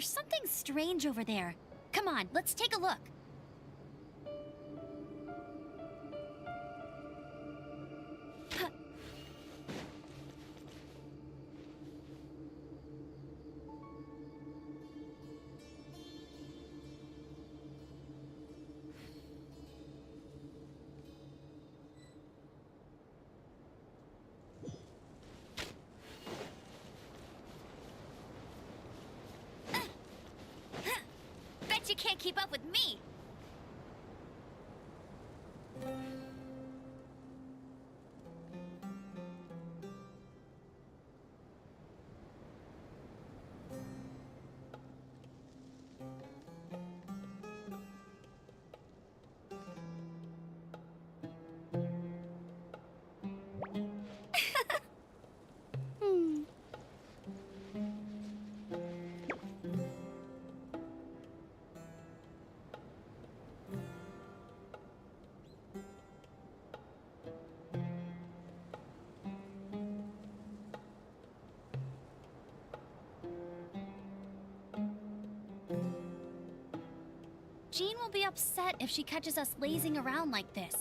there's something strange over there. Come on, let's take a look. Bet you can't keep up with me. Jean will be upset if she catches us lazing around like this.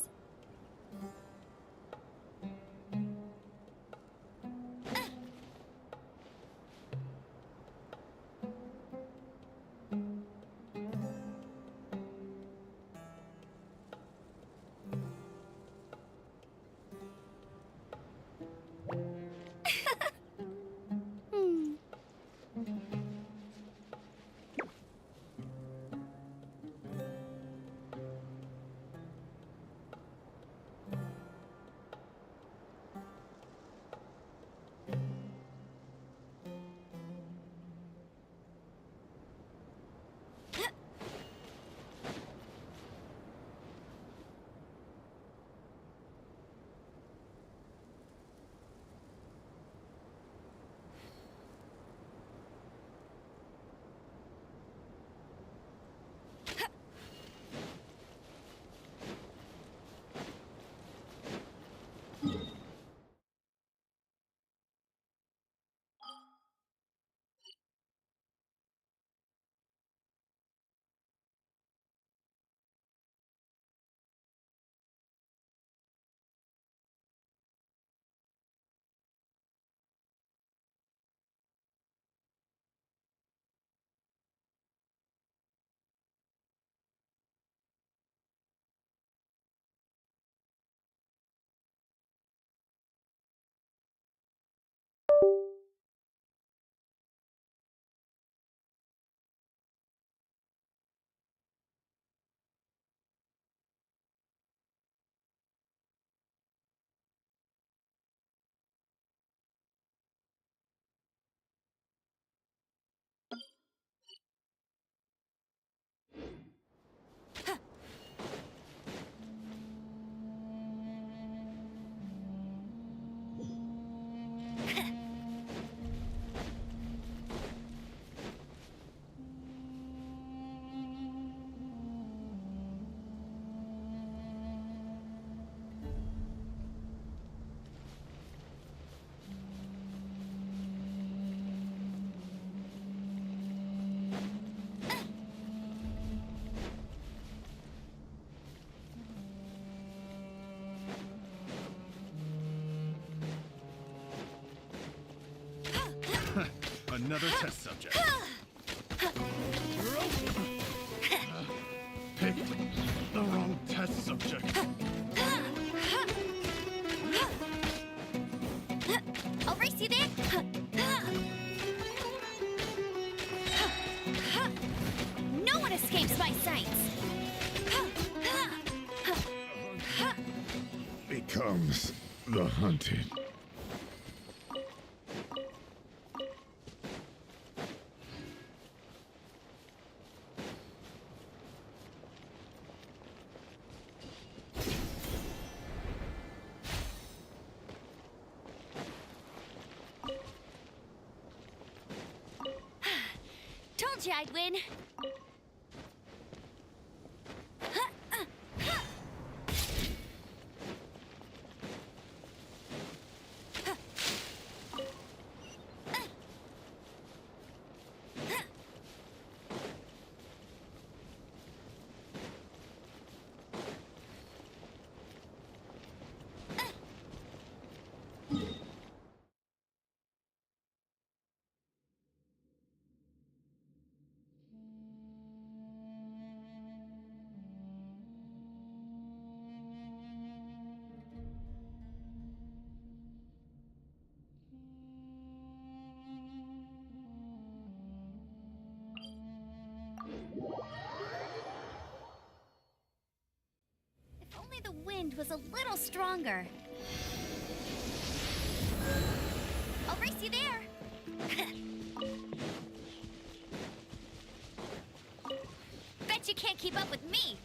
Another test subject. Picked the wrong test subject. I'll race you there. No one escapes my sights. Becomes the hunted. Told you I'd win. wind was a little stronger. I'll race you there. Bet you can't keep up with me.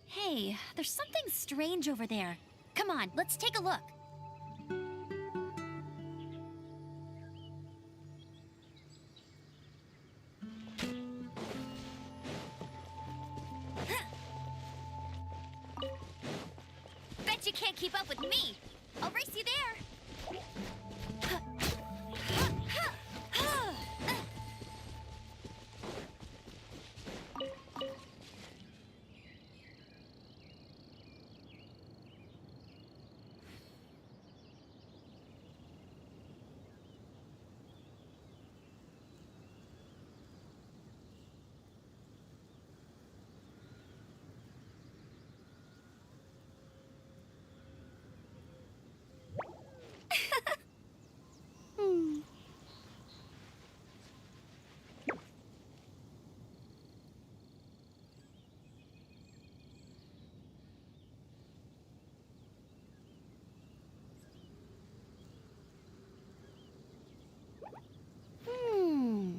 Hey, there's something strange over there. Come on, let's take a look. Bet you can't keep up with me. I'll race you there. Hmm. Hmm.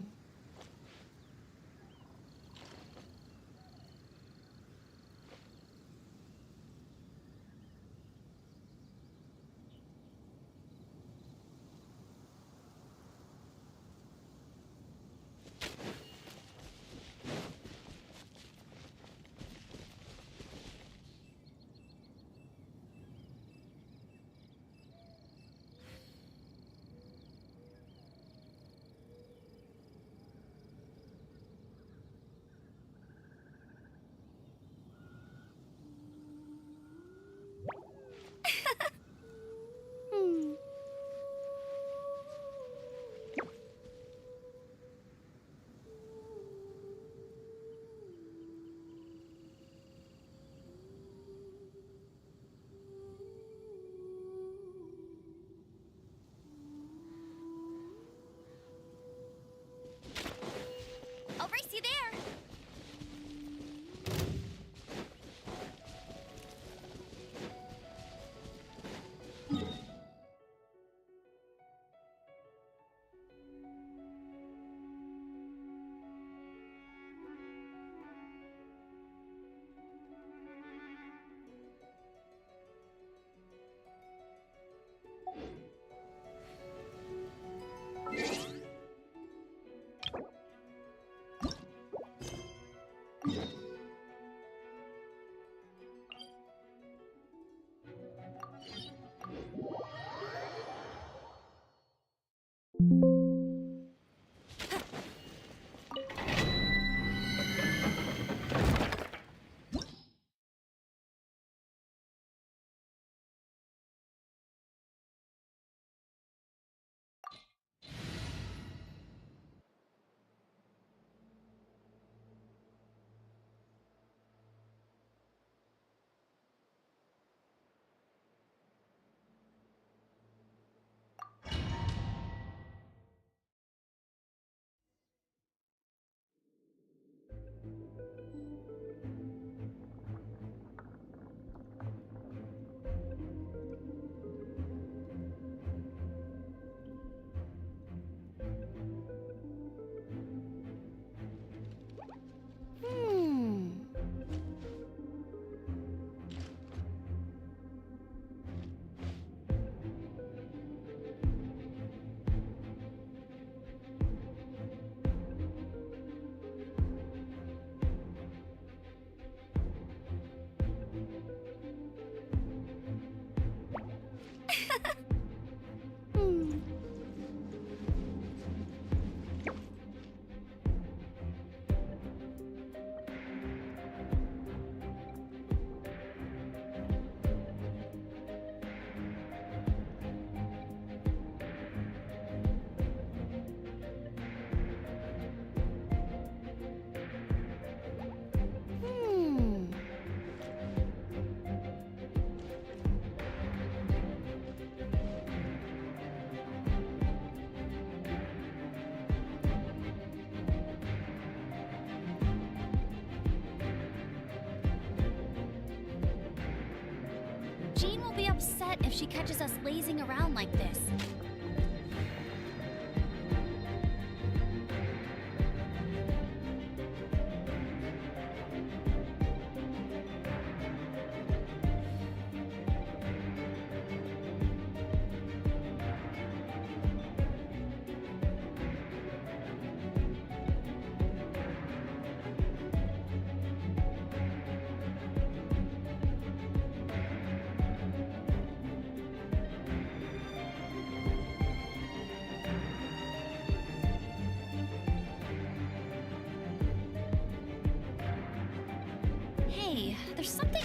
Hmm. I'll race you there. if she catches us lazing around like this. Hey, there's something...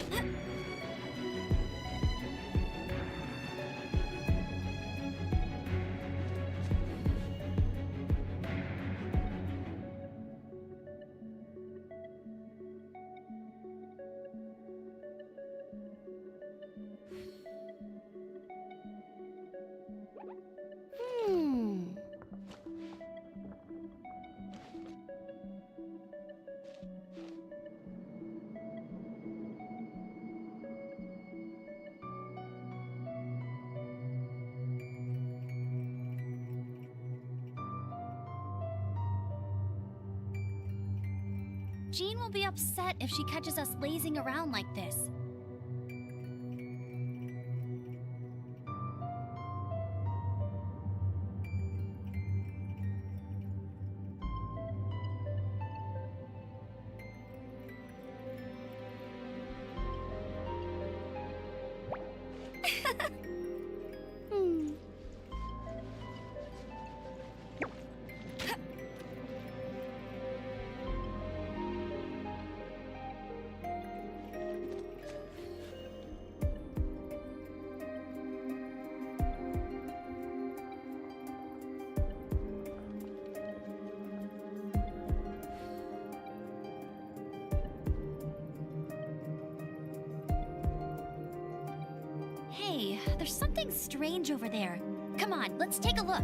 Hmm... Jean will be upset if she catches us lazing around like this. Hmm. Hey, there's something strange over there. Come on, let's take a look.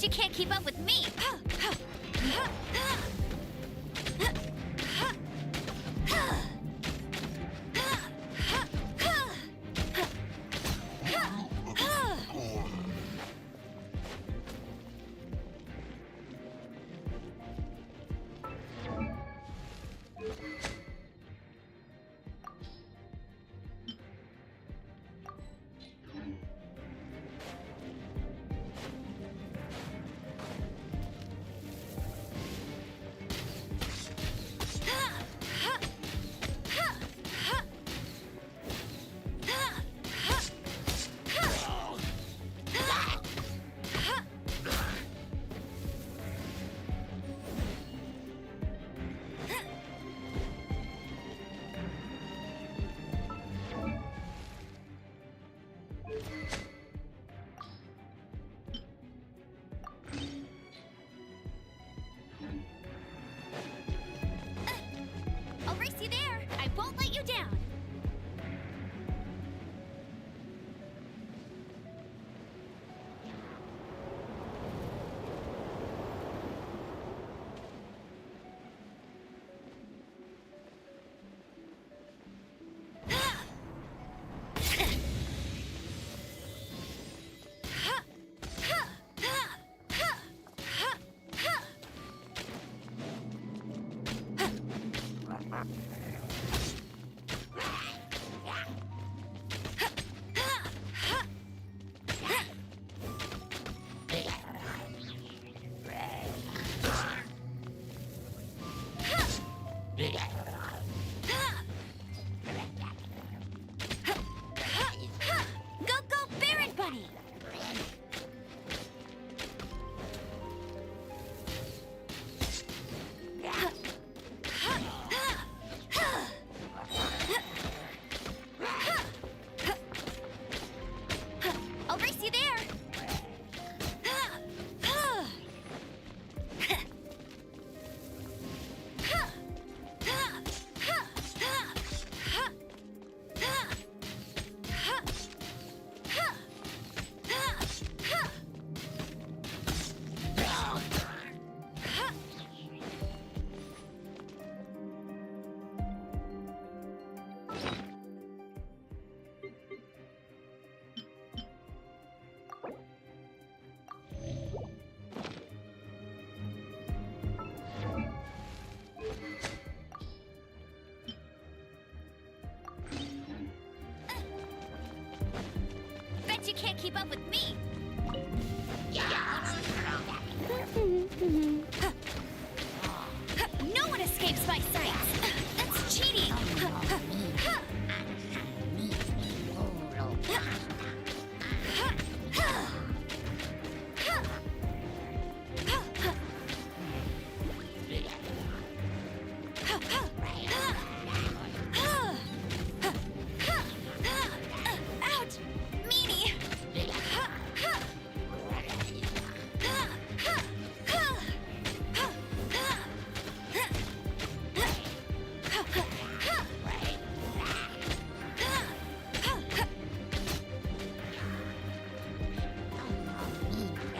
Bet you can't keep up with me. I'll race you there. I won't let you down. Go, go, Baron Bunny! I'll race you there! Bet you can't keep up with me. No one escapes my sights. That's cheating. Ouch! Meanie!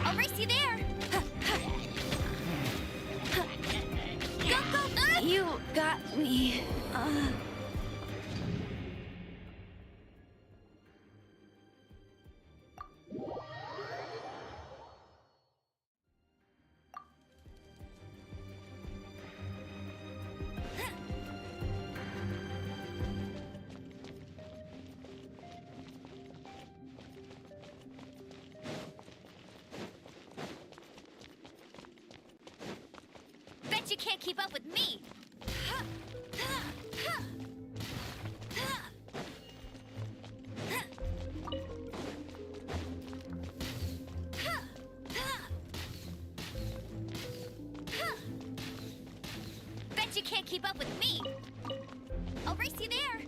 I'll race you there! Go, go! You got me. Bet you can't keep up with me. Bet you can't keep up with me. I'll race you there.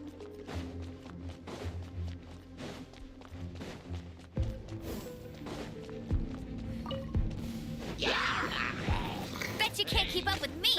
Bet you can't keep up with me.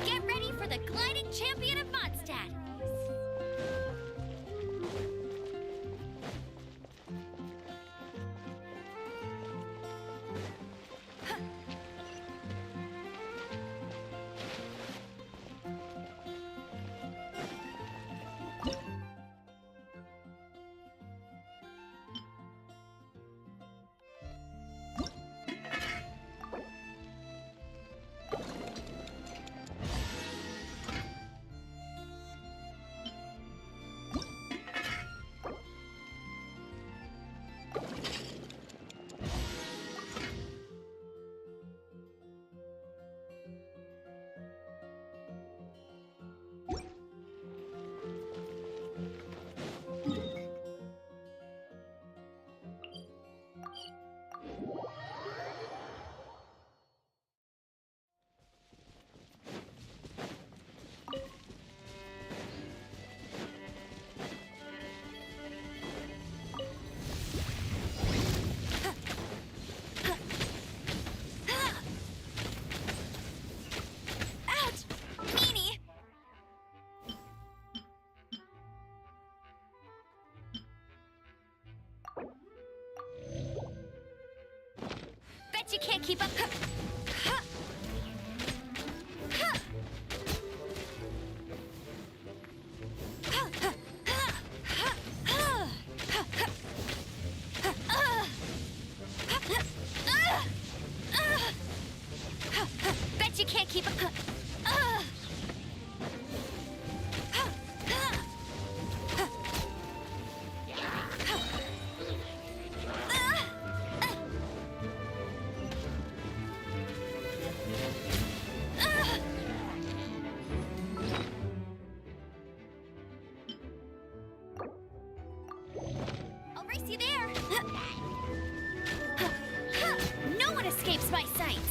Get ready for the gliding champion of Mondstadt. Ouch! Meanie! Bet you can't keep up. Bet you can't keep up. I'll race you there. No one escapes my sights.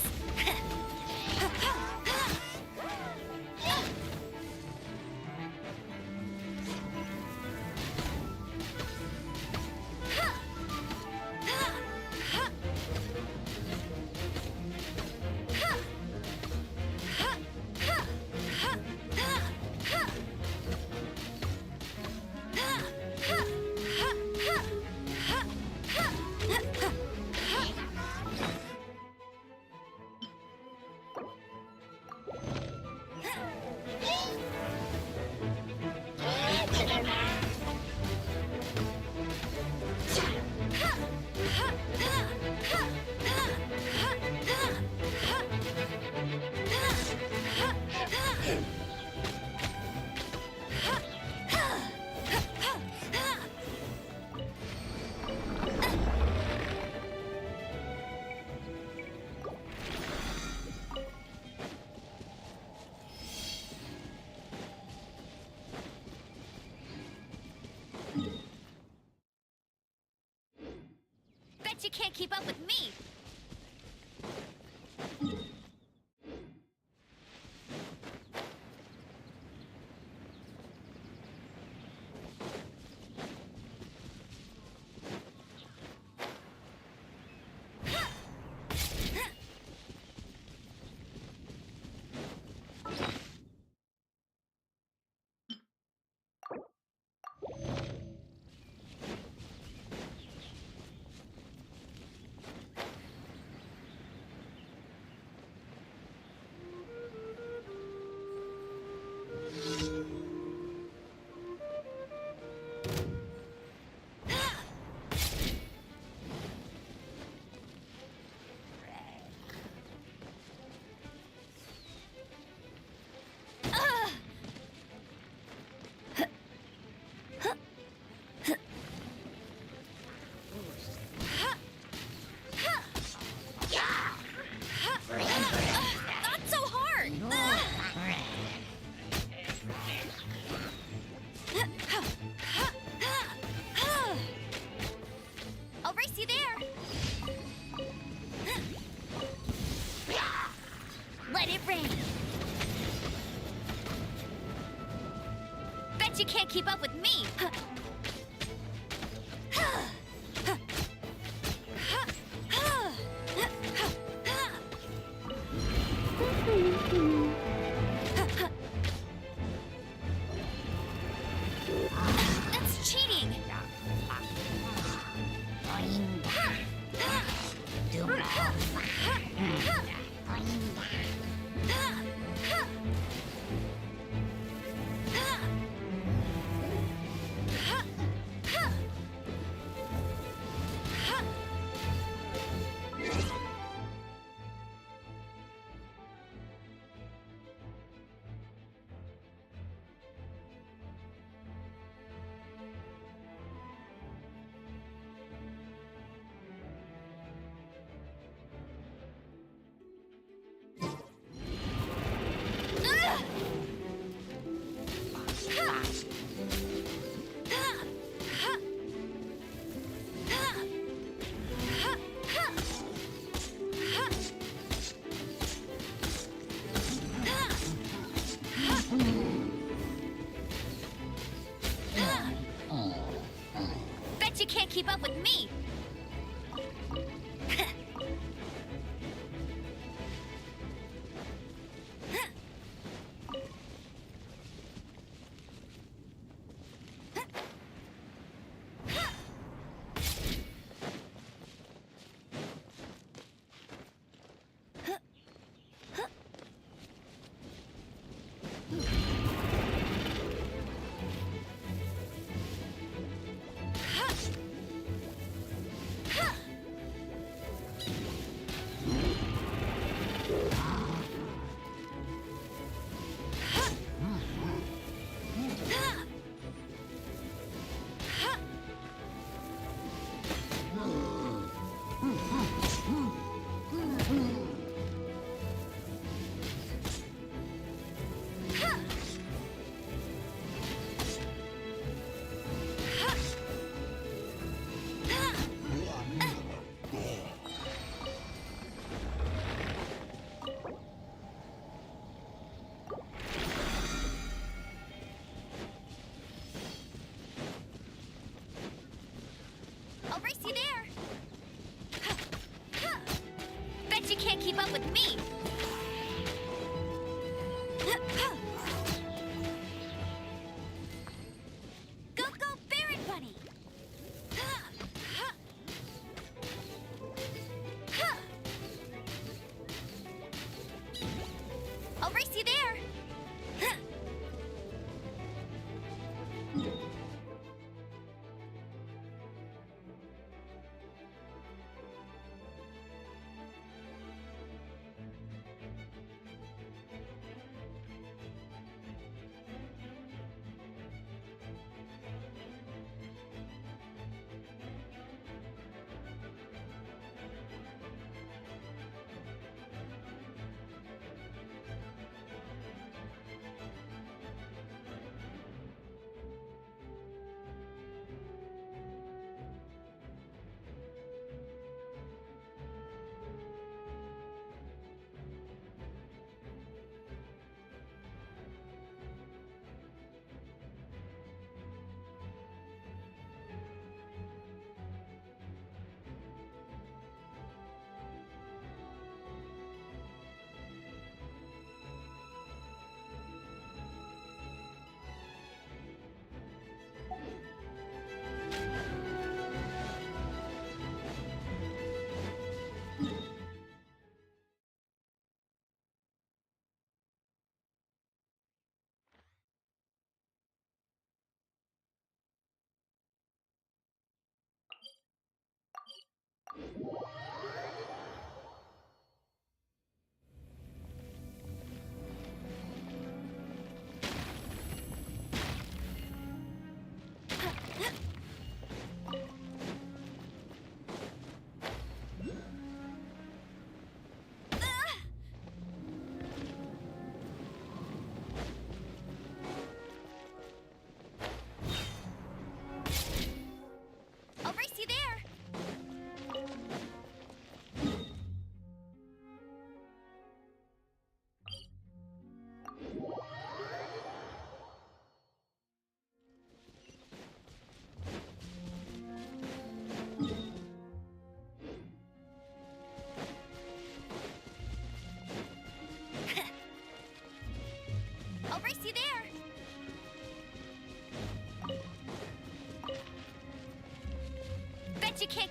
Bet you can't keep up with me. I'll race you there. Let it rain. Bet you can't keep up with me. That's cheating. Bet you can't keep up with me. I'll race you there. Bet you can't keep up with me. Go, go, Baron Bunny. I'll race you there. I'll race you there.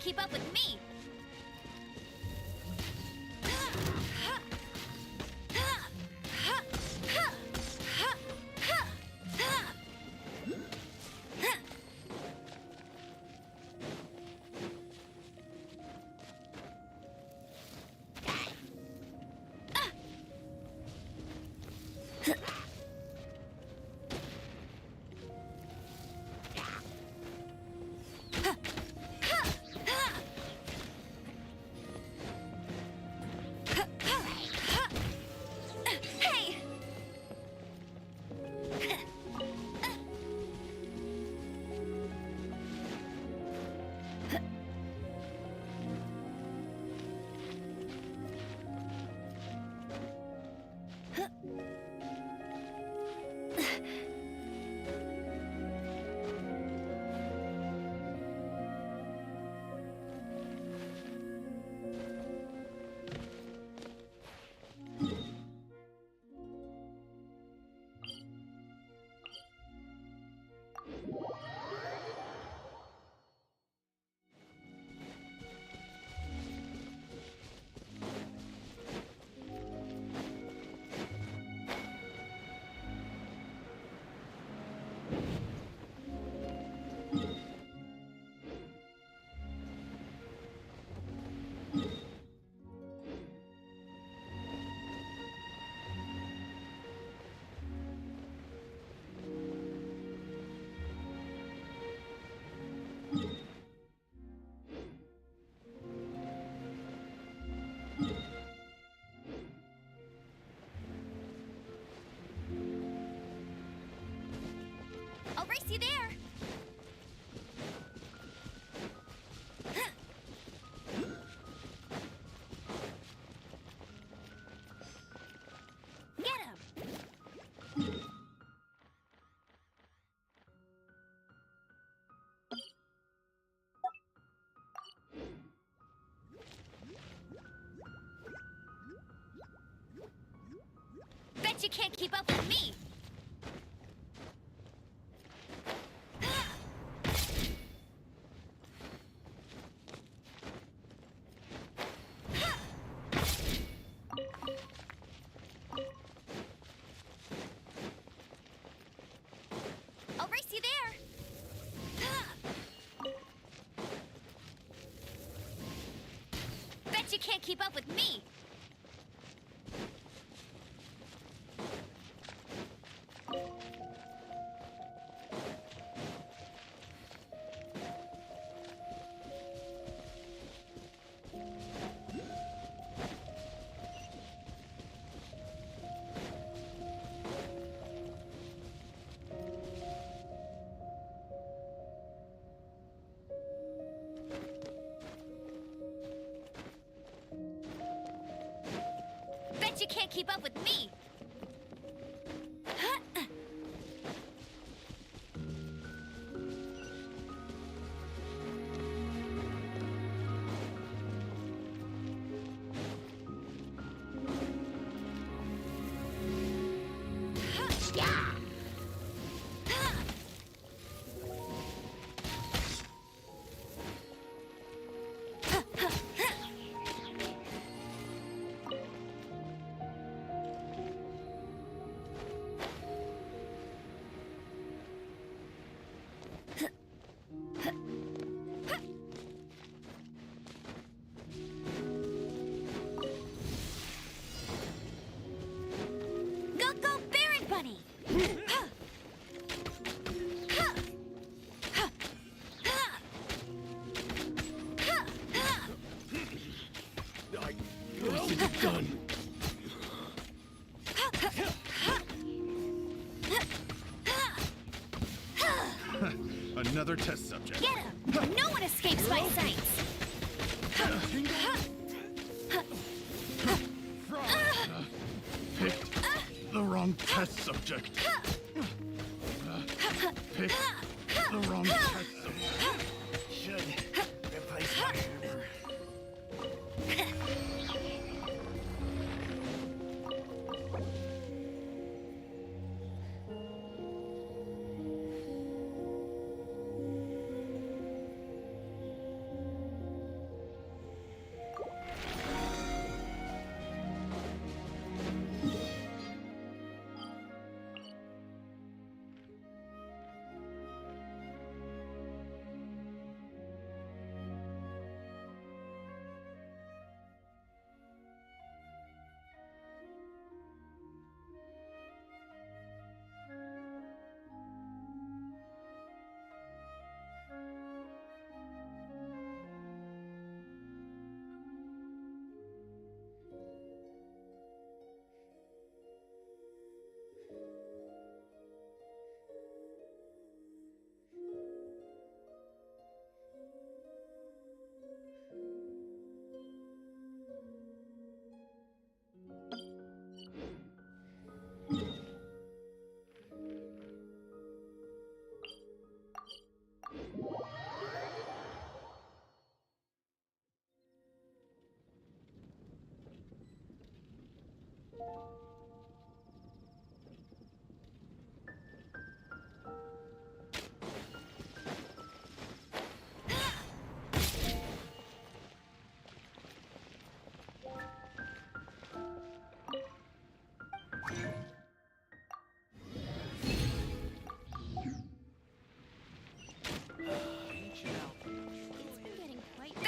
keep up with me! Hey! I'll race you there! Get him! Bet you can't keep up with me! I'll race you there! Bet you can't keep up with me! Bet you can't keep up with me! Go, Baron Bunny! What's it done? Another test subject. Get him! No one escapes my sights! Picked the wrong test subject. Picked the wrong test subject. Should replace my hammer.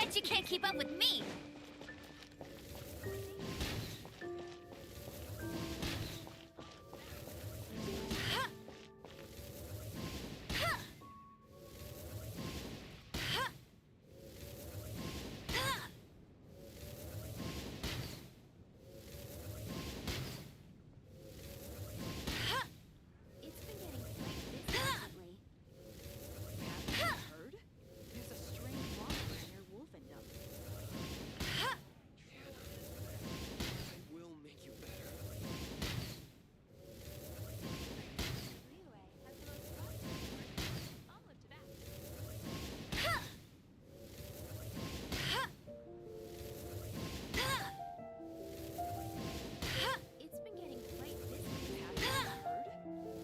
Bet you can't keep up with me! It's been getting quite busy lately. Haven't you heard? There's a strange monster near Wolfendom. I will make you better. Leeway has the most prosperous. I'll live to that. It's been getting quite busy. Haven't you heard?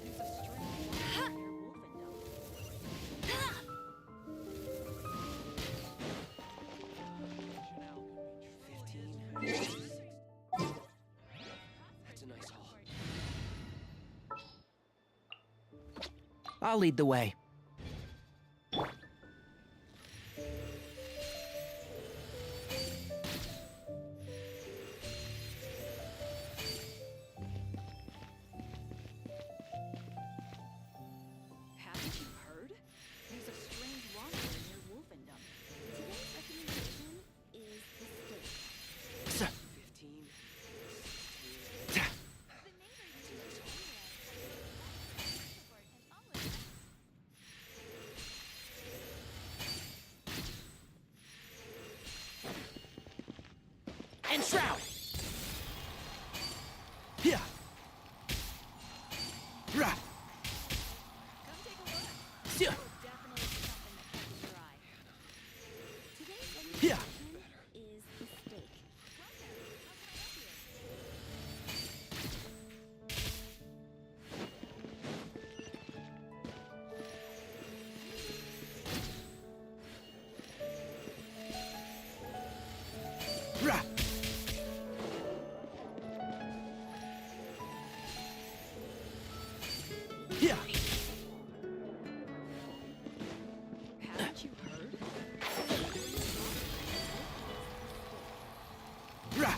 There's a strange monster near Wolfendom. That's a nice haul. I'll lead the way. Haven't you heard? There's a strange monster near Wolfendom. Today's recommendation is the steak. 15. The neighbor used to live anyway. And always And shroud! Yeah! Rah! come take a look. Yeah! Definitely something that catches your eye. Today's Yeah! recommendation is the steak. Rah! Yeah! Haven't you heard? Rah!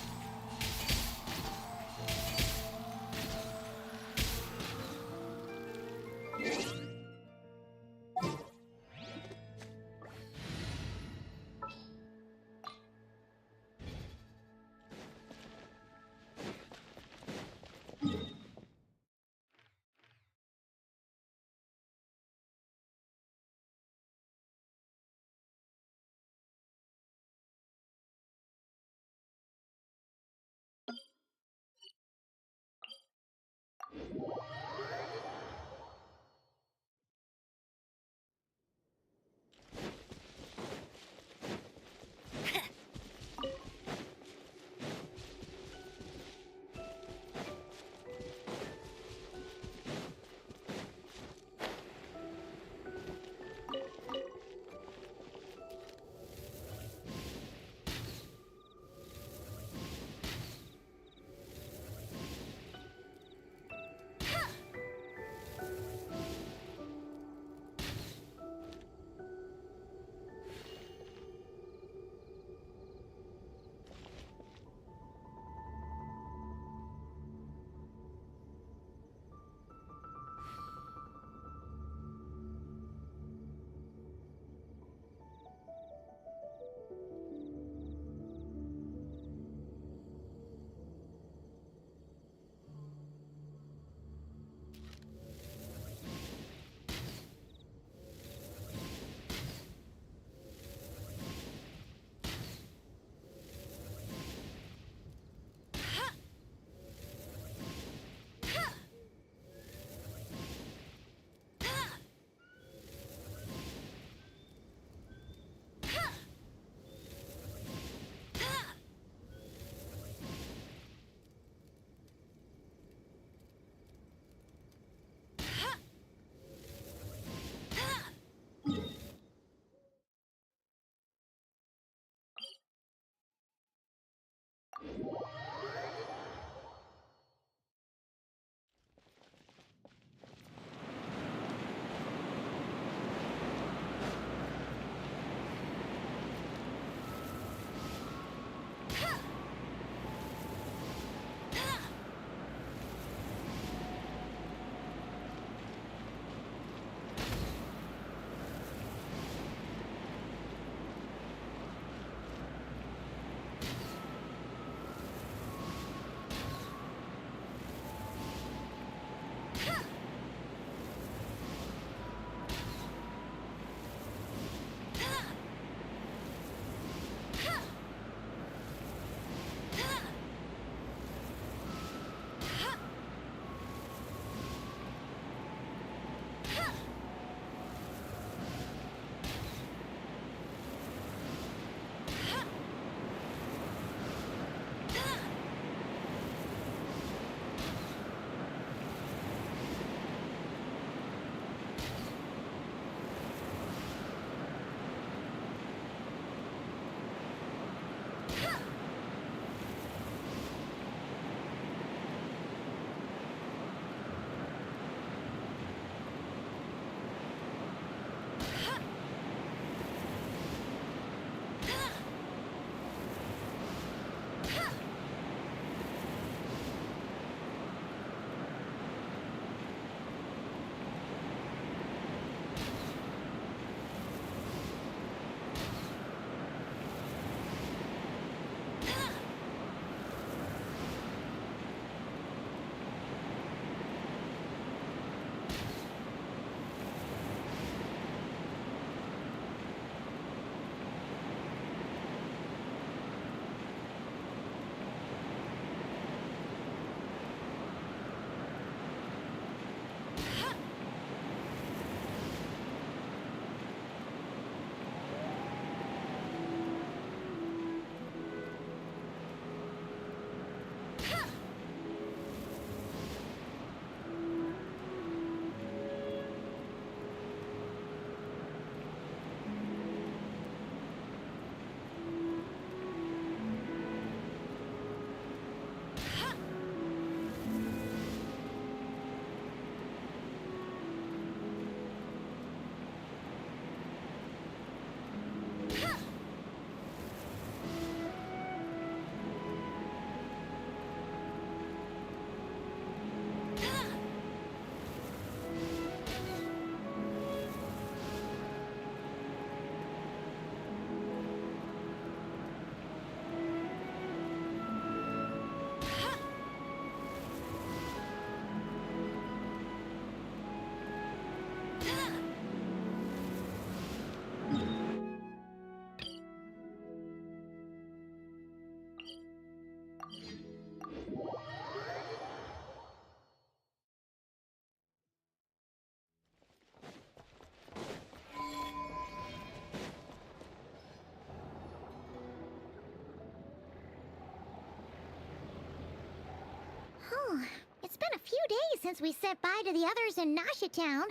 It's been a few days since we said bye to the others in Nasha Town.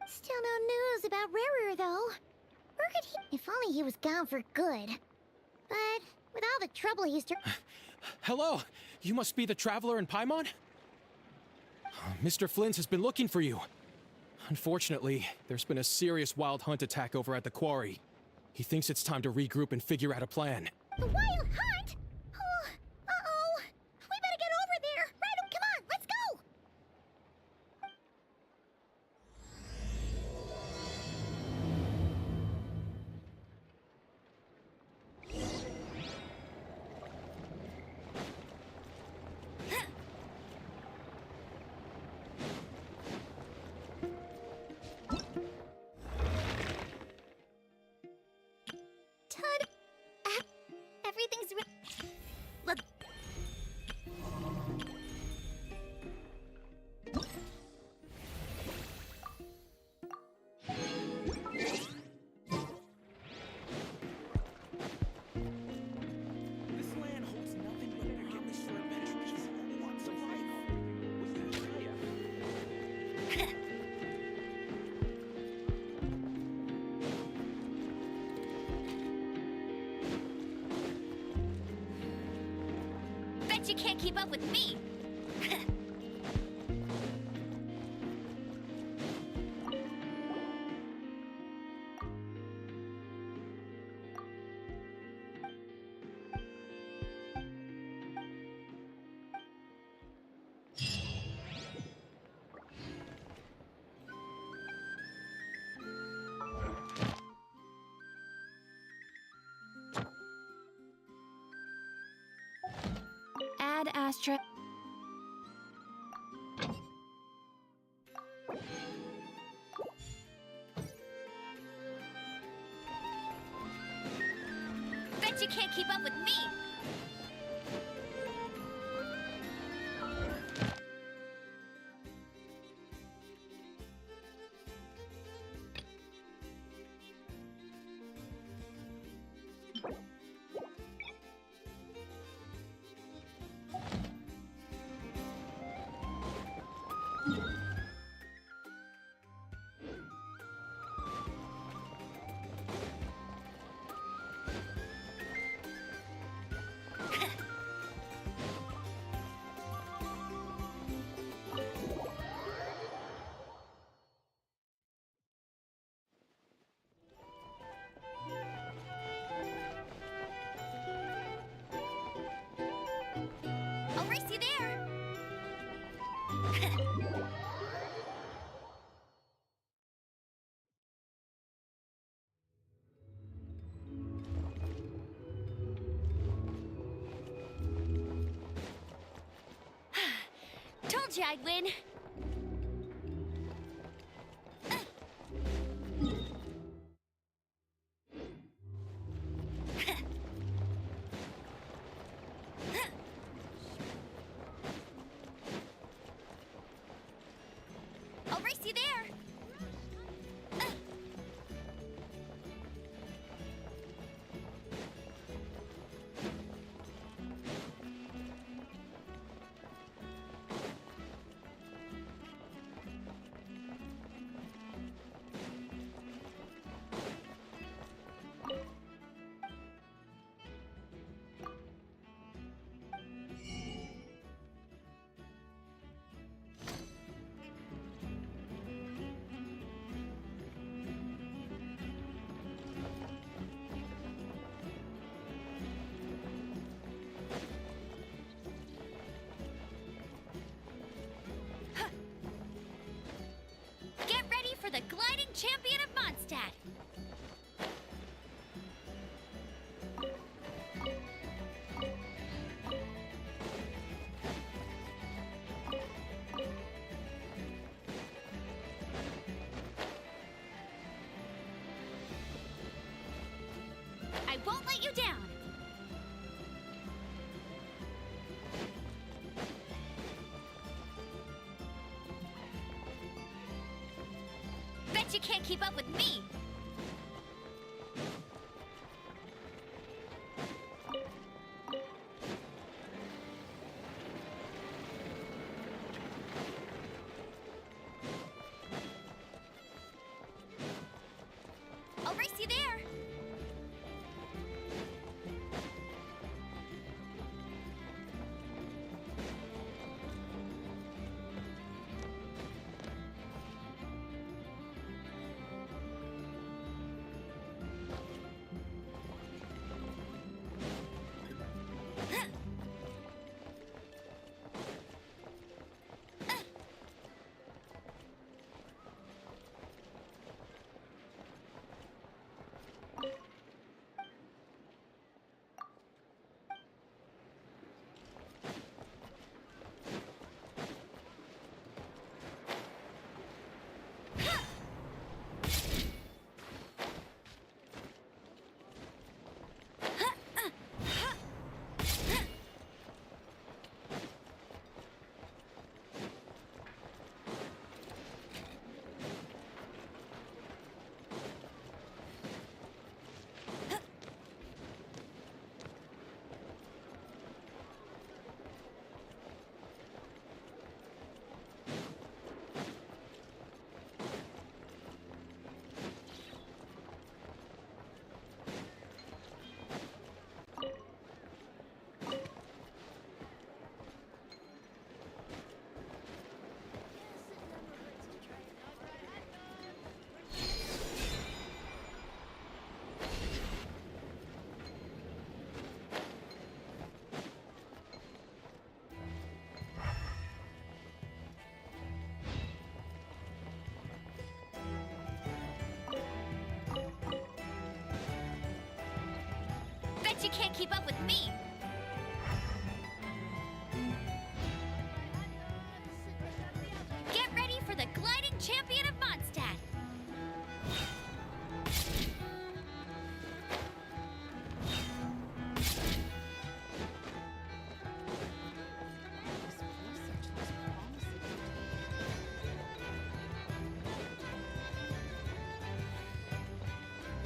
Still no news about Rarer, though. Where could he... If only he was gone for good. But with all the trouble he's... Hello! You must be the traveler in Paimon? Mr. Flint has been looking for you. Unfortunately, there's been a serious wild hunt attack over at the quarry. He thinks it's time to regroup and figure out a plan. The Wild Hunt? Oh, uh-oh. We better get over there. Ryder, come on, let's go! Todd, everything's look. This land holds nothing but promise for adventurers who want survival. Was that right? Bet you can't keep up with me. Add Astra. Bet you can't keep up with me. I'll race you there. Told you I'd win. I'll race you there. Get ready for the gliding champion of Mondstadt. I won't let you down. Bet you can't keep up with me. race you there! Bet you can't keep up with me! Get ready for the gliding champion of Mondstadt!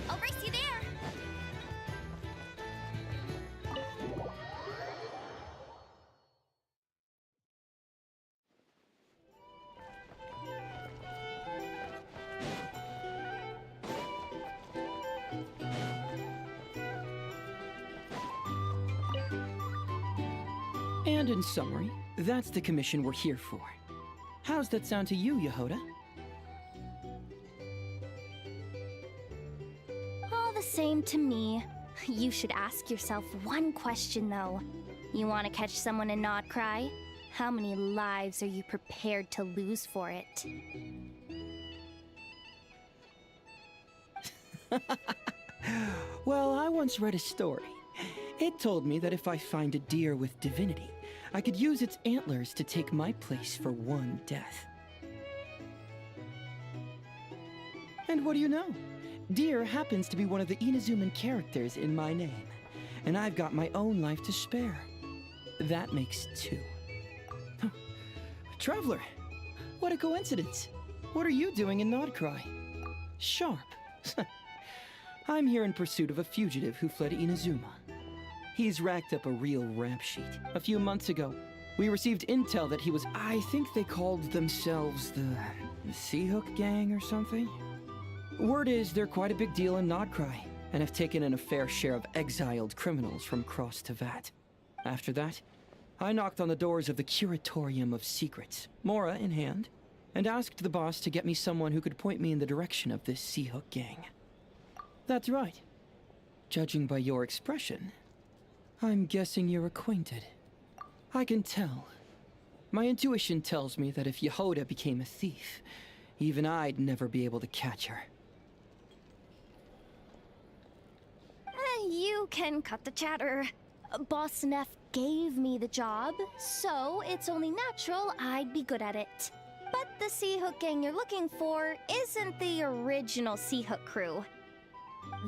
I'll race you there! And in summary, that's the commission we're here for. How's that sound to you, Yehoda? All the same to me. You should ask yourself one question, though. You want to catch someone and not cry? How many lives are you prepared to lose for it? Well, I once read a story. It told me that if I find a deer with divinity, I could use its antlers to take my place for one death. And what do you know? Deer happens to be one of the Inazuman characters in my name, and I've got my own life to spare. That makes two. Huh. Traveler, what a coincidence. What are you doing in Nodcry? Sharp. I'm here in pursuit of a fugitive who fled Inazuma. He's racked up a real rap sheet. A few months ago, we received intel that he was, I think they called themselves the Seahook Gang or something. Word is they're quite a big deal in Nodcry, and have taken in a fair share of exiled criminals from across Tevat. After that, I knocked on the doors of the Curatorium of Secrets, Mora in hand, and asked the boss to get me someone who could point me in the direction of this Seahook Gang. That's right. Judging by your expression, I'm guessing you're acquainted. I can tell. My intuition tells me that if Yehoda became a thief, even I'd never be able to catch her. You can cut the chatter. Boss Neff gave me the job, so it's only natural I'd be good at it. But the Seahook Gang you're looking for isn't the original Seahook crew.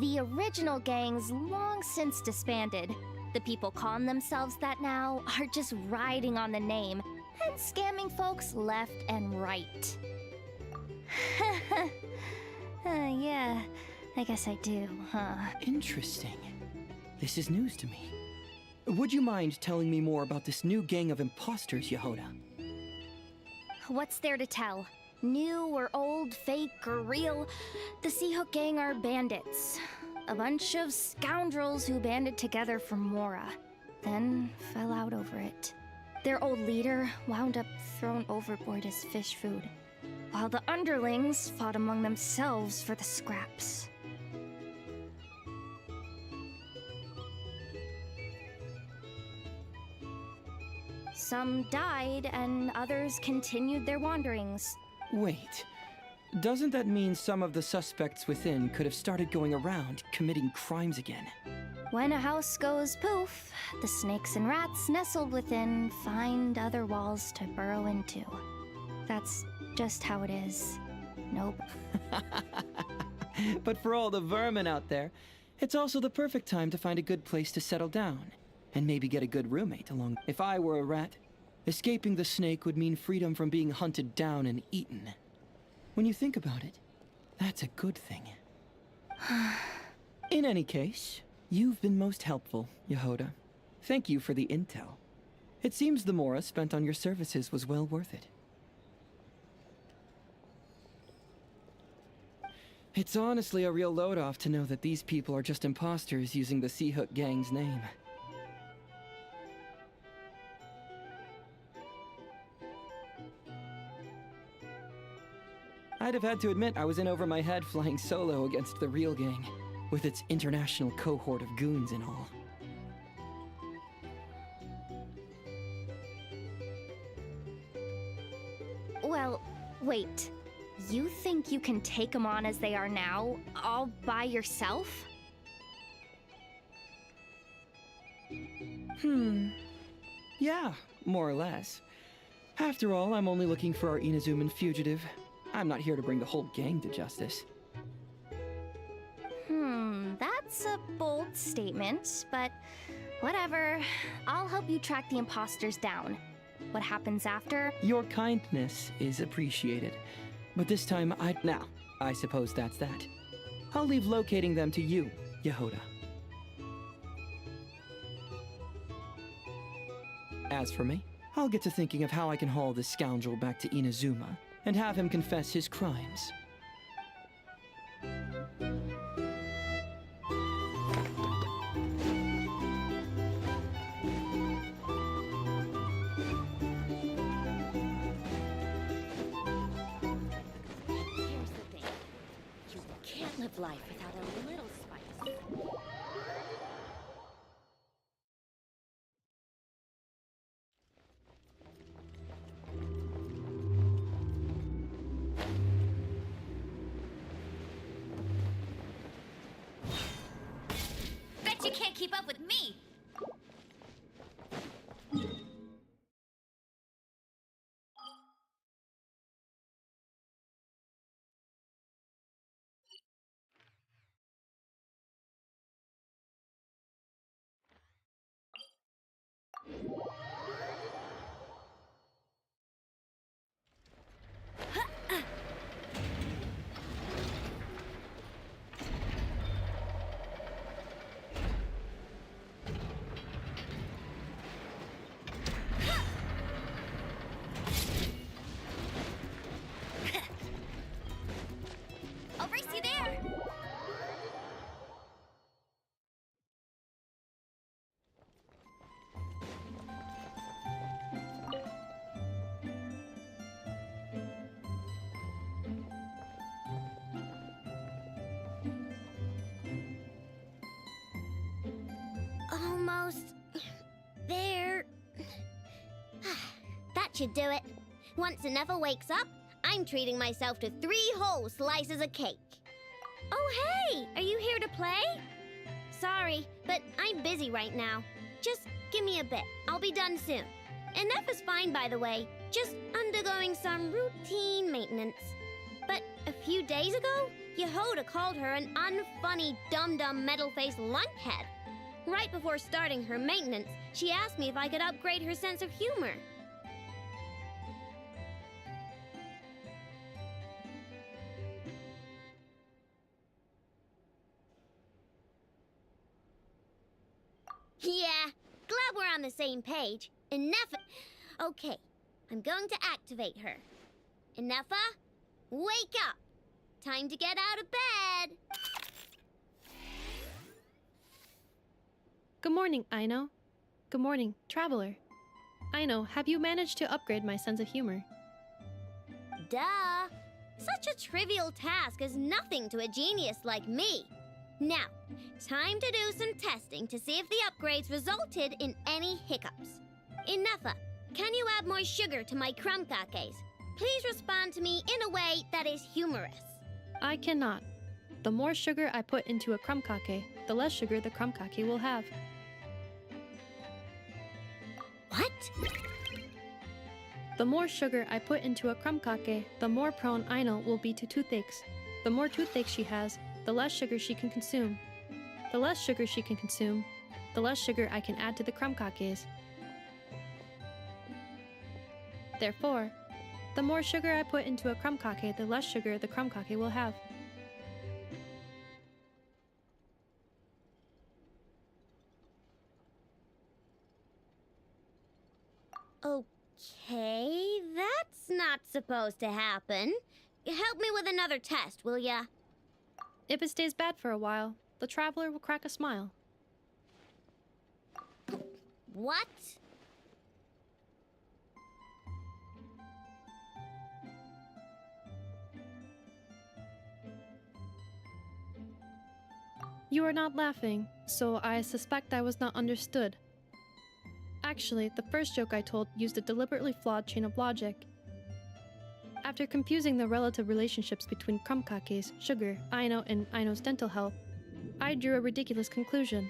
The original gang's long since disbanded. The people calling themselves that now are just riding on the name and scamming folks left and right. Yeah, I guess I do, huh? Interesting. This is news to me. Would you mind telling me more about this new gang of imposters, Yehoda? What's there to tell? New or old, fake or real, the Sea Hook Gang are bandits. A bunch of scoundrels who banded together for Mora, then fell out over it. Their old leader wound up thrown overboard as fish food, while the underlings fought among themselves for the scraps. Some died, and others continued their wanderings. Wait. Doesn't that mean some of the suspects within could have started going around committing crimes again? When a house goes poof, the snakes and rats nestled within find other walls to burrow into. That's just how it is. Nope. But for all the vermin out there, it's also the perfect time to find a good place to settle down. And maybe get a good roommate along. If I were a rat, escaping the snake would mean freedom from being hunted down and eaten. When you think about it, that's a good thing. In any case, you've been most helpful, Yehoda. Thank you for the intel. It seems the Mora spent on your services was well worth it. It's honestly a real load-off to know that these people are just imposters using the Sea Hook Gang's name. I'd have had to admit I was in over my head flying solo against the real gang, with its international cohort of goons and all. Well, wait. You think you can take them on as they are now, all by yourself? Yeah, more or less. After all, I'm only looking for our Inazuman fugitive. I'm not here to bring the whole gang to justice. That's a bold statement, but whatever. I'll help you track the imposters down. What happens after? Your kindness is appreciated. But this time, Now, I suppose that's that. I'll leave locating them to you, Yehoda. As for me, I'll get to thinking of how I can haul this scoundrel back to Inazuma and have him confess his crimes. Here's the thing. You can't live life without a little spice. Bet you can't keep up with me! I'll race you there! Almost there. That should do it. Once Nefa wakes up, I'm treating myself to 3 whole slices of cake. Oh, hey! Are you here to play? Sorry, but I'm busy right now. Just give me a bit. I'll be done soon. And Nefa's fine, by the way. Just undergoing some routine maintenance. But a few days ago, Yehoda called her an unfunny, dum-dum, metal-faced lunkhead. Right before starting her maintenance, she asked me if I could upgrade her sense of humor. Yeah, glad we're on the same page. Nefa... Okay, I'm going to activate her. Nefa, Wake up! Time to get out of bed! Good morning, Aino. Good morning, Traveler. Aino, have you managed to upgrade my sense of humor? Duh! Such a trivial task is nothing to a genius like me. Now, time to do some testing to see if the upgrades resulted in any hiccups. Ineffa, can you add more sugar to my crumb cakes? Please respond to me in a way that is humorous. I cannot. The more sugar I put into a crumb cake, the less sugar the crumb cake will have. What? The more sugar I put into a crumb cake, the more prone Aino will be to toothaches. The more toothaches she has, the less sugar she can consume. The less sugar she can consume, the less sugar I can add to the crumb cakes. Therefore, the more sugar I put into a crumb cake, the less sugar the crumb cake will have. Okay, that's not supposed to happen. Help me with another test, will ya? If it stays bad for a while, the traveler will crack a smile. What? You are not laughing, so I suspect I was not understood. Actually, the first joke I told used a deliberately flawed chain of logic. After confusing the relative relationships between crumb cakes, sugar, Aino, and Aino's dental health, I drew a ridiculous conclusion: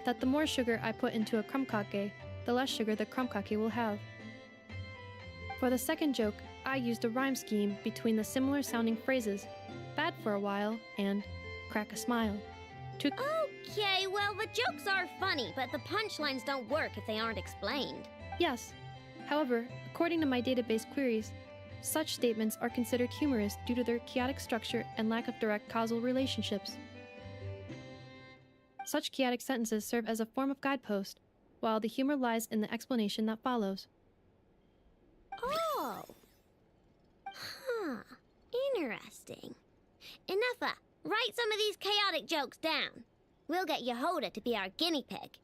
that the more sugar I put into a crumb cake, the less sugar the crumb cake will have. For the second joke, I used a rhyme scheme between the similar sounding phrases, bad for a while, and crack a smile. Okay, well, the jokes are funny, but the punchlines don't work if they aren't explained. Yes. However, according to my database queries, such statements are considered humorous due to their chaotic structure and lack of direct causal relationships. Such chaotic sentences serve as a form of guidepost, while the humor lies in the explanation that follows. Oh. Huh. Interesting. Ineffa, write some of these chaotic jokes down. We'll get Yehoda to be our guinea pig.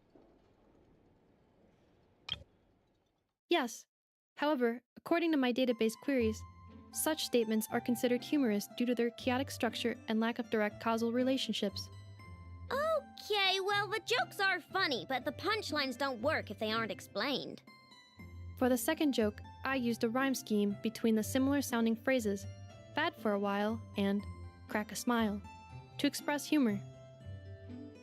Yes. However, according to my database queries, such statements are considered humorous due to their chaotic structure and lack of direct causal relationships. Okay, well, the jokes are funny, but the punchlines don't work if they aren't explained. For the second joke, I used a rhyme scheme between the similar sounding phrases, bad for a while, and crack a smile, to express humor.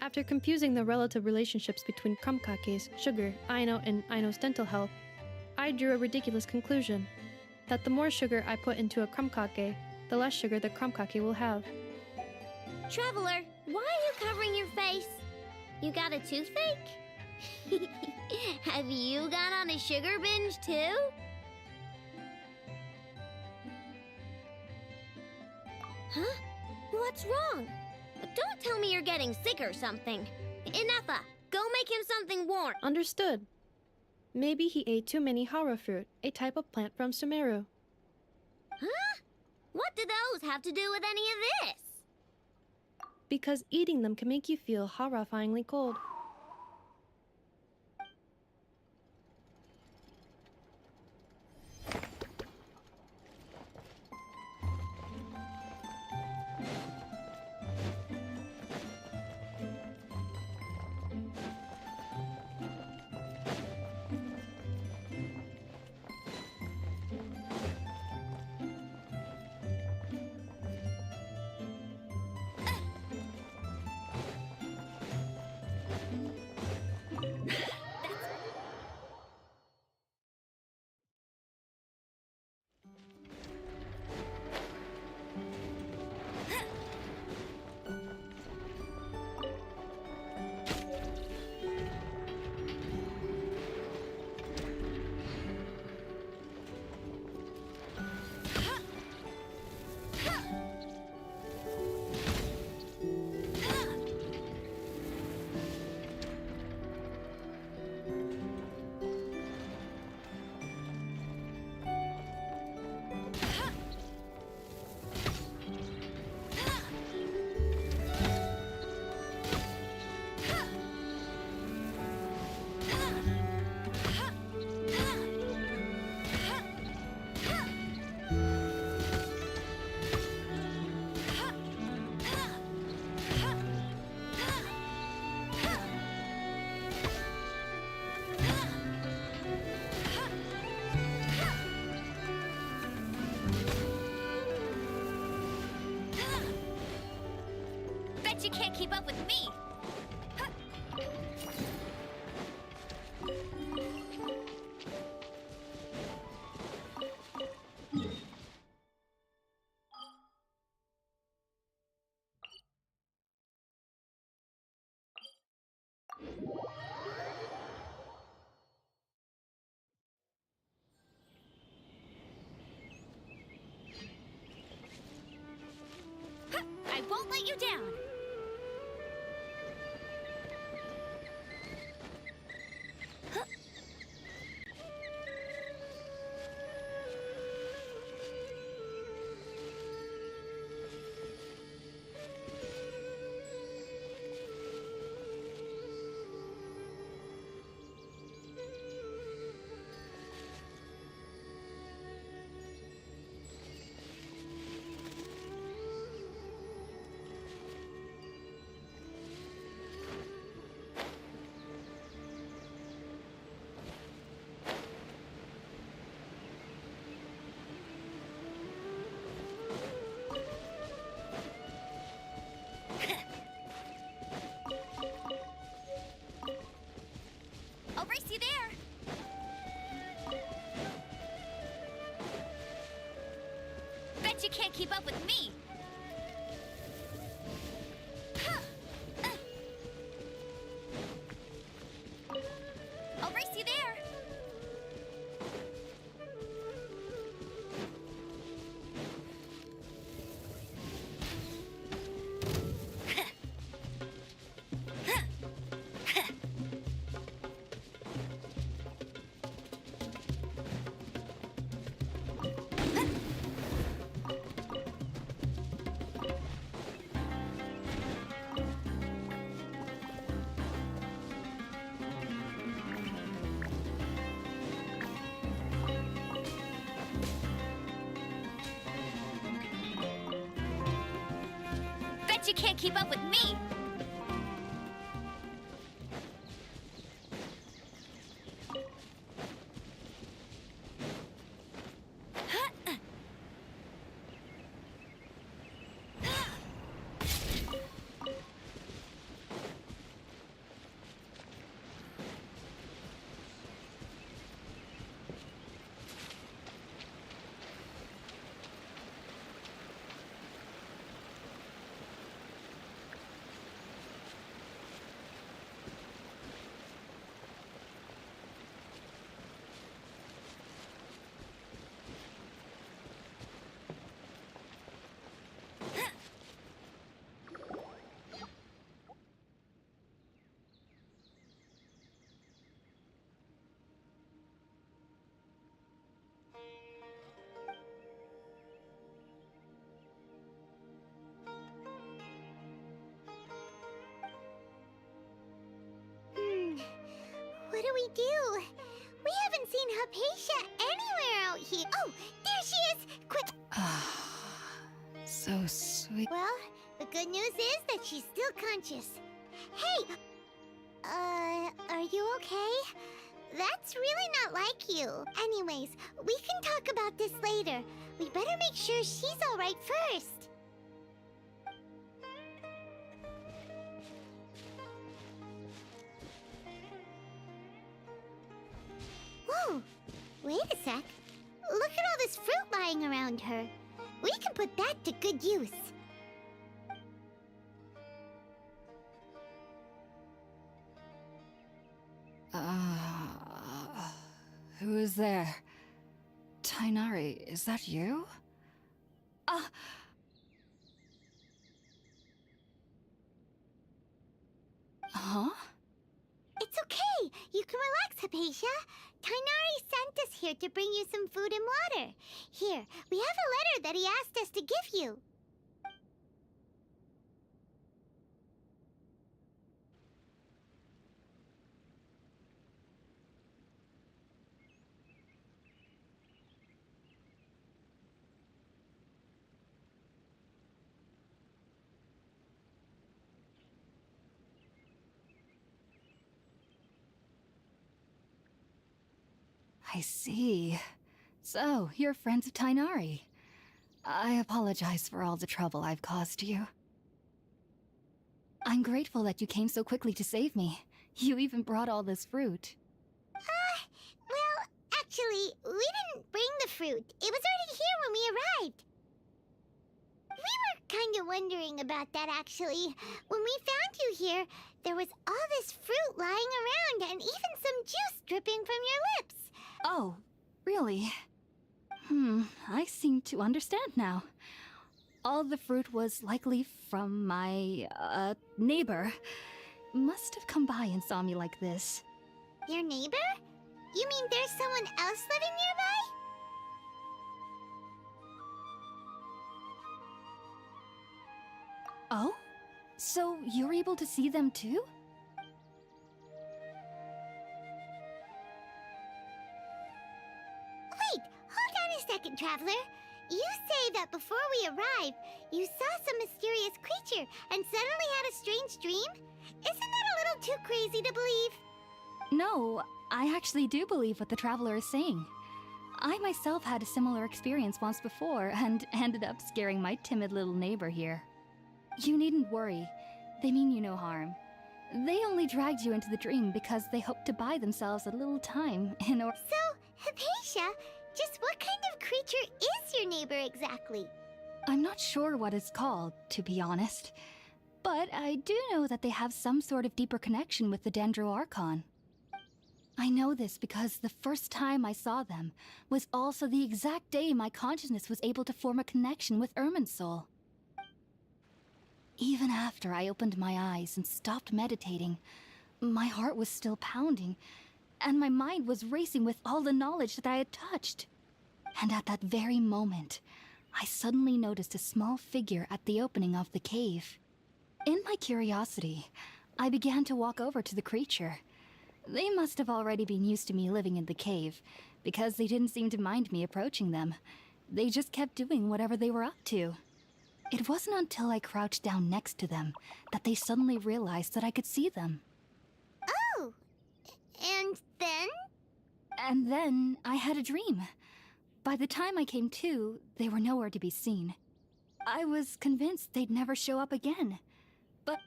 After confusing the relative relationships between crumb cakes, sugar, Aino, and Aino's dental health, I drew a ridiculous conclusion: that the more sugar I put into a crumb cake, the less sugar the crumb cake will have. Traveler, why are you covering your face? You got a toothache? Have you gone on a sugar binge too? Huh? What's wrong? Don't tell me you're getting sick or something. Ineffa, go make him something warm. Understood. Maybe he ate too many hara fruit, a type of plant from Sumeru. Huh? What do those have to do with any of this? Because eating them can make you feel horrifyingly cold. can't keep up with me! I won't let you down! I'll race you there! Bet you can't keep up with me! I'll race you there! Bet you can't keep up with me! What do we do? We haven't seen Hypatia anywhere out here. Oh, there she is! Quick! So sweet. Well, the good news is that she's still conscious. Hey! Are you okay? That's really not like you. Anyways, we can talk about this later. We better make sure she's alright first. Whoa! Wait a sec. Look at all this fruit lying around her. We can put that to good use. Who is there? Tainari, is that you? Huh? It's okay. You can relax, Hypatia. Tainari sent us here to bring you some food and water. Here, we have a letter that he asked us to give you. I see. So, you're friends of Tainari. I apologize for all the trouble I've caused you. I'm grateful that you came so quickly to save me. You even brought all this fruit. Well, actually, we didn't bring the fruit. It was already here when we arrived. We were kind of wondering about that, actually. When we found you here, there was all this fruit lying around and even some juice dripping from your lips. Oh, really? I seem to understand now. All the fruit was likely from my, neighbor. Must have come by and saw me like this. Your neighbor? You mean there's someone else living nearby? Oh? So you're able to see them too? Wait, hold on a second, Traveler. You say that before we arrived, you saw some mysterious creature and suddenly had a strange dream? Isn't that a little too crazy to believe? No, I actually do believe what the traveler is saying. I myself had a similar experience once before and ended up scaring my timid little neighbor here. You needn't worry. They mean you no harm. They only dragged you into the dream because they hoped to buy themselves a little time in order— So, Hypatia, just what kind of creature is your neighbor exactly? I'm not sure what it's called, to be honest. But I do know that they have some sort of deeper connection with the Dendro Archon. I know this because the first time I saw them was also the exact day my consciousness was able to form a connection with Irminsul. Even after I opened my eyes and stopped meditating, my heart was still pounding, and my mind was racing with all the knowledge that I had touched. And at that very moment, I suddenly noticed a small figure at the opening of the cave. In my curiosity, I began to walk over to the creature. They must have already been used to me living in the cave, because they didn't seem to mind me approaching them. They just kept doing whatever they were up to. It wasn't until I crouched down next to them that they suddenly realized that I could see them. Oh, and then? And then I had a dream. By the time I came to, they were nowhere to be seen. I was convinced they'd never show up again. But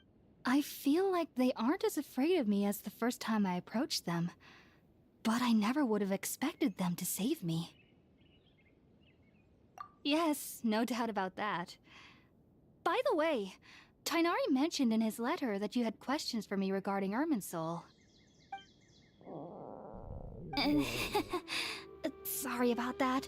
I feel like they aren't as afraid of me as the first time I approached them. But I never would have expected them to save me. Yes, no doubt about that. By the way, Tighnari mentioned in his letter that you had questions for me regarding Irminsul. Sorry about that.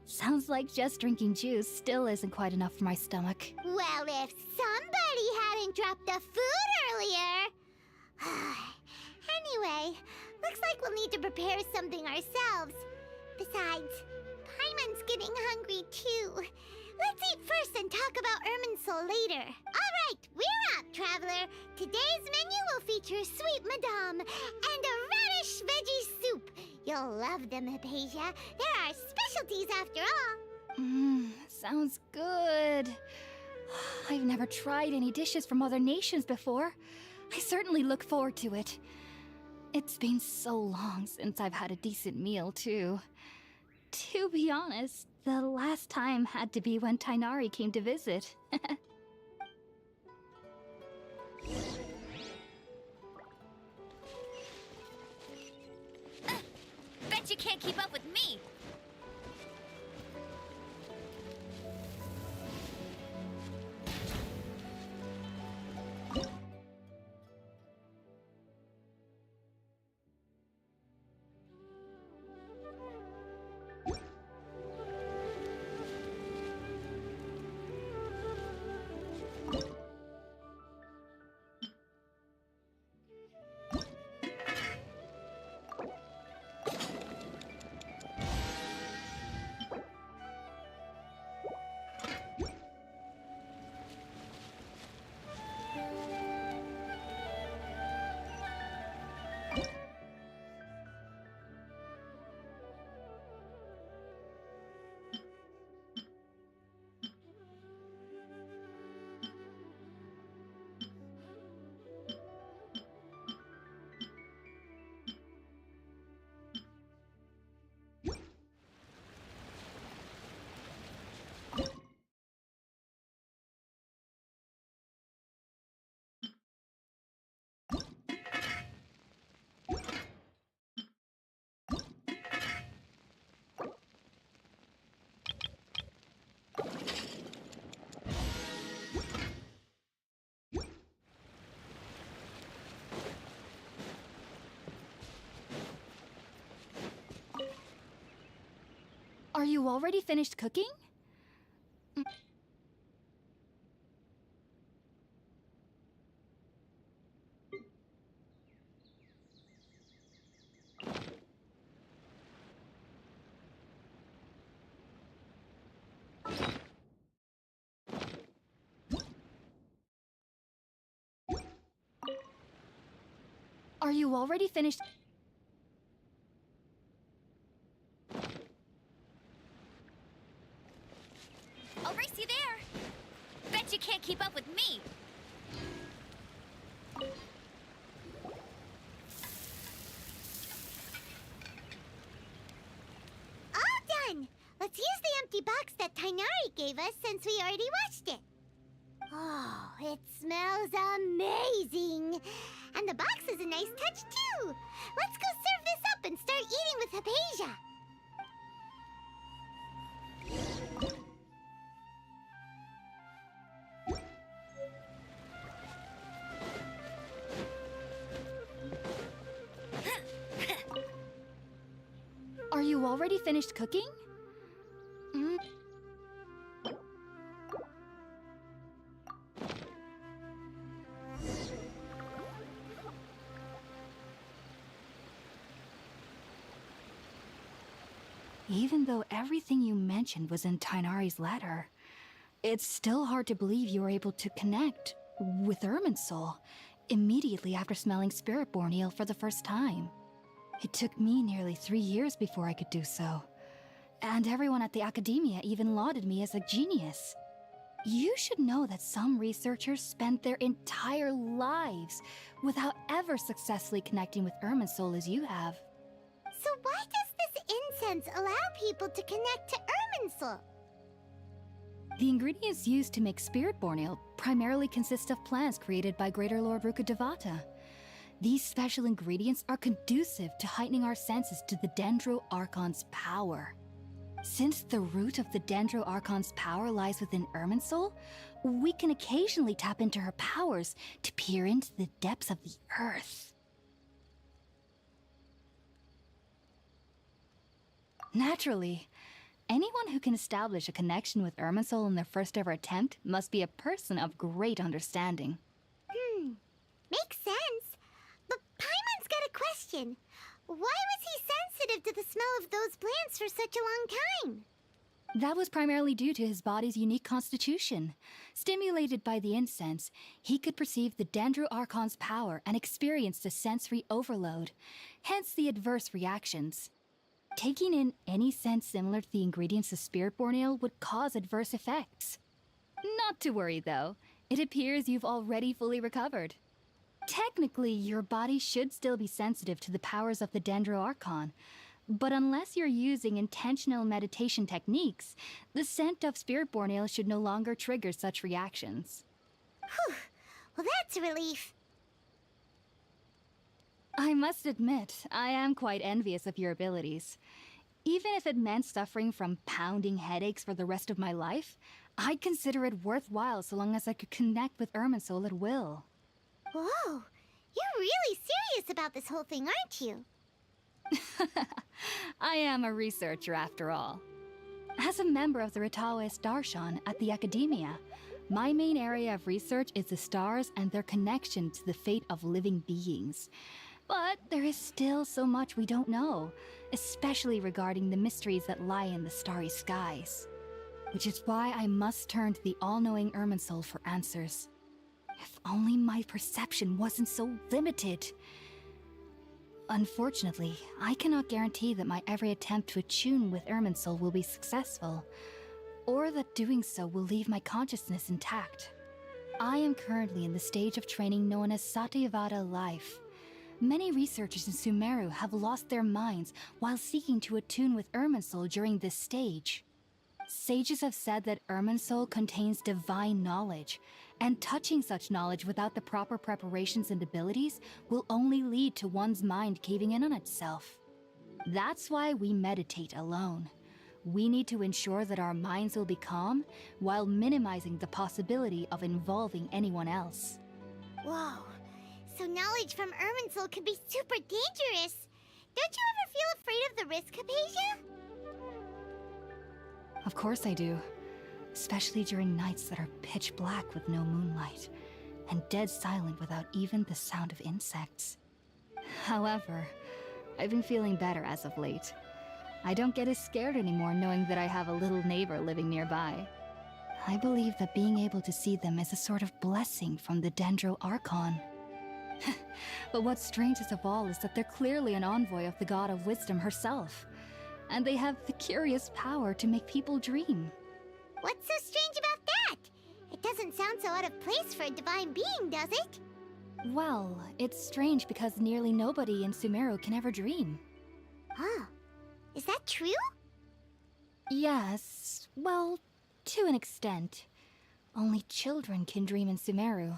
Sounds like just drinking juice still isn't quite enough for my stomach. Well, if somebody hadn't dropped the food earlier... Anyway, looks like we'll need to prepare something ourselves. Besides, Paimon's getting hungry too. Let's eat first and talk about Irminsul later. All right, we're up, Traveler. Today's menu will feature sweet madame and a radish veggie soup. You'll love them, Hypatia. They're our specialties after all. Sounds good. I've never tried any dishes from other nations before. I certainly look forward to it. It's been so long since I've had a decent meal, too. To be honest, the last time had to be when Tighnari came to visit. Bet you can't keep up with me! you already finished cooking? Are you already finished? I'll race you there. Bet you can't keep up with me. All done! Let's use the empty box that Tainari gave us since we already washed it. Oh, it smells amazing! And the box is a nice touch, too! Let's go serve this up and start eating with Hypatia! Are you already finished cooking? Even though everything you mentioned was in Tainari's letter, it's still hard to believe you were able to connect with Irminsul immediately after smelling Spiritborn eel for the first time. It took me nearly 3 years before I could do so. And everyone at the academia even lauded me as a genius. You should know that some researchers spent their entire lives without ever successfully connecting with Irminsul as you have. So why does this incense allow people to connect to Irminsul? The ingredients used to make Spiritborn ale primarily consist of plants created by Greater Lord Rukkhadevata. These special ingredients are conducive to heightening our senses to the Dendro Archon's power. Since the root of the Dendro Archon's power lies within Irminsul, we can occasionally tap into her powers to peer into the depths of the earth. Naturally, anyone who can establish a connection with Irminsul in their first ever attempt must be a person of great understanding. Makes sense. But Paimon's got a question. Why was he sensitive to the smell of those plants for such a long time? That was primarily due to his body's unique constitution. Stimulated by the incense, he could perceive the Dendro Archon's power and experienced a sensory overload, hence the adverse reactions. Taking in any scent similar to the ingredients of Spiritborn ale would cause adverse effects. Not to worry, though. It appears you've already fully recovered. Technically, your body should still be sensitive to the powers of the Dendro Archon, but unless you're using intentional meditation techniques, the scent of Spiritborn ale should no longer trigger such reactions. Whew. Well, that's a relief. I must admit, I am quite envious of your abilities. Even if it meant suffering from pounding headaches for the rest of my life, I'd consider it worthwhile so long as I could connect with Irminsul at will. Whoa, you're really serious about this whole thing, aren't you? I am a researcher after all. As a member of the Ritaoist Darshan at the Academia, my main area of research is the stars and their connection to the fate of living beings. But there is still so much we don't know, especially regarding the mysteries that lie in the starry skies. Which is why I must turn to the all-knowing Irminsul for answers. If only my perception wasn't so limited. Unfortunately, I cannot guarantee that my every attempt to attune with Irminsul will be successful, or that doing so will leave my consciousness intact. I am currently in the stage of training known as Satyavada life. Many researchers in Sumeru have lost their minds while seeking to attune with Irminsul during this stage. Sages have said that Irminsul contains divine knowledge, and touching such knowledge without the proper preparations and abilities will only lead to one's mind caving in on itself. That's why we meditate alone. We need to ensure that our minds will be calm while minimizing the possibility of involving anyone else. Whoa, so knowledge from Irminsul could be super dangerous. Don't you ever feel afraid of the risk, Hypatia? Of course I do. Especially during nights that are pitch black with no moonlight, and dead silent without even the sound of insects. However, I've been feeling better as of late. I don't get as scared anymore knowing that I have a little neighbor living nearby. I believe that being able to see them is a sort of blessing from the Dendro Archon. But what's strangest of all is that they're clearly an envoy of the God of Wisdom herself. And they have the curious power to make people dream. What's so strange about that? It doesn't sound so out of place for a divine being, does it? Well, it's strange because nearly nobody in Sumeru can ever dream. Oh, is that true? Yes, well, to an extent. Only children can dream in Sumeru.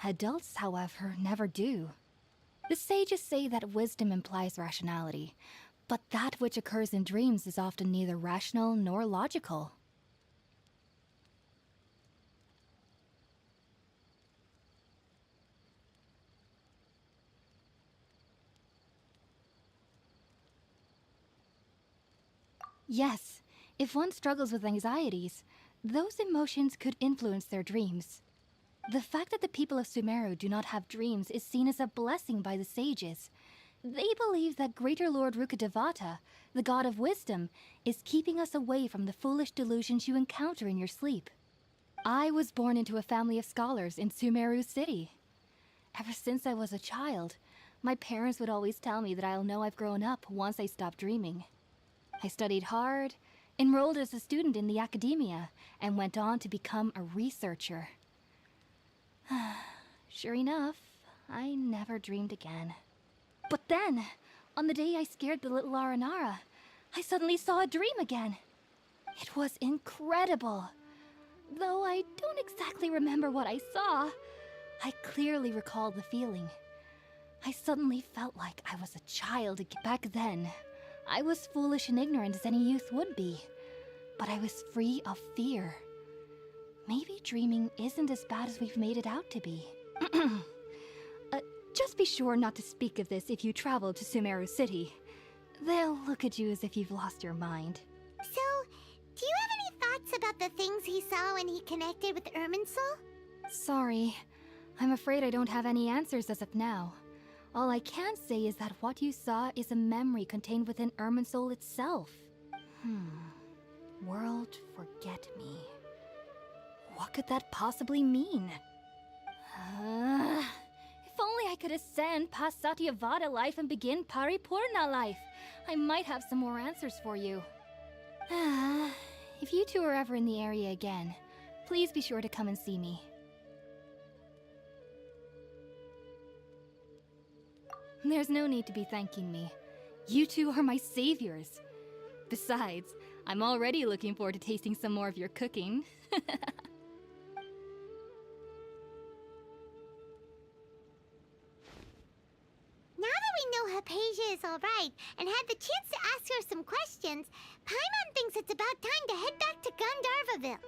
Adults, however, never do. The sages say that wisdom implies rationality, but that which occurs in dreams is often neither rational nor logical. Yes, if one struggles with anxieties, those emotions could influence their dreams. The fact that the people of Sumeru do not have dreams is seen as a blessing by the sages. They believe that Greater Lord Rukkhadevata, the god of wisdom, is keeping us away from the foolish delusions you encounter in your sleep. I was born into a family of scholars in Sumeru City. Ever since I was a child, my parents would always tell me that I'll know I've grown up once I stop dreaming. I studied hard, enrolled as a student in the academia, and went on to become a researcher. Sure enough, I never dreamed again. But then, on the day I scared the little Aranara, I suddenly saw a dream again. It was incredible. Though I don't exactly remember what I saw, I clearly recall the feeling. I suddenly felt like I was a child again. Back then, I was foolish and ignorant as any youth would be, but I was free of fear. Maybe dreaming isn't as bad as we've made it out to be. Just be sure not to speak of this if you travel to Sumeru City. They'll look at you as if you've lost your mind. So, do you have any thoughts about the things he saw when he connected with Irminsul? Sorry. I'm afraid I don't have any answers as of now. All I can say is that what you saw is a memory contained within Irminsul itself. World Forget Me. What could that possibly mean? If only I could ascend past Satyavada life and begin Paripurna life. I might have some more answers for you. If you two are ever in the area again, please be sure to come and see me. There's no need to be thanking me. You two are my saviors. Besides, I'm already looking forward to tasting some more of your cooking. Now that we know Hypatia is alright and had the chance to ask her some questions, Paimon thinks it's about time to head back to Gandharvaville.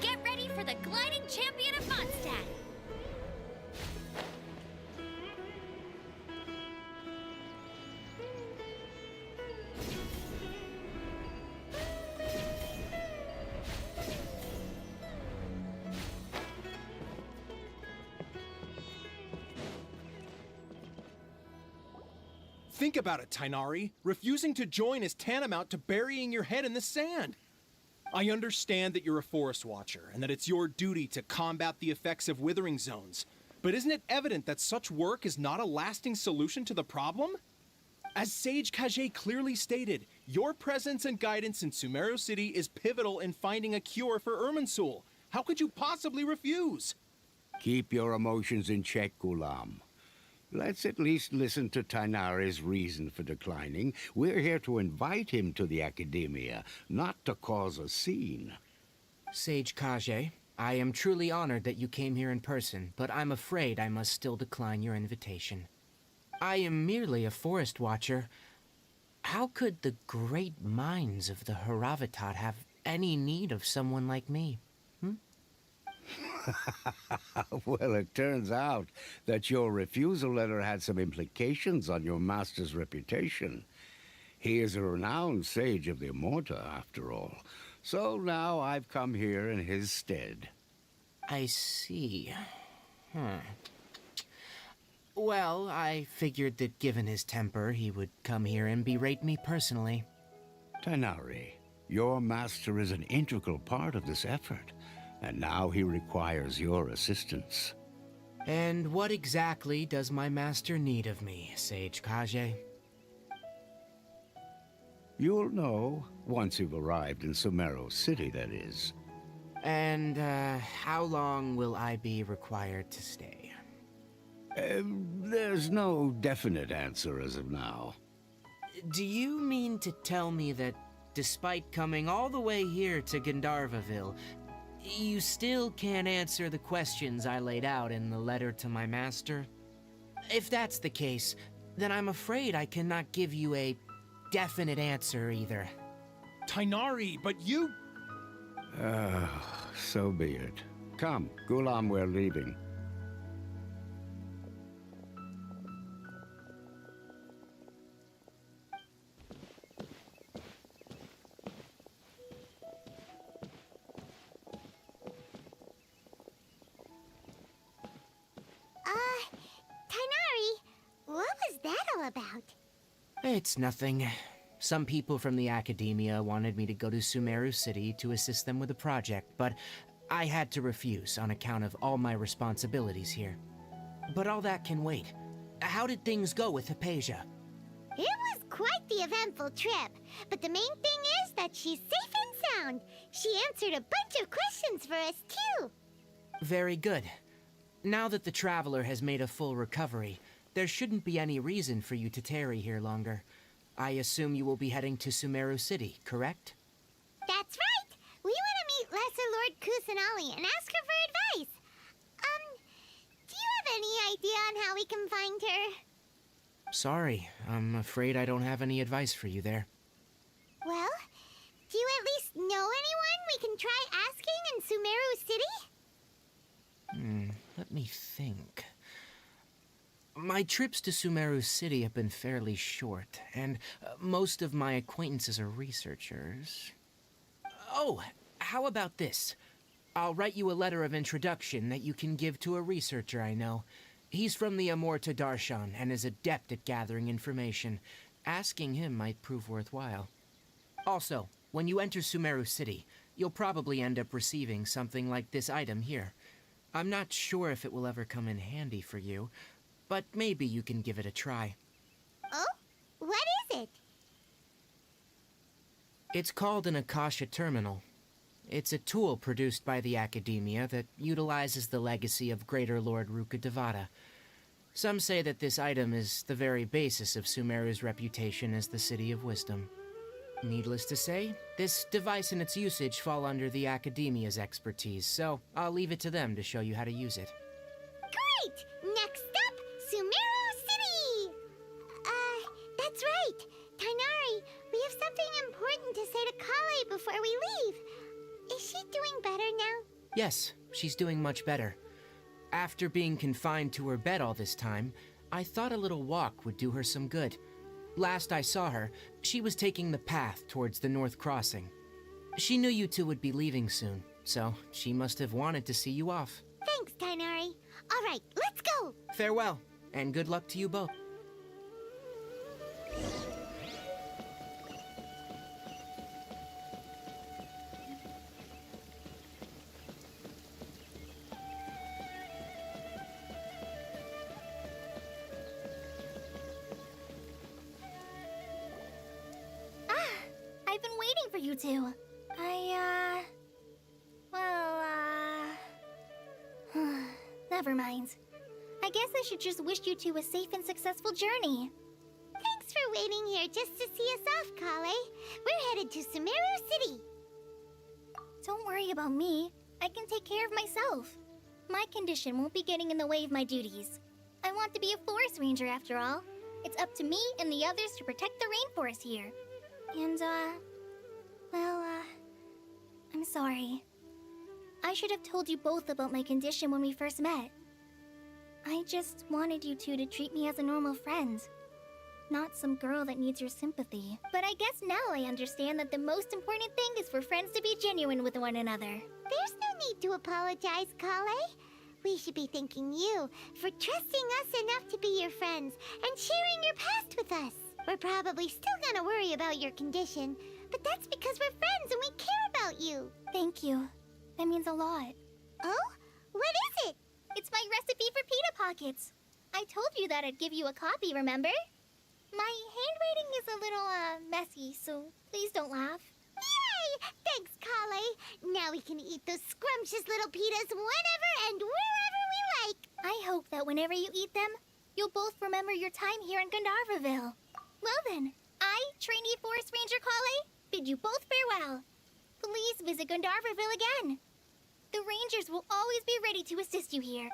Get ready for the gliding champion of Mondstadt! Think about it, Tainari. Refusing to join is tantamount to burying your head in the sand. I understand that you're a forest watcher, and that it's your duty to combat the effects of withering zones. But isn't it evident that such work is not a lasting solution to the problem? As Sage Kage clearly stated, your presence and guidance in Sumeru City is pivotal in finding a cure for Irminsul. How could you possibly refuse? Keep your emotions in check, Gulam. Let's at least listen to Tainari's reason for declining. We're here to invite him to the Academia, not to cause a scene. Sage Kage, I am truly honored that you came here in person, but I'm afraid I must still decline your invitation. I am merely a forest watcher. How could the great minds of the Haravatat have any need of someone like me? Well, it turns out that your refusal letter had some implications on your master's reputation. He is a renowned sage of the Immorta, after all. So now I've come here in his stead. I see. Well, I figured that given his temper, he would come here and berate me personally. Tainari, your master is an integral part of this effort, and now he requires your assistance. And what exactly does my master need of me, Sage Kage? You'll know once you've arrived in Sumeru City, that is. And, how long will I be required to stay? There's no definite answer as of now. Do you mean to tell me that, despite coming all the way here to Gandharvaville, you still can't answer the questions I laid out in the letter to my master? If that's the case, then I'm afraid I cannot give you a definite answer either. Tainari, but you... So be it. Come, Gulam, we're leaving. Tainari, what was that all about? It's nothing. Some people from the Academia wanted me to go to Sumeru City to assist them with a project, but I had to refuse on account of all my responsibilities here. But all that can wait. How did things go with Hypatia? It was quite the eventful trip, but the main thing is that she's safe and sound. She answered a bunch of questions for us, too. Very good. Now that the Traveler has made a full recovery, there shouldn't be any reason for you to tarry here longer. I assume you will be heading to Sumeru City, correct? That's right! We want to meet Lesser Lord Kusanali and ask her for advice. Do you have any idea on how we can find her? Sorry, I'm afraid I don't have any advice for you there. Well, do you at least know anyone we can try asking in Sumeru City? Let me think. My trips to Sumeru City have been fairly short, and most of my acquaintances are researchers. Oh, how about this? I'll write you a letter of introduction that you can give to a researcher I know. He's from the Amorta Darshan and is adept at gathering information. Asking him might prove worthwhile. Also, when you enter Sumeru City, you'll probably end up receiving something like this item here. I'm not sure if it will ever come in handy for you, but maybe you can give it a try. Oh? What is it? It's called an Akasha Terminal. It's a tool produced by the Academia that utilizes the legacy of Greater Lord Rukkhadevata. Some say that this item is the very basis of Sumeru's reputation as the City of Wisdom. Needless to say, this device and its usage fall under the Academia's expertise, so I'll leave it to them to show you how to use it. Great! Next up, Sumeru City! That's right. Tainari, we have something important to say to Kale before we leave. Is she doing better now? Yes, she's doing much better. After being confined to her bed all this time, I thought a little walk would do her some good. Last I saw her, she was taking the path towards the North Crossing. She knew you two would be leaving soon, so she must have wanted to see you off. Thanks, Tainari. All right, let's go! Farewell, and good luck to you both. I've been waiting for you two. Never mind. I I guess I should just wish you two a safe and successful journey. Thanks for waiting here just to see us off, Kale. We're headed to Sumeru City. Don't worry about me. I can take care of myself. My condition won't be getting in the way of my duties. I want to be a forest ranger after all. It's up to me and the others to protect the rainforest here. And, I'm sorry. I should have told you both about my condition when we first met. I just wanted you two to treat me as a normal friend. Not some girl that needs your sympathy. But I guess now I understand that the most important thing is for friends to be genuine with one another. There's no need to apologize, Kale. We should be thanking you for trusting us enough to be your friends and sharing your past with us. We're probably still gonna worry about your condition, but that's because we're friends and we care about you. Thank you. That means a lot. Oh? What is it? It's my recipe for pita pockets. I told you that I'd give you a copy, remember? My handwriting is a little, messy, so please don't laugh. Yay! Thanks, Kale. Now we can eat those scrumptious little pitas whenever and wherever we like. I hope that whenever you eat them, you'll both remember your time here in Gandharvaville. Well then, I, trainee Forest Ranger Kale, bid you both farewell. Please visit Gandharvaville again. The Rangers will always be ready to assist you here.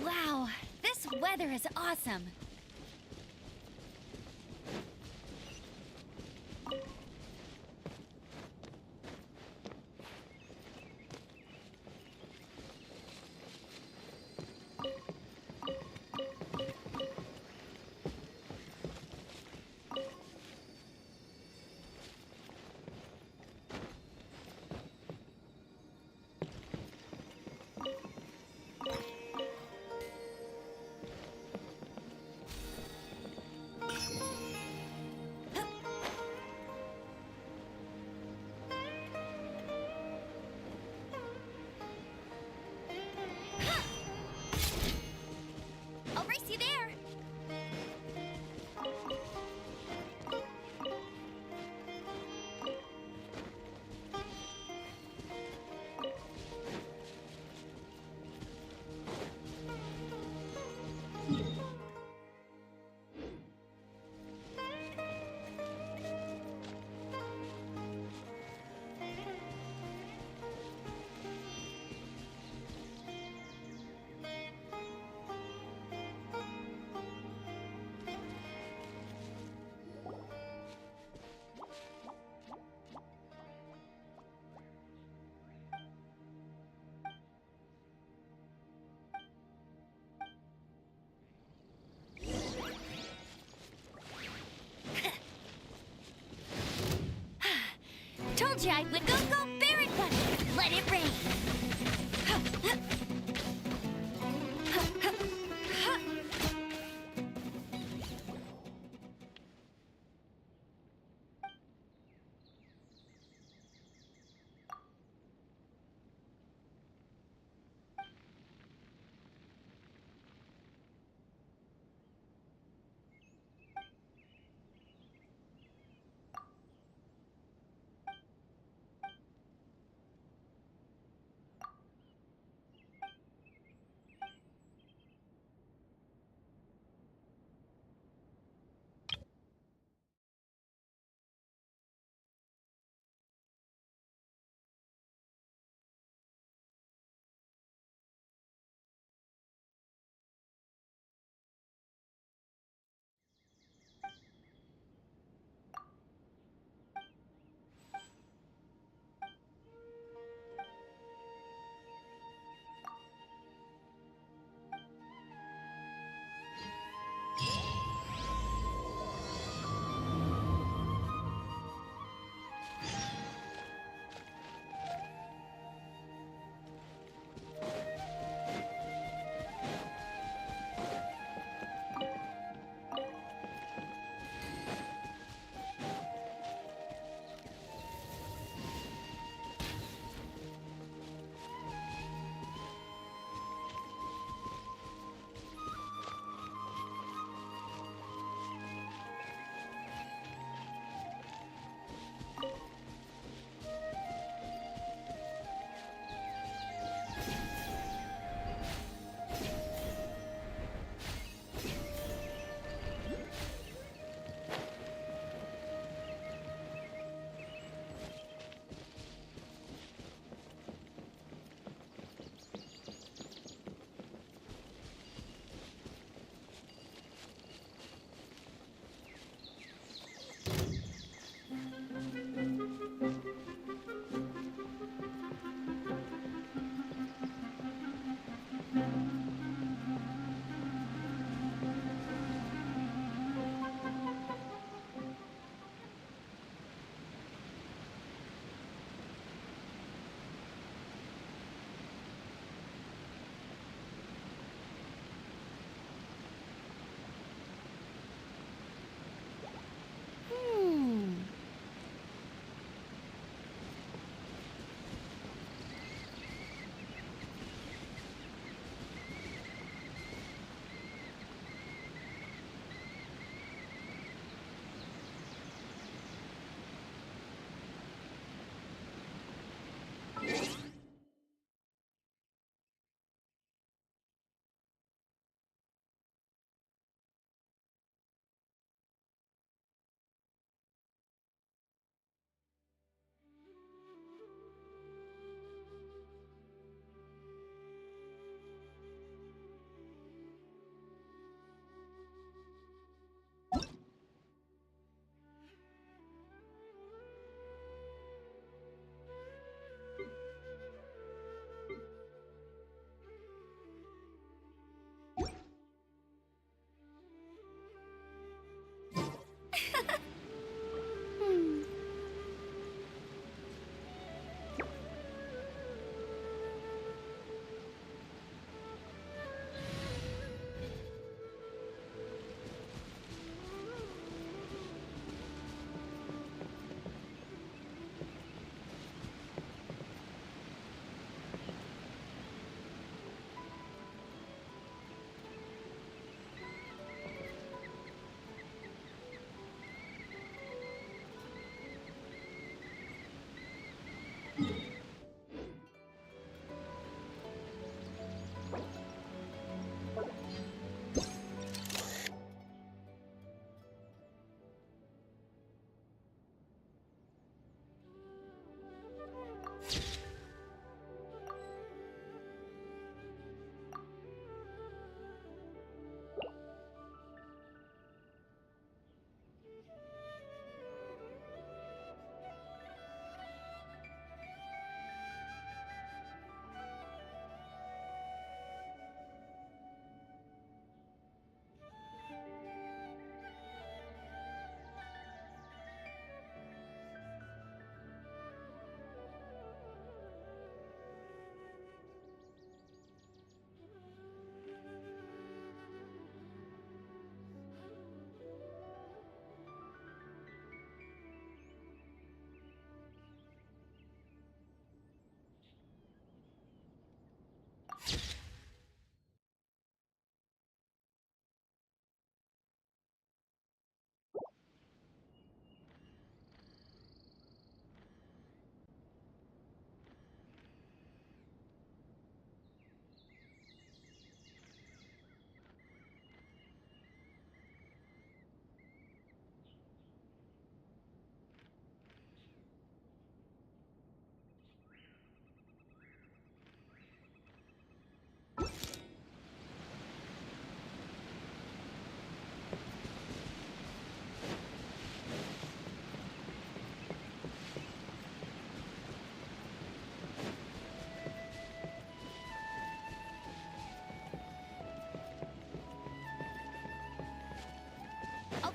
Wow, this weather is awesome. I'll race you there. Told you I would go barefoot. Let it rain.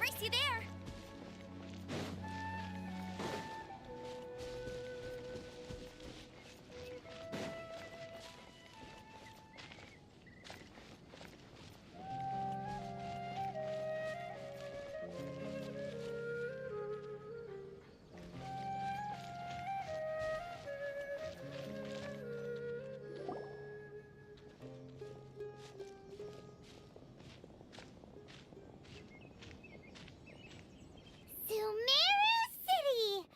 race you there! Sumeru City!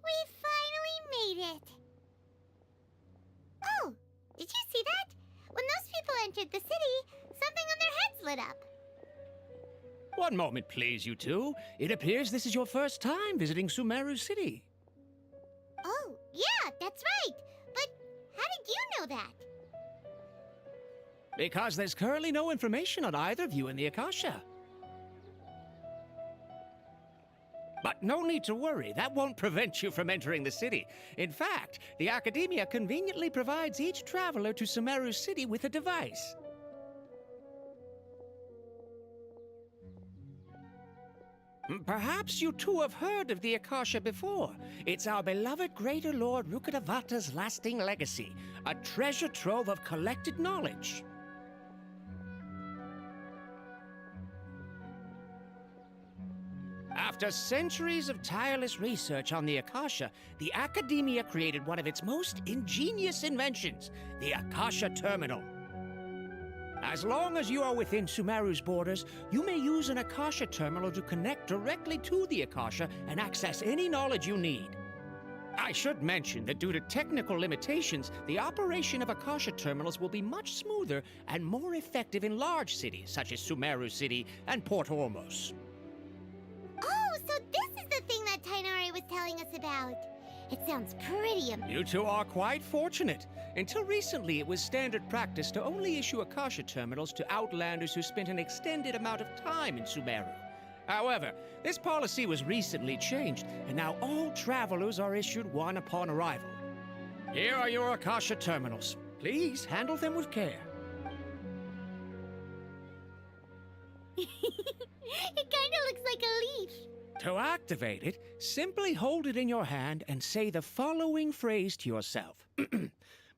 We finally made it! Oh, did you see that? When those people entered the city, something on their heads lit up. One moment, please, you two. It appears this is your first time visiting Sumeru City. Oh, yeah, that's right. But how did you know that? Because there's currently no information on either of you in the Akasha. But no need to worry, that won't prevent you from entering the city. In fact, the Academia conveniently provides each traveler to Sumeru City with a device. Perhaps you two have heard of the Akasha before. It's our beloved Greater Lord Rukkhadevata's lasting legacy, a treasure trove of collected knowledge. After centuries of tireless research on the Akasha, the Academia created one of its most ingenious inventions, the Akasha Terminal. As long as you are within Sumeru's borders, you may use an Akasha Terminal to connect directly to the Akasha and access any knowledge you need. I should mention that due to technical limitations, the operation of Akasha Terminals will be much smoother and more effective in large cities such as Sumeru City and Port Ormos. Oh, so this is the thing that Tainari was telling us about. It sounds pretty amazing. You two are quite fortunate. Until recently, it was standard practice to only issue Akasha Terminals to outlanders who spent an extended amount of time in Sumeru. However, this policy was recently changed, and now all travelers are issued one upon arrival. Here are your Akasha Terminals. Please handle them with care. It kinda looks like a leaf. To activate it, simply hold it in your hand and say the following phrase to yourself.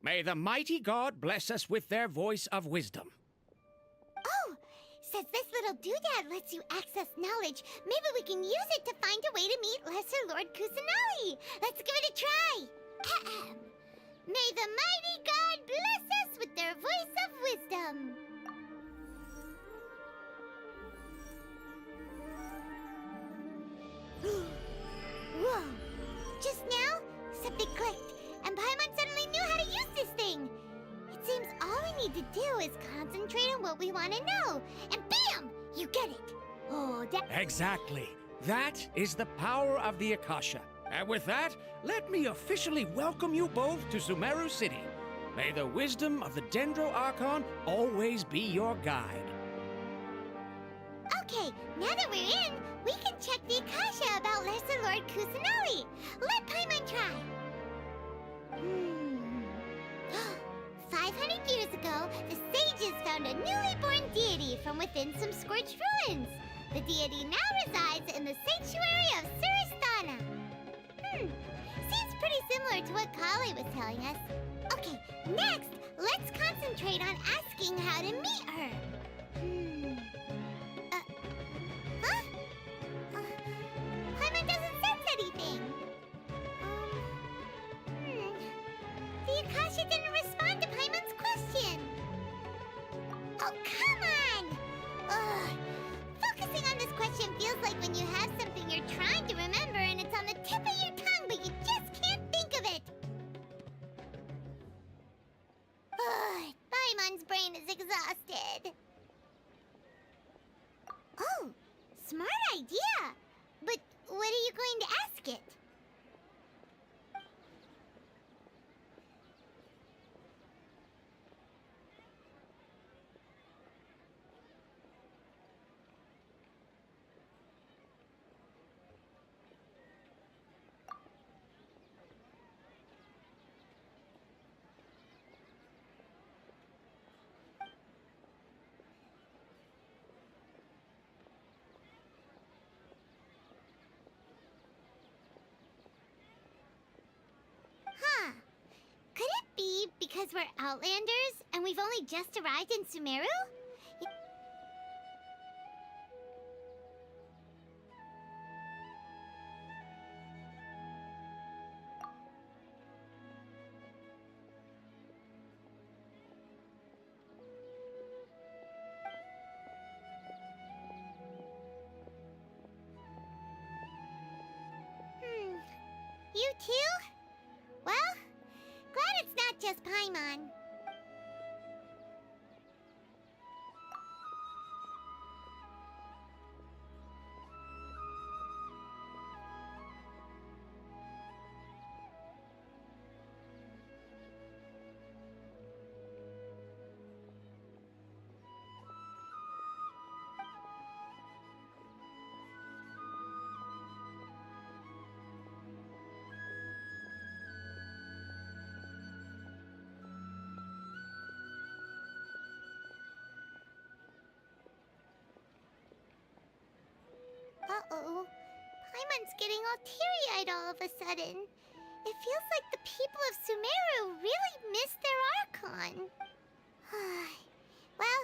May the mighty God bless us with their voice of wisdom. Oh, since this little doodad lets you access knowledge, maybe we can use it to find a way to meet Lesser Lord Kusanali. Let's give it a try. Ahem. May the mighty God bless us with their voice of wisdom. Whoa! Just now, something clicked, and Paimon suddenly knew how to use this thing. It seems all we need to do is concentrate on what we want to know, and bam! You get it. Oh, that... Exactly. That is the power of the Akasha. And with that, let me officially welcome you both to Sumeru City. May the wisdom of the Dendro Archon always be your guide. Okay, now that we're in, we can check the Akasha about Lesser Lord Kusanali. Let Paimon try. 500 years ago, the sages found a newly born deity from within some scorched ruins. The deity now resides in the sanctuary of Suristana. Seems pretty similar to what Kali was telling us. Okay, next, let's concentrate on asking how to meet her. Paimon doesn't sense anything. The Akasha didn't respond to Paimon's question. Oh, come on! Ugh. Focusing on this question feels like when you have something you're trying to remember and it's on the tip of your tongue, but you just can't think of it. Ugh. Paimon's brain is exhausted. Oh, smart idea. But what are you going to ask it? because we're Outlanders and we've only just arrived in Sumeru? You too? Well, glad it's not just Paimon. Uh-oh. Paimon's getting all teary-eyed all of a sudden. It feels like the people of Sumeru really miss their Archon. Well,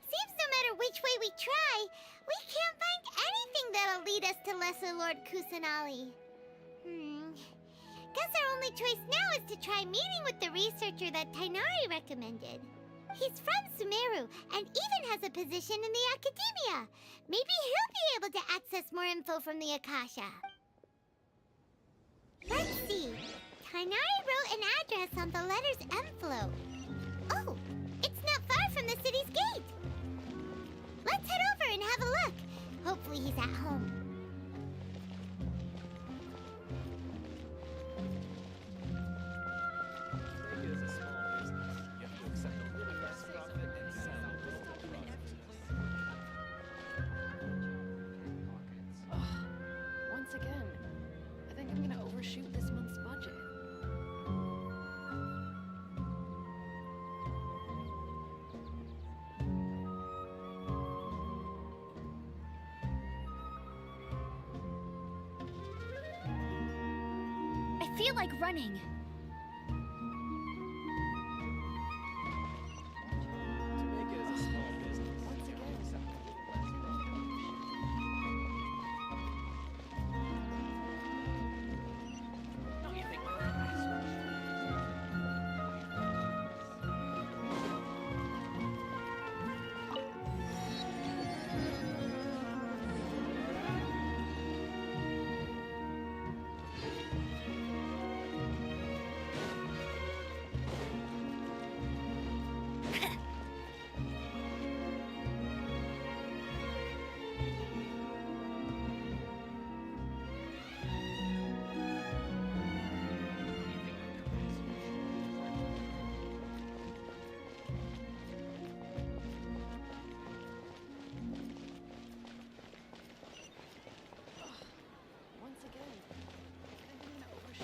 seems no matter which way we try, we can't find anything that'll lead us to Lesser Lord Kusanali. Guess our only choice now is to try meeting with the researcher that Tainari recommended. He's from Sumeru and even has a position in the academia. Maybe he'll be able to access more info from the Akasha. Let's see. Tainari wrote an address on the letter's envelope. Oh, it's not far from the city's gate. Let's head over and have a look. Hopefully he's at home. Once again, I think I'm gonna overshoot this month's budget. I feel like running.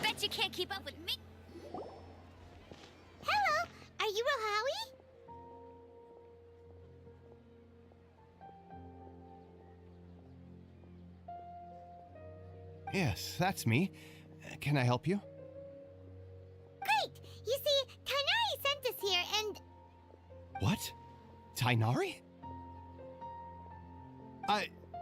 Bet you can't keep up with me. Hello, are you Rohawi? Yes, that's me. Can I help you? Great! You see, Tainari sent us here and... What? Tainari?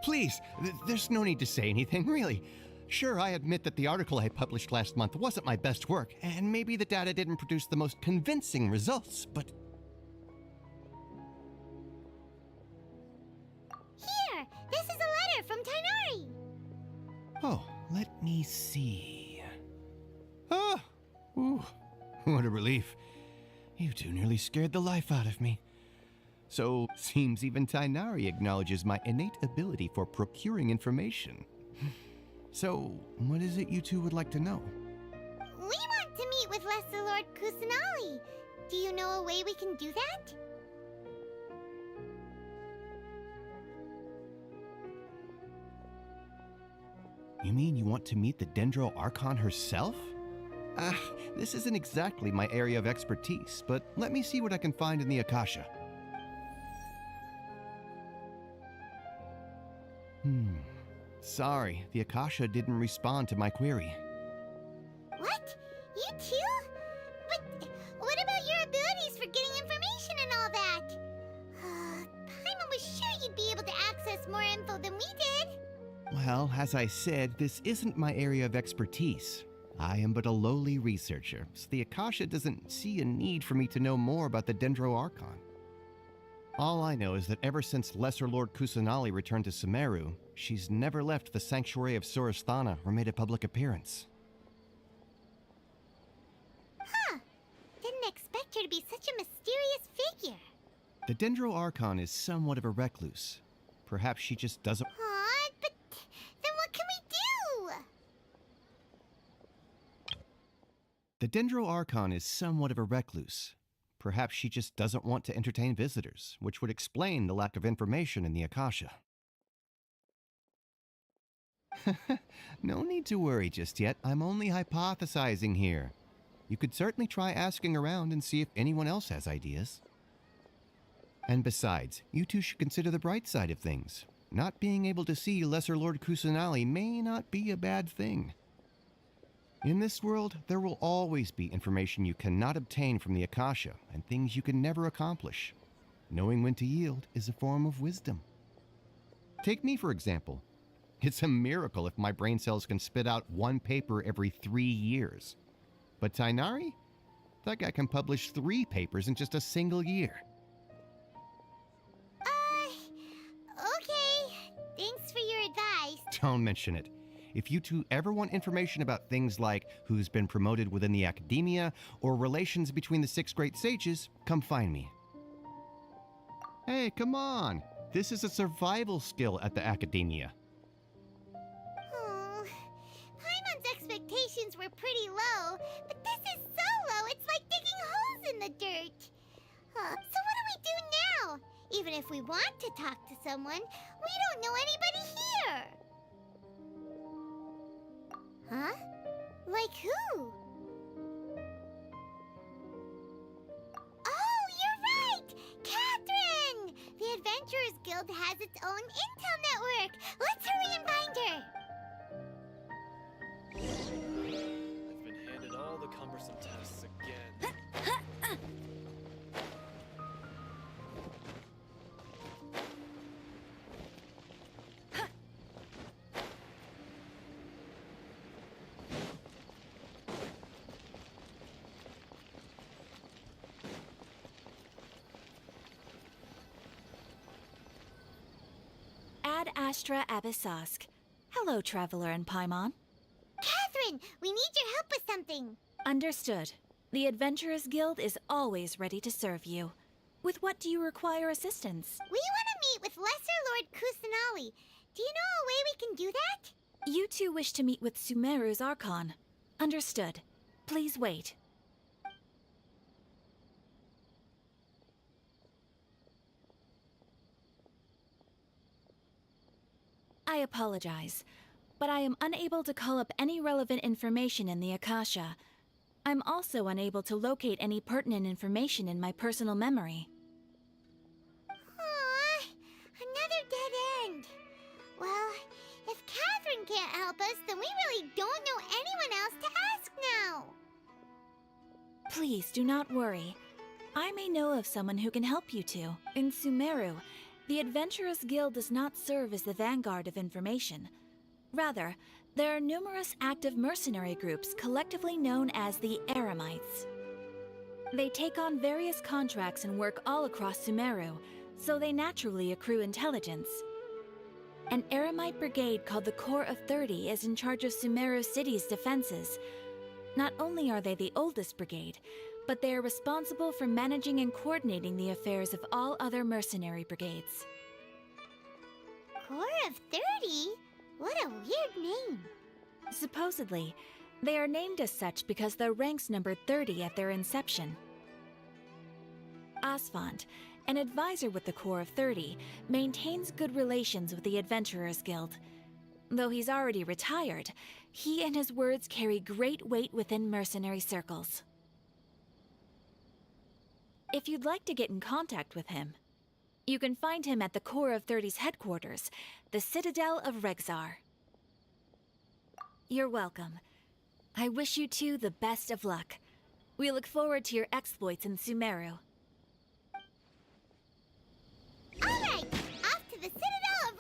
Please, there's no need to say anything, really. Sure, I admit that the article I published last month wasn't my best work, and maybe the data didn't produce the most convincing results, but... Here! This is a letter from Tainari! Oh, let me see... Ah! Ooh, what a relief. You two nearly scared the life out of me. So, seems even Tainari acknowledges my innate ability for procuring information. So, what is it you two would like to know? We want to meet with Lesser Lord Kusanali. Do you know a way we can do that? You mean you want to meet the Dendro Archon herself? This isn't exactly my area of expertise, but let me see what I can find in the Akasha. Sorry, the Akasha didn't respond to my query. What? You too? But what about your us more info than we did. Well, as I said, this isn't my area of expertise. I am but a lowly researcher, so the Akasha doesn't see a need for me to know more about the Dendro Archon. All I know is that ever since Lesser Lord Kusanali returned to Sumeru, she's never left the Sanctuary of Surasthana or made a public appearance. Huh. Didn't expect her to be such a mysterious figure. The Dendro Archon is somewhat of a recluse. Perhaps she just doesn't... Aw, but then what can we do? The Dendro Archon is somewhat of a recluse. Perhaps she just doesn't want to entertain visitors, which would explain the lack of information in the Akasha. No need to worry just yet. I'm only hypothesizing here. You could certainly try asking around and see if anyone else has ideas. And besides, you two should consider the bright side of things. Not being able to see Lesser Lord Kusanali may not be a bad thing. In this world, there will always be information you cannot obtain from the Akasha and things you can never accomplish. Knowing when to yield is a form of wisdom. Take me, for example. It's a miracle if my brain cells can spit out one paper every 3 years. But Tainari? That guy can publish 3 papers in just a single year. Okay. Thanks for your advice. Don't mention it. If you two ever want information about things like who's been promoted within the academia or relations between the 6 great sages, come find me. Hey, come on. This is a survival skill at the academia. Oh, Paimon's expectations were pretty low, but this is so low it's like digging holes in the dirt. So what do we do now? Even if we want to talk to someone, we don't know anybody here. Huh? Like who? Oh, you're right! Catherine! The Adventurers Guild has its own intel network. Let's hurry and find her. I've been handed all the cumbersome tests again. Ad Astra Abyssosk. Hello, Traveler and Paimon. Catherine, we need your help with something. Understood. The Adventurers Guild is always ready to serve you. With what do you require assistance? We want to meet with Lesser Lord Kusanali. Do you know a way we can do that? You two wish to meet with Sumeru's Archon. Understood. Please wait. I apologize, but I am unable to call up any relevant information in the Akasha. I'm also unable to locate any pertinent information in my personal memory. Aww, another dead end. Well, if Catherine can't help us, then we really don't know anyone else to ask now. Please do not worry. I may know of someone who can help you two. In Sumeru, the Adventurers Guild does not serve as the vanguard of information. Rather, there are numerous active mercenary groups collectively known as the Eremites. They take on various contracts and work all across Sumeru, so they naturally accrue intelligence. An Eremite brigade called the Corps of 30 is in charge of Sumeru City's defenses. Not only are they the oldest brigade, but they are responsible for managing and coordinating the affairs of all other mercenary brigades. Corps of 30? What a weird name. Supposedly, they are named as such because their ranks numbered 30 at their inception. Asfand, an advisor with the Corps of 30, maintains good relations with the Adventurers Guild. Though he's already retired, he and his words carry great weight within mercenary circles. If you'd like to get in contact with him, you can find him at the Corps of 30's headquarters, the Citadel of Rexar. You're welcome. I wish you two the best of luck. We look forward to your exploits in Sumeru. All right, off to the Citadel of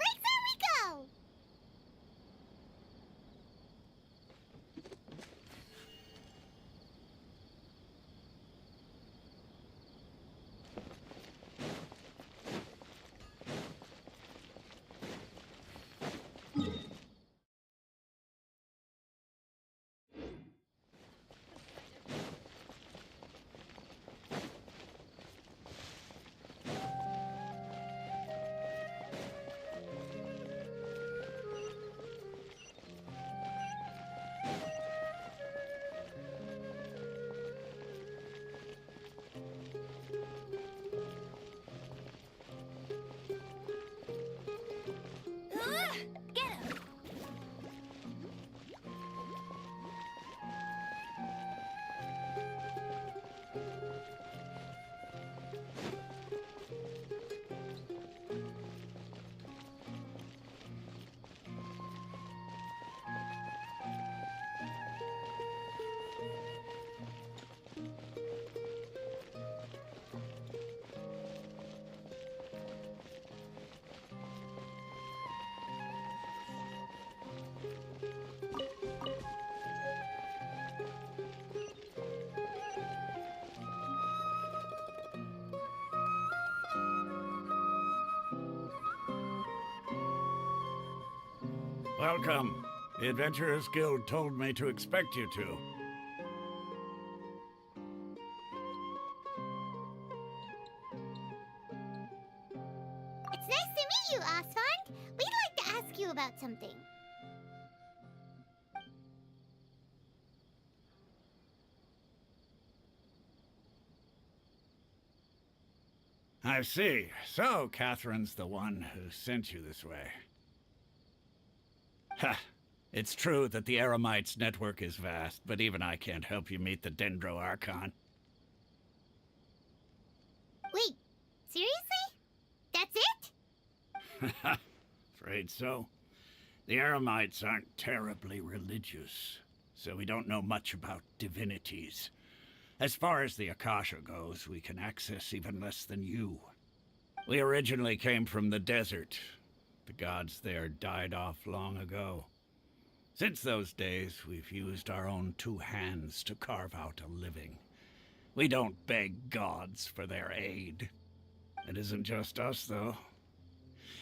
Welcome. The Adventurers Guild told me to expect you to. It's nice to meet you, Osfond. We'd like to ask you about something. I see. So, Catherine's the one who sent you this way. Ha! It's true that the Eremites' network is vast, but even I can't help you meet the Dendro Archon. Wait, seriously? That's it? Afraid so. The Eremites aren't terribly religious, so we don't know much about divinities. As far as the Akasha goes, we can access even less than you. We originally came from the desert. The gods there died off long ago. Since those days, we've used our own two hands to carve out a living. We don't beg gods for their aid. It isn't just us, though.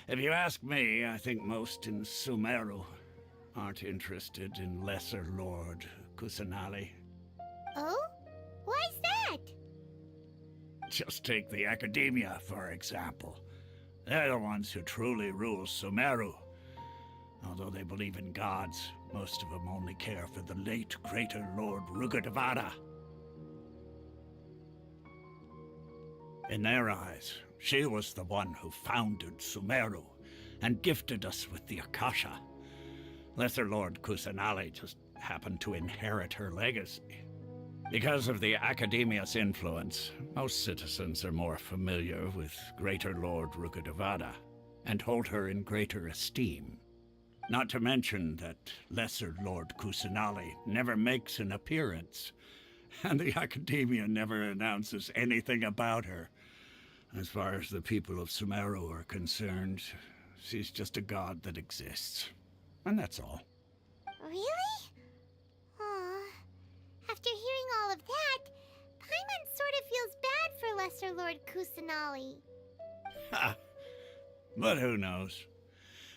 If you ask me, I think most in Sumeru aren't interested in Lesser Lord Kusanali. Oh? Why's that? Just take the Academia, for example. They're the ones who truly rule Sumeru. Although they believe in gods, most of them only care for the late Greater Lord Rugadavada. In their eyes, she was the one who founded Sumeru and gifted us with the Akasha. Lesser Lord Kusanali just happened to inherit her legacy. Because of the Academia's influence, most citizens are more familiar with Greater Lord Rugadavada and hold her in greater esteem. Not to mention that Lesser Lord Kusanali never makes an appearance, and the Academia never announces anything about her. As far as the people of Sumeru are concerned, she's just a god that exists. And that's all. Really? Aw. After hearing all of that, Paimon sort of feels bad for Lesser Lord Kusanali. Ha! But who knows?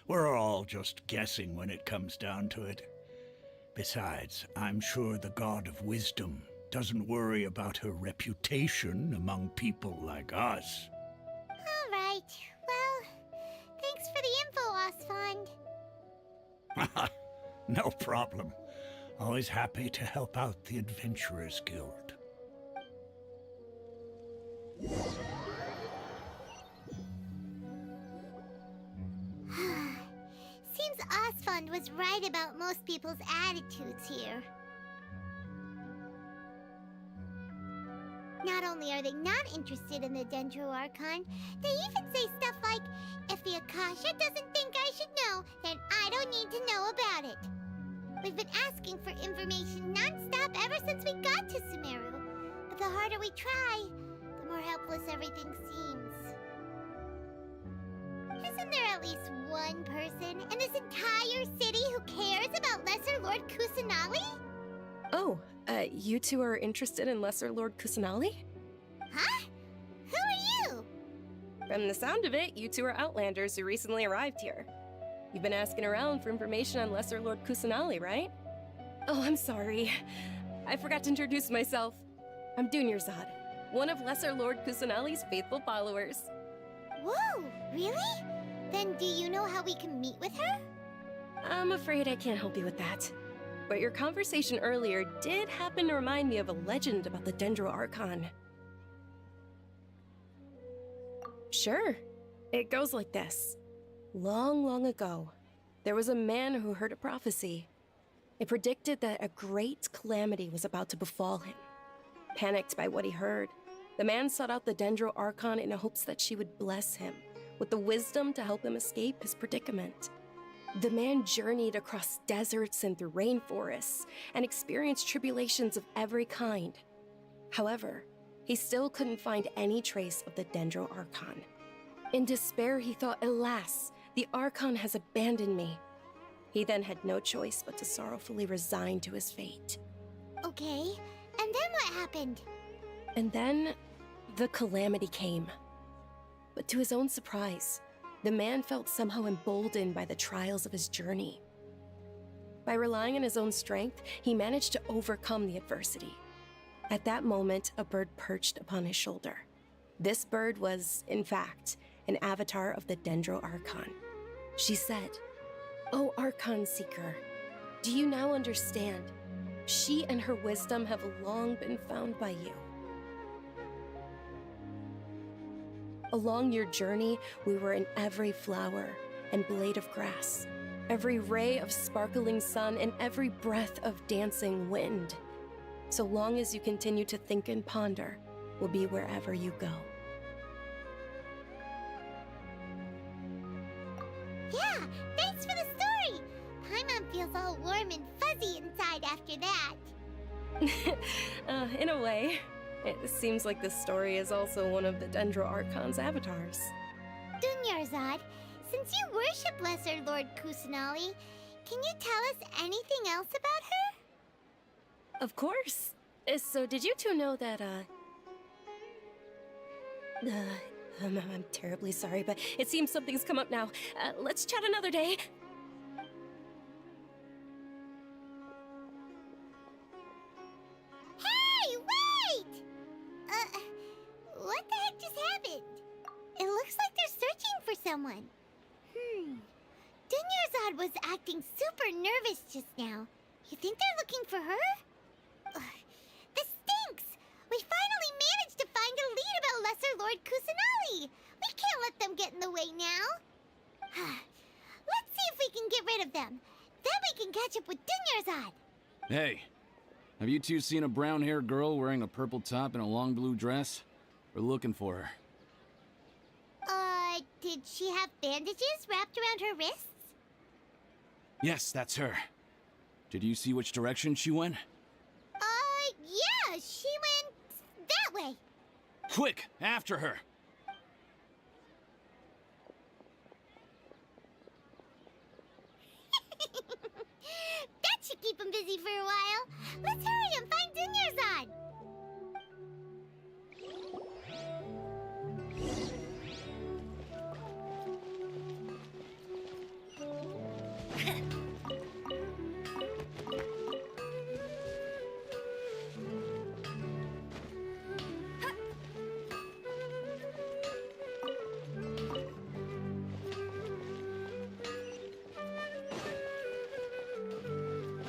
We're all just guessing when it comes down to it. Besides, I'm sure the God of Wisdom doesn't worry about her reputation among people like us. All right. Well, thanks for the info, Osfond. No problem. Always happy to help out the Adventurers Guild. Seems Osfond was right about most people's attitudes here. Not only are they not interested in the Dendro Archon, they even say stuff like, if the Akasha doesn't think I should know, then I don't need to know about it. We've been asking for information non-stop ever since we got to Sumeru. But the harder we try, the more helpless everything seems. Isn't there at least one person in this entire city who cares about Lesser Lord Kusanali? Oh, you two are interested in Lesser Lord Kusanali? Huh? Who are you? From the sound of it, you two are Outlanders who recently arrived here. You've been asking around for information on Lesser Lord Kusanali, right? Oh, I'm sorry. I forgot to introduce myself. I'm Dunyarzad, one of Lesser Lord Kusanali's faithful followers. Whoa, really? Then do you know how we can meet with her? I'm afraid I can't help you with that. But your conversation earlier did happen to remind me of a legend about the Dendro Archon. Sure. It goes like this. Long, long ago, there was a man who heard a prophecy. It predicted that a great calamity was about to befall him. Panicked by what he heard, the man sought out the Dendro Archon in hopes that she would bless him with the wisdom to help him escape his predicament. The man journeyed across deserts and through rainforests and experienced tribulations of every kind. However, he still couldn't find any trace of the Dendro Archon. In despair, he thought, alas, the Archon has abandoned me. He then had no choice but to sorrowfully resign to his fate. Okay, and then what happened? And then, the calamity came. But to his own surprise, the man felt somehow emboldened by the trials of his journey. By relying on his own strength, he managed to overcome the adversity. At that moment, a bird perched upon his shoulder. This bird was, in fact, an avatar of the Dendro Archon. She said, "O Archon Seeker, do you now understand? She and her wisdom have long been found by you. Along your journey, we were in every flower and blade of grass, every ray of sparkling sun, and every breath of dancing wind. So long as you continue to think and ponder, we'll be wherever you go." Yeah, thanks for the story! Paimon feels all warm and fuzzy inside after that. In a way. It seems like this story is also one of the Dendro Archon's avatars. Dunyarzad, since you worship Lesser Lord Kusanali, can you tell us anything else about her? Of course. So did you two know that, I'm terribly sorry, but it seems something's come up now. Let's chat another day. Hey, wait! What the heck just happened? It looks like they're searching for someone. Dunyarzad was acting super nervous just now. You think they're looking for her? This stinks! We finally managed to find a lead about Lesser Lord Kusanali! We can't let them get in the way now. Let's see if we can get rid of them. Then we can catch up with Dunyarzad. Hey, have you two seen a brown-haired girl wearing a purple top and a long blue dress? We're looking for her. Did she have bandages wrapped around her wrists? Yes, that's her. Did you see which direction she went? Yeah, she went that way. Quick, after her! That should keep him busy for a while. Let's hurry and find Dunyarzad.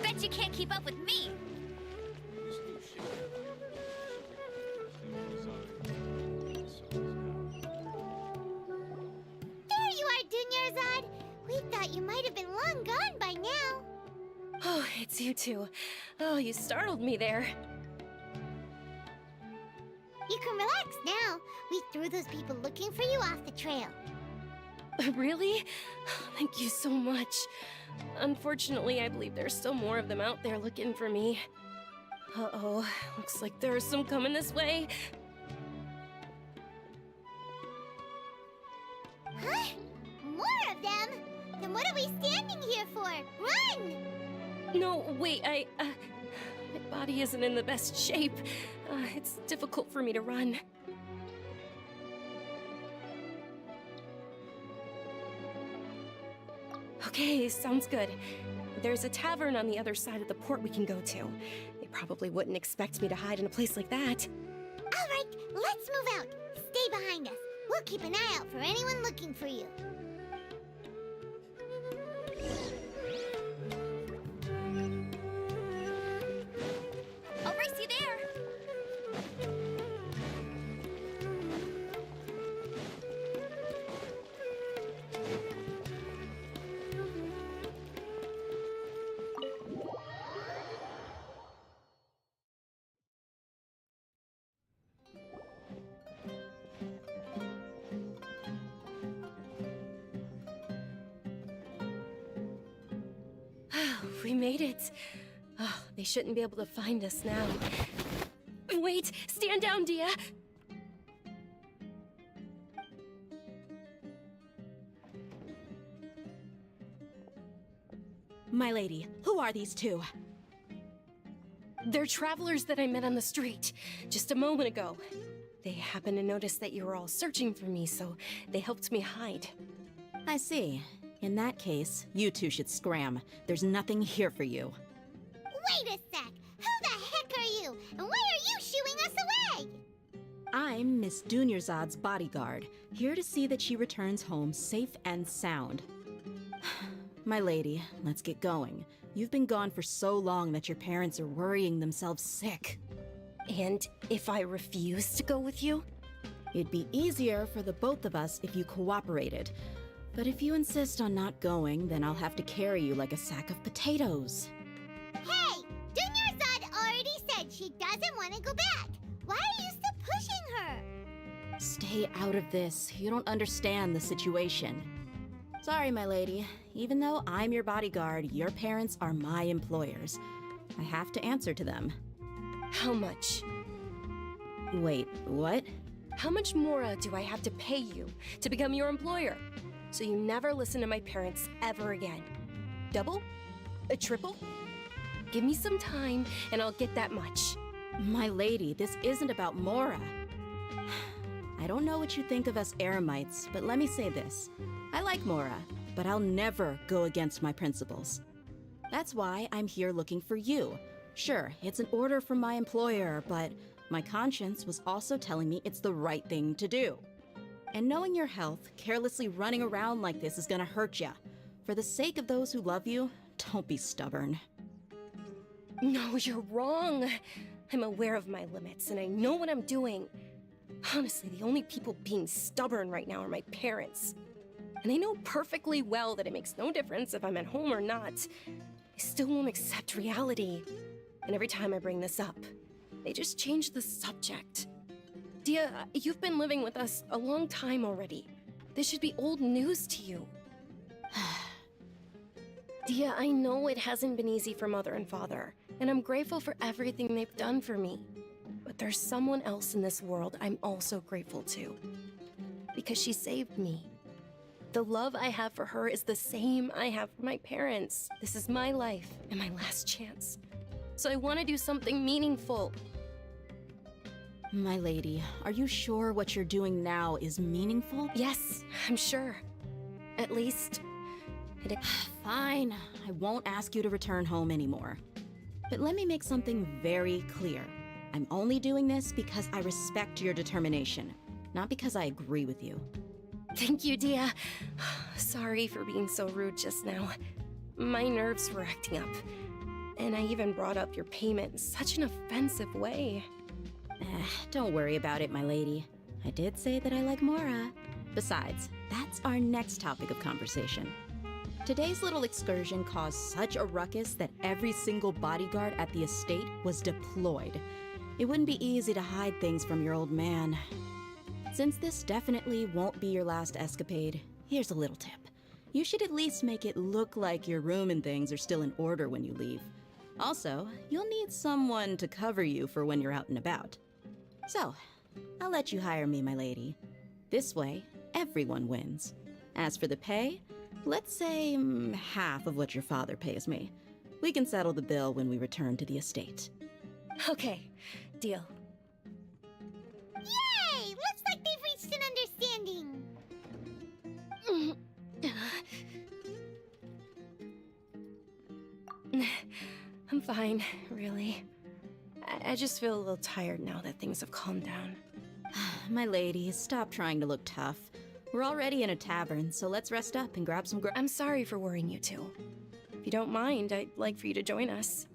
Bet you can't keep up with me. There you are, Dunyarzad. We thought you might have been long gone by now. Oh, it's you two. Oh, you startled me there. You can relax now. We threw those people looking for you off the trail. Really? Thank you so much. Unfortunately, I believe there's still more of them out there looking for me. Uh-oh, looks like there's some coming this way. Huh? More of them? Then what are we standing here for? Run! No, wait, my body isn't in the best shape. It's difficult for me to run. Okay, sounds good. There's a tavern on the other side of the port we can go to. They probably wouldn't expect me to hide in a place like that. All right, let's move out. Stay behind us. We'll keep an eye out for anyone looking for you. I'll race you there. We made it. Oh, they shouldn't be able to find us now. Wait, stand down, Dia. My lady, who are these two? They're travelers that I met on the street just a moment ago. They happened to notice that you were all searching for me, so they helped me hide. I see. In that case, you two should scram. There's nothing here for you. Wait a sec! Who the heck are you? And why are you shooing us away? I'm Miss Dunyarzad's bodyguard, here to see that she returns home safe and sound. My lady, let's get going. You've been gone for so long that your parents are worrying themselves sick. And if I refuse to go with you? It'd be easier for the both of us if you cooperated. But if you insist on not going, then I'll have to carry you like a sack of potatoes. Hey! Dunyarzad already said she doesn't want to go back. Why are you still pushing her? Stay out of this. You don't understand the situation. Sorry, my lady. Even though I'm your bodyguard, your parents are my employers. I have to answer to them. How much? Wait, what? How much more do I have to pay you to become your employer? So you never listen to my parents ever again. Double? A triple? Give me some time and I'll get that much. My lady, this isn't about Mora. I don't know what you think of us Eremites, but let me say this. I like Mora, but I'll never go against my principles. That's why I'm here looking for you. Sure, it's an order from my employer, but my conscience was also telling me it's the right thing to do. And knowing your health, carelessly running around like this is gonna hurt ya. For the sake of those who love you, don't be stubborn. No, you're wrong. I'm aware of my limits and I know what I'm doing. Honestly, the only people being stubborn right now are my parents. And they know perfectly well that it makes no difference if I'm at home or not. They still won't accept reality. And every time I bring this up, they just change the subject. Dia, you've been living with us a long time already. This should be old news to you. Dia, I know it hasn't been easy for Mother and Father, and I'm grateful for everything they've done for me. But there's someone else in this world I'm also grateful to. Because she saved me. The love I have for her is the same I have for my parents. This is my life and my last chance. So I want to do something meaningful. My lady, are you sure what you're doing now is meaningful? Yes, I'm sure. At least, Fine, I won't ask you to return home anymore. But let me make something very clear. I'm only doing this because I respect your determination, not because I agree with you. Thank you, Dia. Sorry for being so rude just now. My nerves were acting up. And I even brought up your payment in such an offensive way. Don't worry about it, my lady. I did say that I like Mora. Besides, that's our next topic of conversation. Today's little excursion caused such a ruckus that every single bodyguard at the estate was deployed. It wouldn't be easy to hide things from your old man. Since this definitely won't be your last escapade, here's a little tip. You should at least make it look like your room and things are still in order when you leave. Also, you'll need someone to cover you for when you're out and about. So, I'll let you hire me, my lady. This way, everyone wins. As for the pay, let's say half of what your father pays me. We can settle the bill when we return to the estate. Okay, deal. Yay! Looks like they've reached an understanding. I'm fine, really. I just feel a little tired now that things have calmed down. My lady, stop trying to look tough. We're already in a tavern, so let's rest up and grab some I'm sorry for worrying you two. If you don't mind, I'd like for you to join us.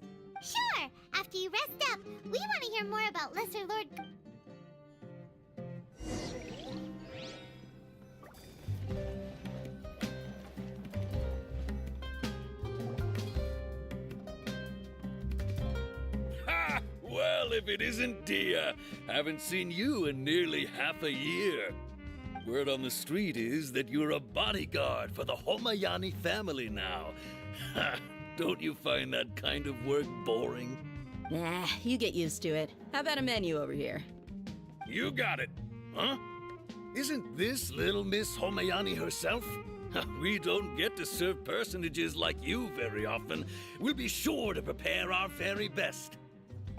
Sure! After you rest up, we want to hear more about Lesser Lord... Ha! Well, if it isn't Dia, haven't seen you in nearly half a year. Word on the street is that you're a bodyguard for the Homayani family now. Ha! Don't you find that kind of work boring? Nah, you get used to it. How about a menu over here? You got it, huh? Isn't this little Miss Homayani herself? We don't get to serve personages like you very often. We'll be sure to prepare our very best.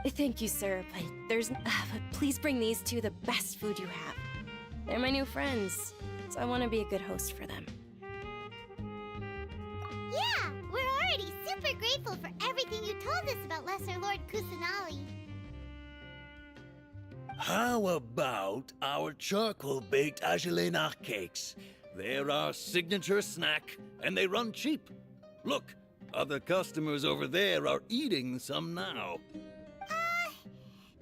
Thank you, sir, but but please bring these two the best food you have. They're my new friends, so I want to be a good host for them. told us about Lesser Lord Kusanali. How about our charcoal-baked Agelena cakes? They're our signature snack, and they run cheap. Look, other customers over there are eating some now.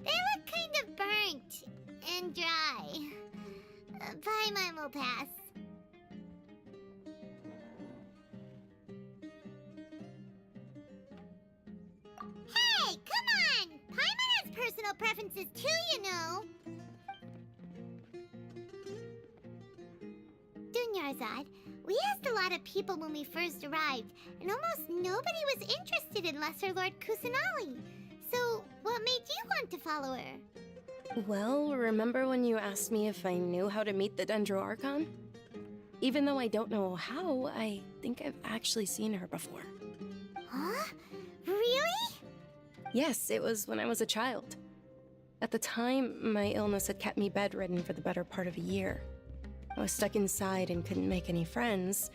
They look kind of burnt and dry. Bye, mine will pass. Hey, come on! Paimon has personal preferences too, you know. Dunyarzad, we asked a lot of people when we first arrived, and almost nobody was interested in Lesser Lord Kusanali. So, what made you want to follow her? Well, remember when you asked me if I knew how to meet the Dendro Archon? Even though I don't know how, I think I've actually seen her before. Huh? Really? Yes, it was when I was a child. At the time, my illness had kept me bedridden for the better part of a year. I was stuck inside and couldn't make any friends,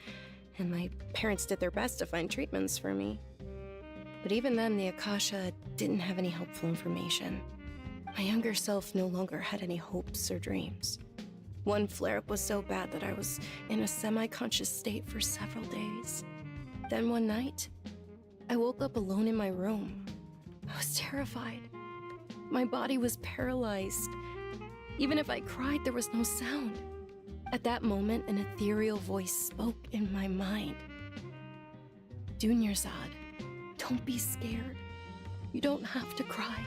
and my parents did their best to find treatments for me. But even then, the Akasha didn't have any helpful information. My younger self no longer had any hopes or dreams. One flare-up was so bad that I was in a semi-conscious state for several days. Then one night, I woke up alone in my room. I was terrified. My body was paralyzed. Even if I cried, there was no sound. At that moment, an ethereal voice spoke in my mind. Dunyarzad, don't be scared. You don't have to cry.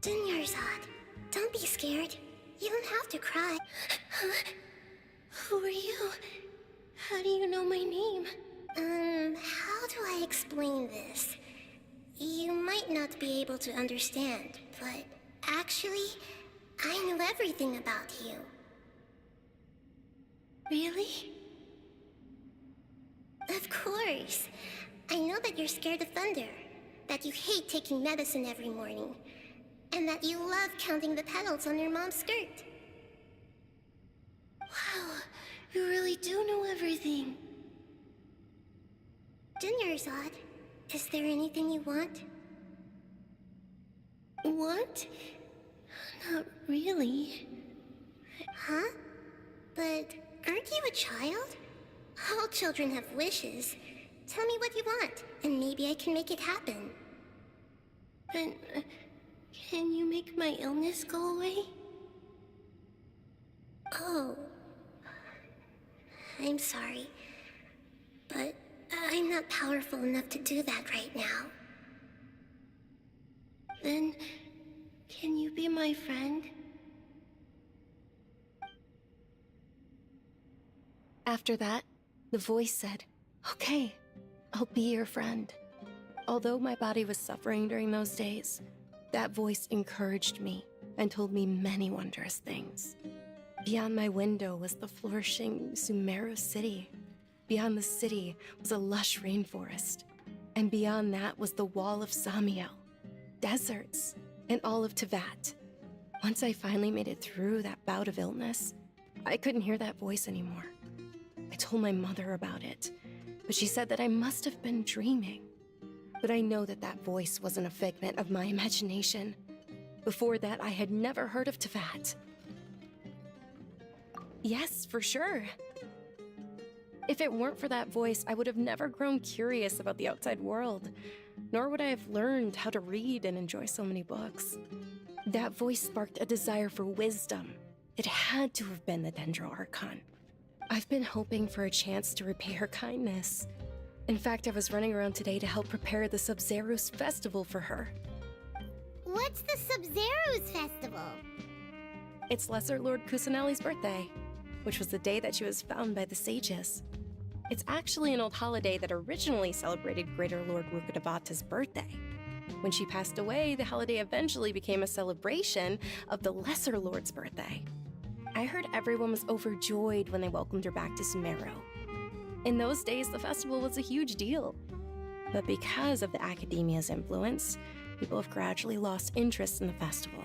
Dunyarzad, don't be scared. You don't have to cry. Who are you? How do you know my name? How do I explain this? You might not be able to understand, but actually, I know everything about you. Really? Of course. I know that you're scared of thunder, that you hate taking medicine every morning, and that you love counting the petals on your mom's skirt. Wow, you really do know everything. Dunyarzad, is there anything you want? Want? Not really. Huh? But aren't you a child? All children have wishes. Tell me what you want, and maybe I can make it happen. And can you make my illness go away? Oh. I'm sorry. But I'm not powerful enough to do that right now. Then, can you be my friend? After that, the voice said, "Okay, I'll be your friend." Although my body was suffering during those days, that voice encouraged me and told me many wondrous things. Beyond my window was the flourishing Sumeru city. Beyond the city was a lush rainforest. And beyond that was the wall of Samiel, deserts, and all of Tevat. Once I finally made it through that bout of illness, I couldn't hear that voice anymore. I told my mother about it, but she said that I must have been dreaming. But I know that that voice wasn't a figment of my imagination. Before that, I had never heard of Tevat. Yes, for sure. If it weren't for that voice, I would have never grown curious about the outside world, nor would I have learned how to read and enjoy so many books. That voice sparked a desire for wisdom. It had to have been the Dendro Archon. I've been hoping for a chance to repay her kindness. In fact, I was running around today to help prepare the Sub-Zerus festival for her. What's the Sub-Zerus festival? It's Lesser Lord Kusanali's birthday, which was the day that she was found by the sages. It's actually an old holiday that originally celebrated Greater Lord Rukkhadevata's birthday. When she passed away, the holiday eventually became a celebration of the Lesser Lord's birthday. I heard everyone was overjoyed when they welcomed her back to Sumeru. In those days, the festival was a huge deal. But because of the Academia's influence, people have gradually lost interest in the festival.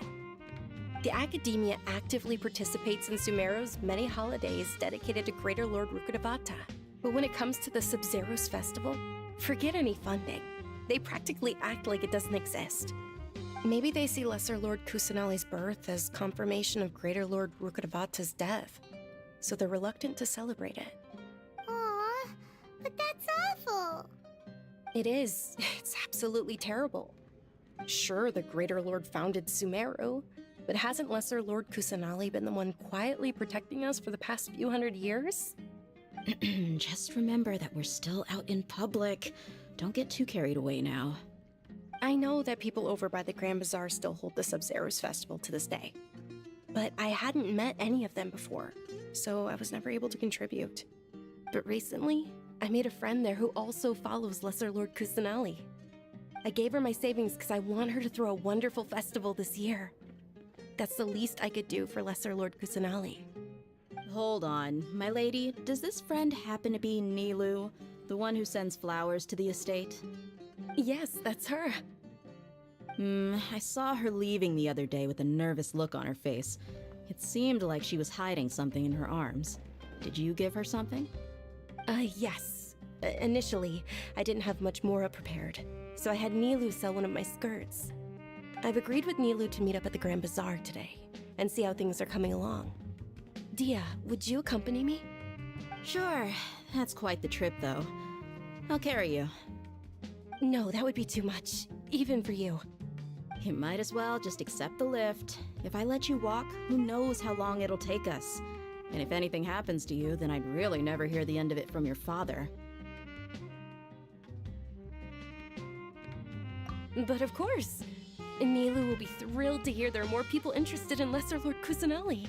The Academia actively participates in Sumeru's many holidays dedicated to Greater Lord Rukkhadevata. But when it comes to the Sub-Zerus festival, Forget any funding. They practically act like it doesn't exist. Maybe they see Lesser Lord Kusanali's birth as confirmation of Greater Lord Rukkhadevata's death, so they're reluctant to celebrate it. Aw, but that's awful. It is. It's absolutely terrible. Sure, the Greater Lord founded Sumeru, but hasn't Lesser Lord Kusanali been the one quietly protecting us for the past few hundred years? Just remember that we're still out in public. Don't get too carried away now. I know that people over by the Grand Bazaar still hold the Sub-Zero's festival to this day, but I hadn't met any of them before, so I was never able to contribute. But recently, I made a friend there who also follows Lesser Lord Kusanali. I gave her my savings because I want her to throw a wonderful festival this year. That's the least I could do for Lesser Lord Kusanali. Hold on, my lady, does this friend happen to be Nilu, the one who sends flowers to the estate? Yes, that's her. I saw her leaving the other day with a nervous look on her face. It seemed like she was hiding something in her arms. Did you give her something? Yes. Initially, I didn't have much Mora prepared, so I had Nilu sell one of my skirts. I've agreed with Nilu to meet up at the Grand Bazaar today, and see how things are coming along. Dia, would you accompany me? Sure. That's quite the trip, though. I'll carry you. No, that would be too much, even for you. You might as well just accept the lift. If I let you walk, who knows how long it'll take us. And if anything happens to you, then I'd really never hear the end of it from your father. But of course. Nilu will be thrilled to hear there are more people interested in Lesser Lord Kusanali.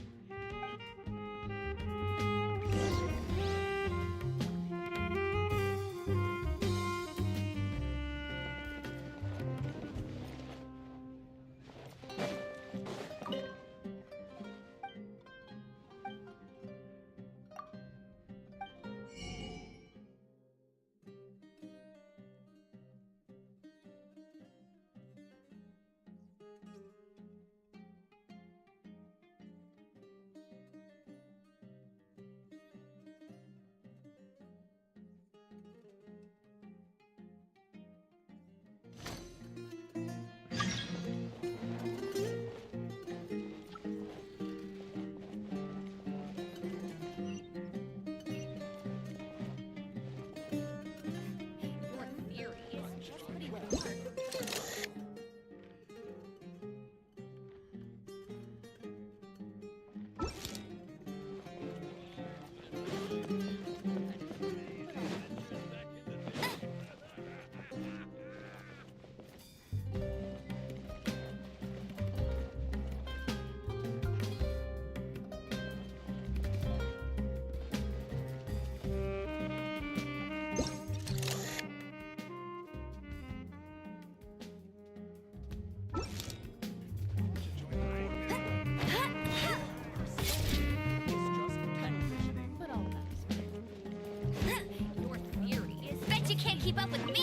Keep up with me!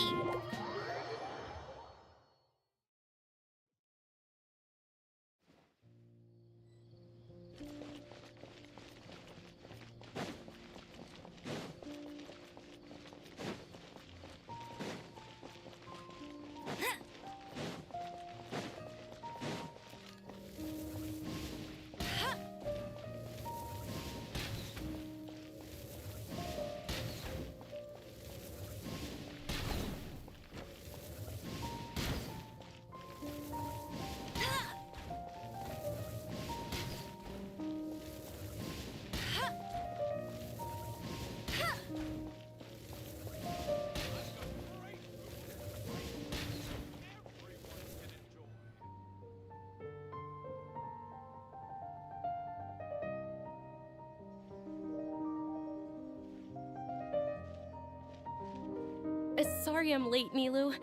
Sorry I'm late, Nilu.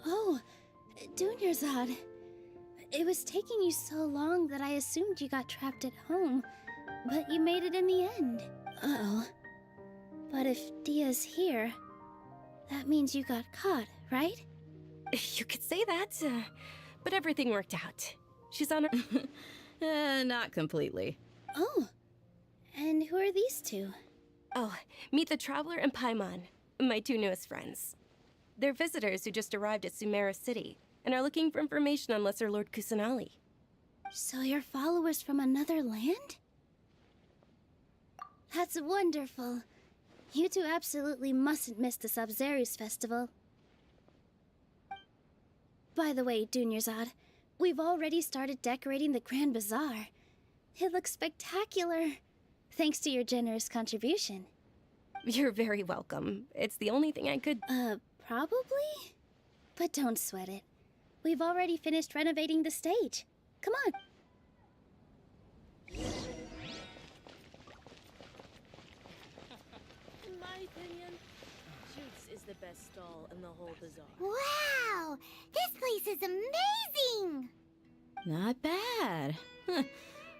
Oh, Dunyarzad. It was taking you so long that I assumed you got trapped at home, but you made it in the end. Uh-oh. But if Dia's here, that means you got caught, right? You could say that, but everything worked out. She's on her... Not completely. Oh, and who are these two? Oh, meet the Traveler and Paimon. my two newest friends. They're visitors who just arrived at Sumeru City and are looking for information on Lesser Lord Kusanali. So you're followers from another land? That's wonderful. You two absolutely mustn't miss the Sabzeruz festival. By the way, Dunyarzad, we've already started decorating the Grand Bazaar. It looks spectacular, thanks to your generous contribution. You're very welcome. It's the only thing I could... Probably? But don't sweat it. We've already finished renovating the stage. Come on. In my opinion, Jutes is the best stall in the whole bazaar. Wow! This place is amazing! Not bad.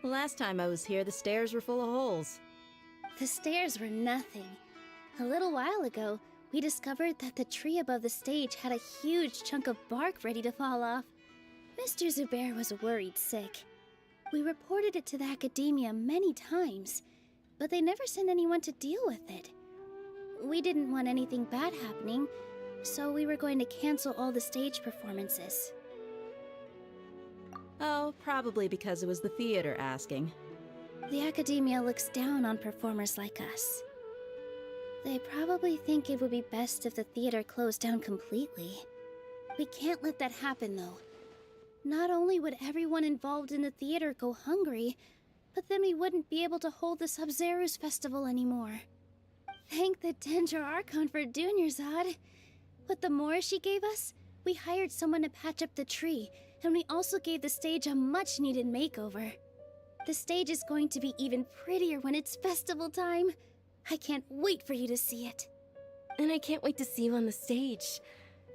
Last time I was here, the stairs were full of holes. The stairs were nothing. A little while ago, we discovered that the tree above the stage had a huge chunk of bark ready to fall off. Mr. Zubair was worried sick. We reported it to the academia many times, but they never sent anyone to deal with it. We didn't want anything bad happening, so we were going to cancel all the stage performances. Oh, probably because it was the theater asking. The academia looks down on performers like us. They probably think it would be best if the theater closed down completely. We can't let that happen, though. Not only would everyone involved in the theater go hungry, but then we wouldn't be able to hold the Sabzeruz festival anymore. Thank the Dendra Archon for Dunyarzad. With the Mora she gave us, we hired someone to patch up the tree, and we also gave the stage a much-needed makeover. The stage is going to be even prettier when it's festival time. I can't wait for you to see it. And I can't wait to see you on the stage.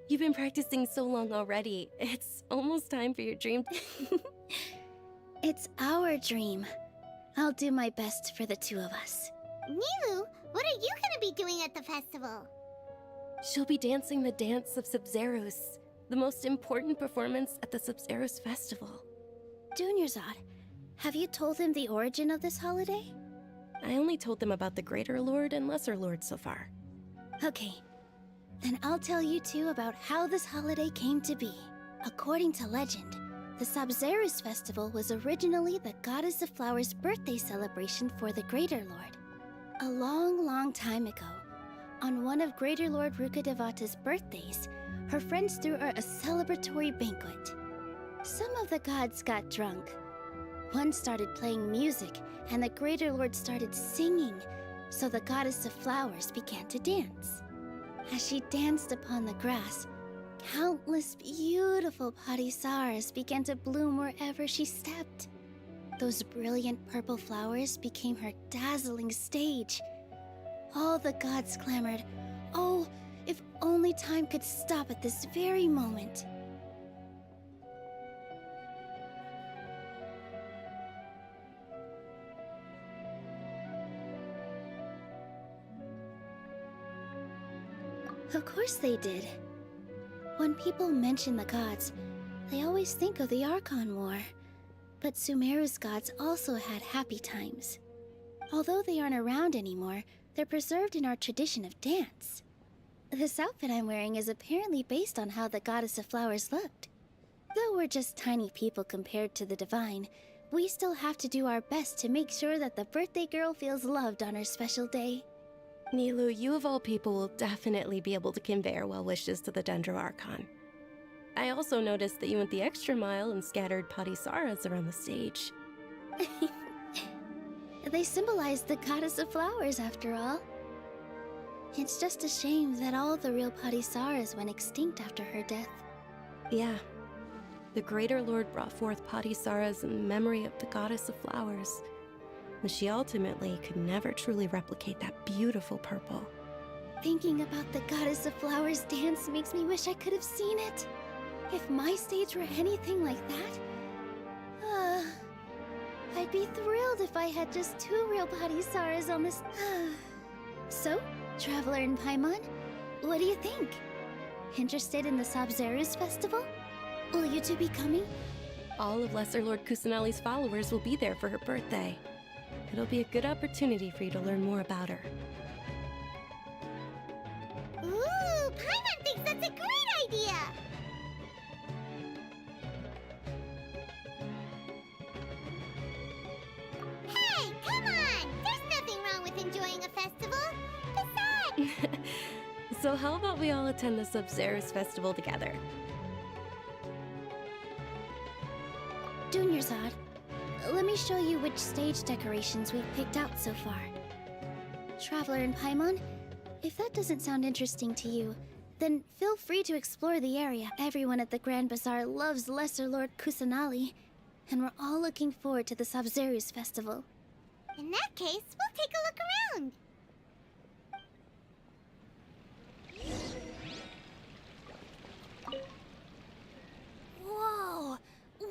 You've been practicing so long already. It's almost time for your dream. It's our dream. I'll do my best for the two of us. Nilu, what are you gonna be doing at the festival? She'll be dancing the dance of Sabzeruz, the most important performance at the Sabzeruz festival. Dunyarzad, have you told him the origin of this holiday? I only told them about the Greater Lord and Lesser Lord so far. Okay, then I'll tell you two about how this holiday came to be. According to legend, the Sabzeruz festival was originally the Goddess of Flowers' birthday celebration for the Greater Lord. A long, long time ago, on one of Greater Lord Rukkhadevata's birthdays, her friends threw her a celebratory banquet. Some of the gods got drunk. One started playing music, and the Greater Lord started singing, so the Goddess of Flowers began to dance. As she danced upon the grass, countless beautiful padisaras began to bloom wherever she stepped. Those brilliant purple flowers became her dazzling stage. All the gods clamored, "Oh, if only time could stop at this very moment." Of course they did. When people mention the gods, they always think of the Archon War. But Sumeru's gods also had happy times. Although they aren't around anymore, they're preserved in our tradition of dance. This outfit I'm wearing is apparently based on how the Goddess of Flowers looked. Though we're just tiny people compared to the Divine, we still have to do our best to make sure that the birthday girl feels loved on her special day. Nilu, you of all people will definitely be able to convey our well wishes to the Dendro Archon. I also noticed that you went the extra mile and scattered padisaras around the stage. They symbolize the Goddess of Flowers, after all. It's just a shame that all the real padisaras went extinct after her death. Yeah. The Greater Lord brought forth padisaras in memory of the Goddess of Flowers, but she ultimately could never truly replicate that beautiful purple. Thinking about the Goddess of Flowers dance makes me wish I could have seen it. If my stage were anything like that, I'd be thrilled if I had just 2 real padisaras on this. So, Traveler and Paimon, what do you think? Interested in the Sabzeruz festival? Will you two be coming? All of Lesser Lord Kusanali's followers will be there for her birthday. It'll be a good opportunity for you to learn more about her. idea! Hey, come on! There's nothing wrong with enjoying a festival. Besides... So how about we all attend the Sub-Zero's festival together? Dunyarzad, let me show you which stage decorations we've picked out so far. Traveler and Paimon, if that doesn't sound interesting to you, then feel free to explore the area. Everyone at the Grand Bazaar loves Lesser Lord Kusanali, and we're all looking forward to the Sabzeruz festival. In that case, we'll take a look around. Whoa!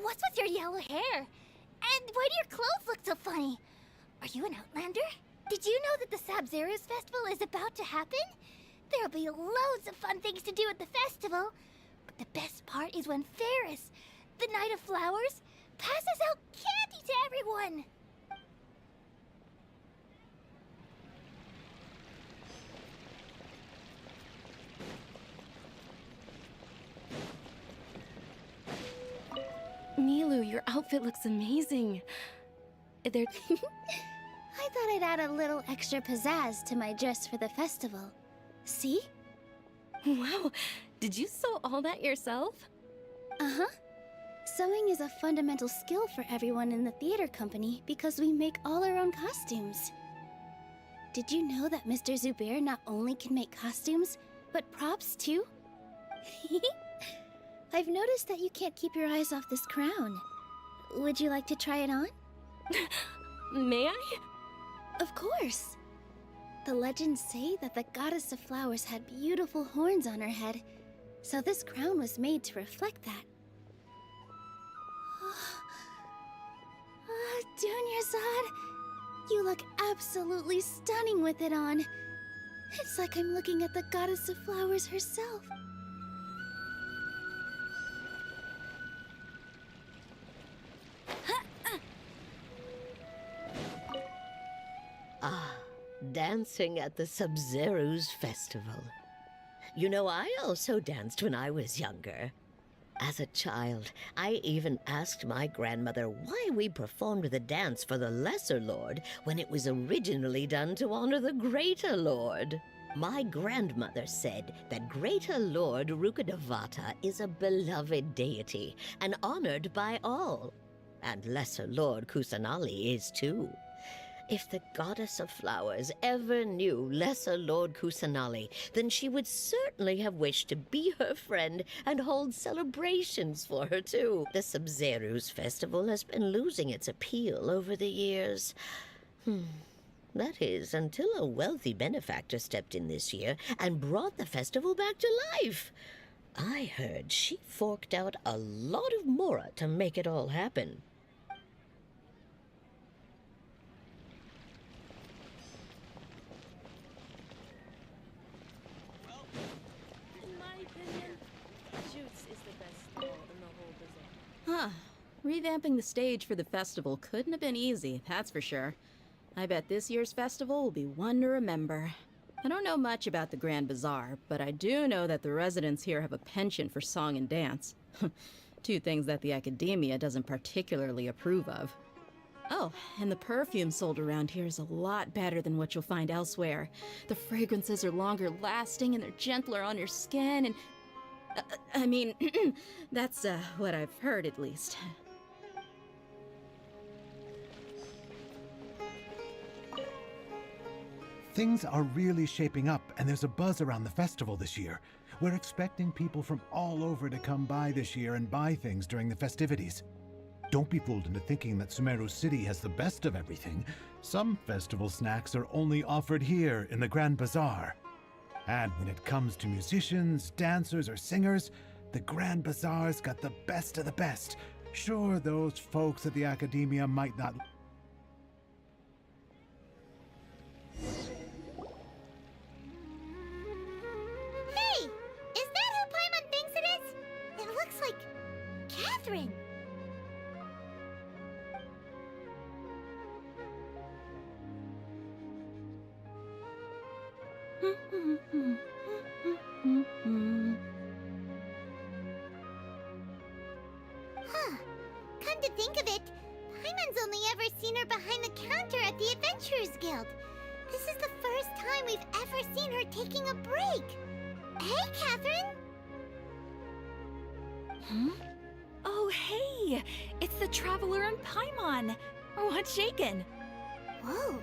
What's with your yellow hair? And why do your clothes look so funny? Are you an Outlander? Did you know that the Sabzeruz festival is about to happen? There'll be loads of fun things to do at the festival. But the best part is when Ferris, the Knight of Flowers, passes out candy to everyone. Nilu, your outfit looks amazing. I thought I'd add a little extra pizzazz to my dress for the festival. See? Wow, did you sew all that yourself? Uh-huh. Sewing is a fundamental skill for everyone in the theater company because we make all our own costumes. Did you know that Mr. Zubair not only can make costumes, but props too? I've noticed that you can't keep your eyes off this crown. Would you like to try it on? May I? Of course. The legends say that the Goddess of Flowers had beautiful horns on her head, so this crown was made to reflect that. Dunyarzad, you look absolutely stunning with it on. It's like I'm looking at the Goddess of Flowers herself. Ah, dancing at the Sub-Zero's festival. You know, I also danced when I was younger. As a child, I even asked my grandmother why we performed the dance for the Lesser Lord when it was originally done to honor the Greater Lord. My grandmother said that Greater Lord Rukkhadevata is a beloved deity and honored by all. And Lesser Lord Kusanali is too. If the Goddess of Flowers ever knew Lesser Lord Kusanali, then she would certainly have wished to be her friend and hold celebrations for her too. The Sub-Zero's festival has been losing its appeal over the years. That is, until a wealthy benefactor stepped in this year and brought the festival back to life. I heard she forked out a lot of mora to make it all happen. In my opinion, Jutes is the best stall in the whole bazaar. Huh. Revamping the stage for the festival couldn't have been easy, that's for sure. I bet this year's festival will be one to remember. I don't know much about the Grand Bazaar, but I do know that the residents here have a penchant for song and dance. Two things that the academia doesn't particularly approve of. Oh, and the perfume sold around here is a lot better than what you'll find elsewhere. The fragrances are longer lasting and they're gentler on your skin and... I mean, that's what I've heard at least. Things are really shaping up, and there's a buzz around the festival this year. We're expecting people from all over to come by this year and buy things during the festivities. Don't be fooled into thinking that Sumeru City has the best of everything. Some festival snacks are only offered here in the Grand Bazaar. And when it comes to musicians, dancers, or singers, the Grand Bazaar's got the best of the best. Sure, those folks at the academia might not... Hey! Is that who Paimon thinks it is? It looks like... Catherine! think of it, Paimon's only ever seen her behind the counter at the Adventurers Guild. This is the first time we've ever seen her taking a break. Hey, Catherine! Huh? Oh, hey! It's the Traveler and Paimon! What's shaken? Whoa,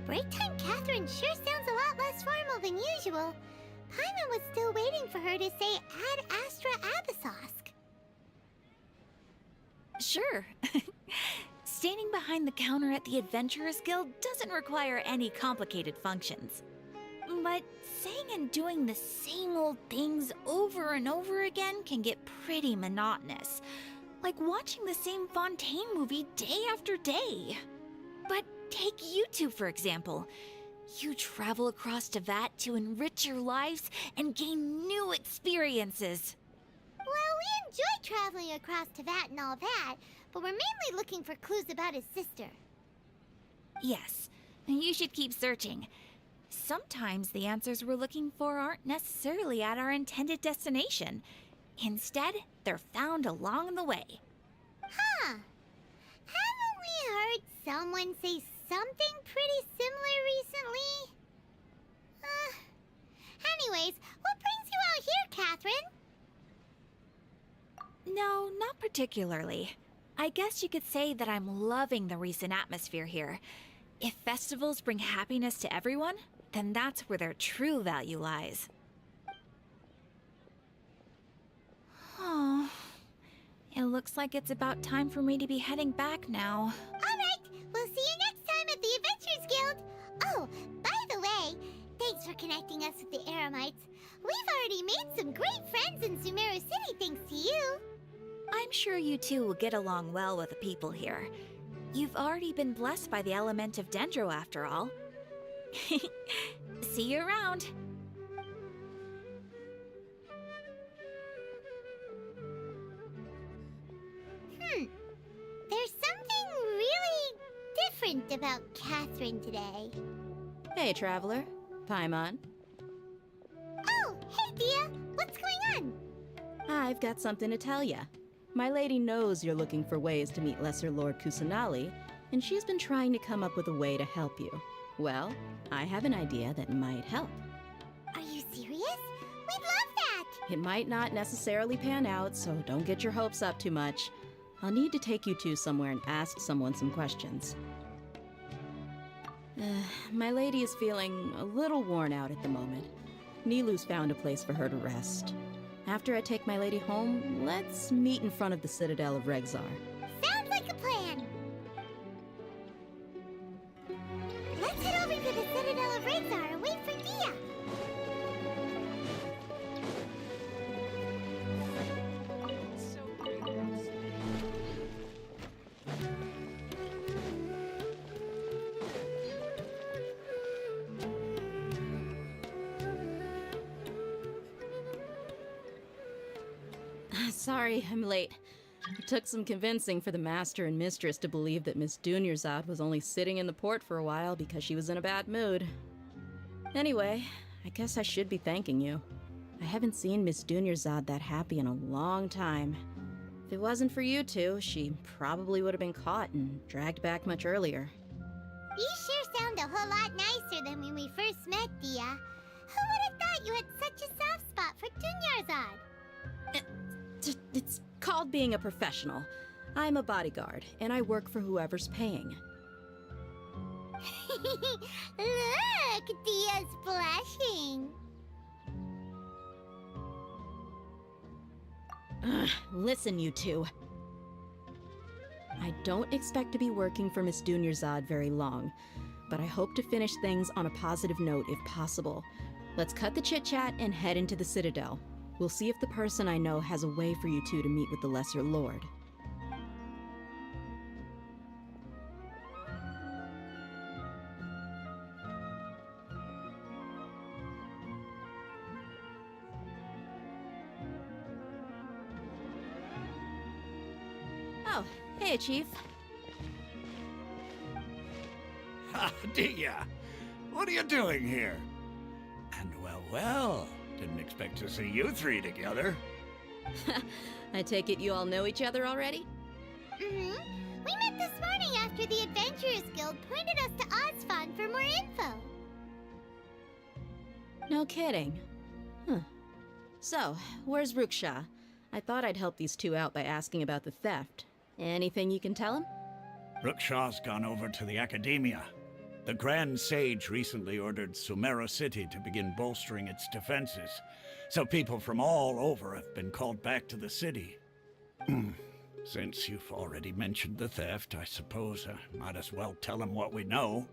break time Catherine sure sounds a lot less formal than usual. Paimon was still waiting for her to say Ad Astra Abyssosque. Sure. Standing behind the counter at the Adventurers Guild doesn't require any complicated functions. But saying and doing the same old things over and over again can get pretty monotonous. Like watching the same Fontaine movie day after day. But take you two, for example. You travel across Tevat to enrich your lives and gain new experiences. Well, we enjoy traveling across Tevat and all that, but we're mainly looking for clues about his sister. Yes, you should keep searching. Sometimes the answers we're looking for aren't necessarily at our intended destination. Instead, they're found along the way. Huh. Haven't we heard someone say something pretty similar recently? Anyways, what brings you out here, Catherine? No, not particularly. I guess you could say that I'm loving the recent atmosphere here. If festivals bring happiness to everyone, then that's where their true value lies. Oh, it looks like it's about time for me to be heading back now. Alright, we'll see you next time at the Adventurers Guild. Oh, by the way, thanks for connecting us with the Eremites. We've already made some great friends in Sumeru City thanks to you. I'm sure you two will get along well with the people here. You've already been blessed by the element of Dendro after all. See you around. There's something really different about Catherine today. Hey, Traveler. Paimon. Oh, hey, Dia. What's going on? I've got something to tell ya. My lady knows you're looking for ways to meet Lesser Lord Kusanali, and she's been trying to come up with a way to help you. Well, I have an idea that might help. Are you serious? We'd love that! It might not necessarily pan out, so don't get your hopes up too much. I'll need to take you two somewhere and ask someone some questions. My lady is feeling a little worn out at the moment. Nilu's found a place for her to rest. After I take my lady home, let's meet in front of the Citadel of Regzar. Sounds like a plan! Let's head over to the Citadel of Regzar and wait for Dia! Sorry, I'm late. It took some convincing for the Master and Mistress to believe that Miss Dunyarzad was only sitting in the port for a while because she was in a bad mood. Anyway, I guess I should be thanking you. I haven't seen Miss Dunyarzad that happy in a long time. If it wasn't for you two, she probably would have been caught and dragged back much earlier. You sure sound a whole lot nicer than when we first met, Dia. Who would have thought you had such a soft spot for Dunyarzad? It's called being a professional. I'm a bodyguard, and I work for whoever's paying. Look, Dia's blushing. Listen, you two. I don't expect to be working for Miss Dunyarzad very long, but I hope to finish things on a positive note if possible. Let's cut the chit-chat and head into the Citadel. We'll see if the person I know has a way for you two to meet with the Lesser Lord. Oh, hey, Chief. Ha, Dia! What are you doing here? And well, didn't expect to see you three together. I take it you all know each other already? Mm-hmm. We met this morning after the Adventurers Guild pointed us to Ozfond for more info. No kidding. Huh. So, where's Ruksha? I thought I'd help these two out by asking about the theft. Anything you can tell him? Ruksha's gone over to the Academia. The Grand Sage recently ordered Sumeru City to begin bolstering its defenses, so people from all over have been called back to the city. Since you've already mentioned the theft, I suppose I might as well tell him what we know.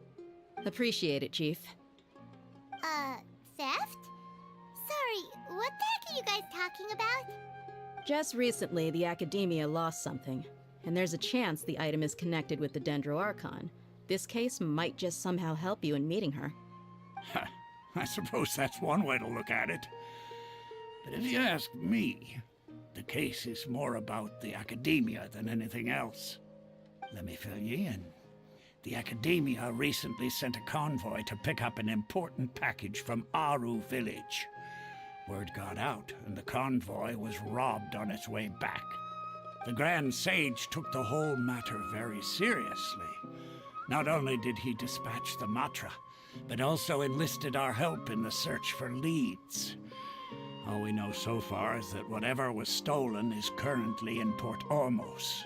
Appreciate it, Chief. Theft? Sorry, what the heck are you guys talking about? Just recently, the Academia lost something, and there's a chance the item is connected with the Dendro Archon. This case might just somehow help you in meeting her. I suppose that's one way to look at it. But if you ask me, the case is more about the Academia than anything else. Let me fill you in. The Academia recently sent a convoy to pick up an important package from Aru village. Word got out, and the convoy was robbed on its way back. The Grand Sage took the whole matter very seriously. Not only did he dispatch the Matra, but also enlisted our help in the search for leads. All we know so far is that whatever was stolen is currently in Port Ormos.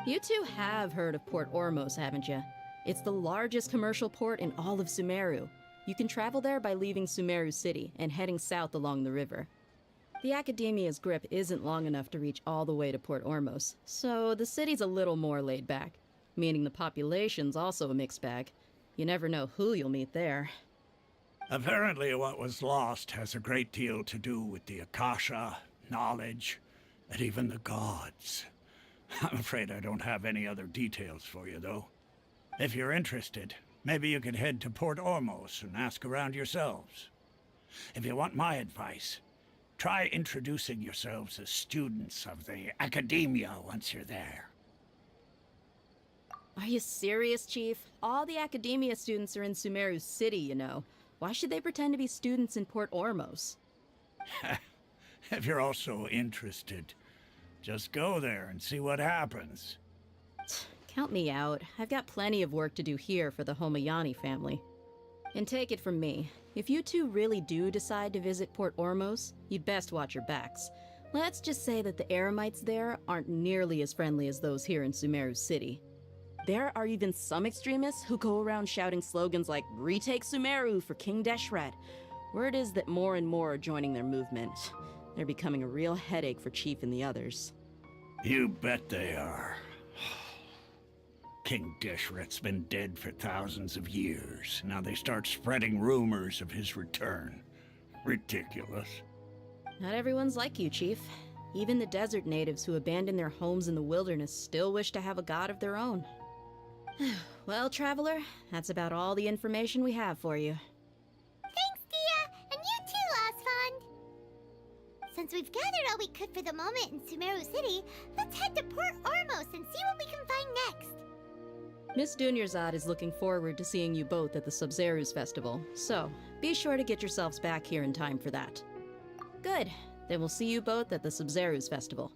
You two have heard of Port Ormos, haven't you? It's the largest commercial port in all of Sumeru. You can travel there by leaving Sumeru City and heading south along the river. The Academia's grip isn't long enough to reach all the way to Port Ormos, so the city's a little more laid back, meaning the population's also a mixed bag. You never know who you'll meet there. Apparently what was lost has a great deal to do with the Akasha, knowledge, and even the gods. I'm afraid I don't have any other details for you, though. If you're interested, maybe you could head to Port Ormos and ask around yourselves. If you want my advice, try introducing yourselves as students of the Academia once you're there. Are you serious, Chief? All the Academia students are in Sumeru City, you know. Why should they pretend to be students in Port Ormos? If you're also interested, just go there and see what happens. Count me out. I've got plenty of work to do here for the Homayani family. And take it from me, if you two really do decide to visit Port Ormos, you'd best watch your backs. Let's just say that the Eremites there aren't nearly as friendly as those here in Sumeru City. There are even some extremists who go around shouting slogans like, "Retake Sumeru for King Deshret." Word is that more and more are joining their movement. They're becoming a real headache for Chief and the others. You bet they are. King Deshret's been dead for thousands of years. Now they start spreading rumors of his return. Ridiculous. Not everyone's like you, Chief. Even the desert natives who abandoned their homes in the wilderness still wish to have a god of their own. Well, Traveler, that's about all the information we have for you. Thanks, Dia! And you too, Osfond! Since we've gathered all we could for the moment in Sumeru City, let's head to Port Ormos and see what we can find next. Miss Dunyarzad is looking forward to seeing you both at the Sub-Zerus Festival, so be sure to get yourselves back here in time for that. Good. Then we'll see you both at the Sub-Zerus Festival.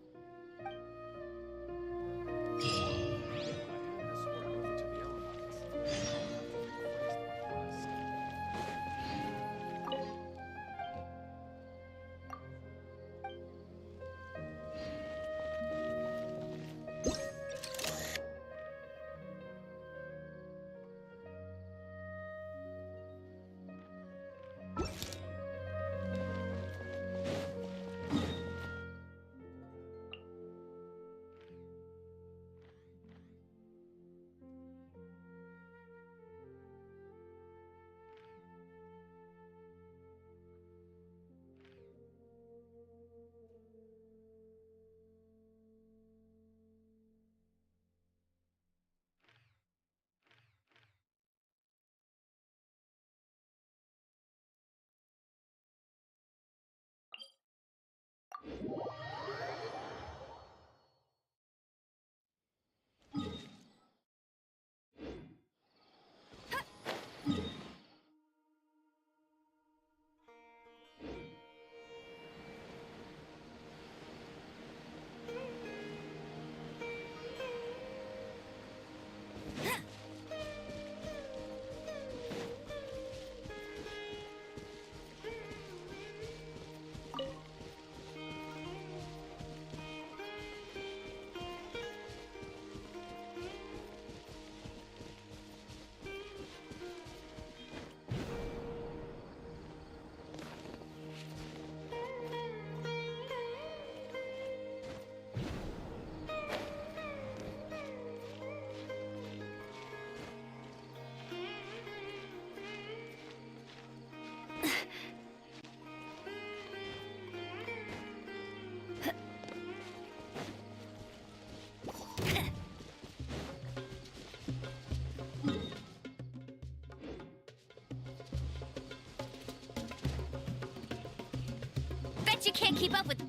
you can't keep up with me.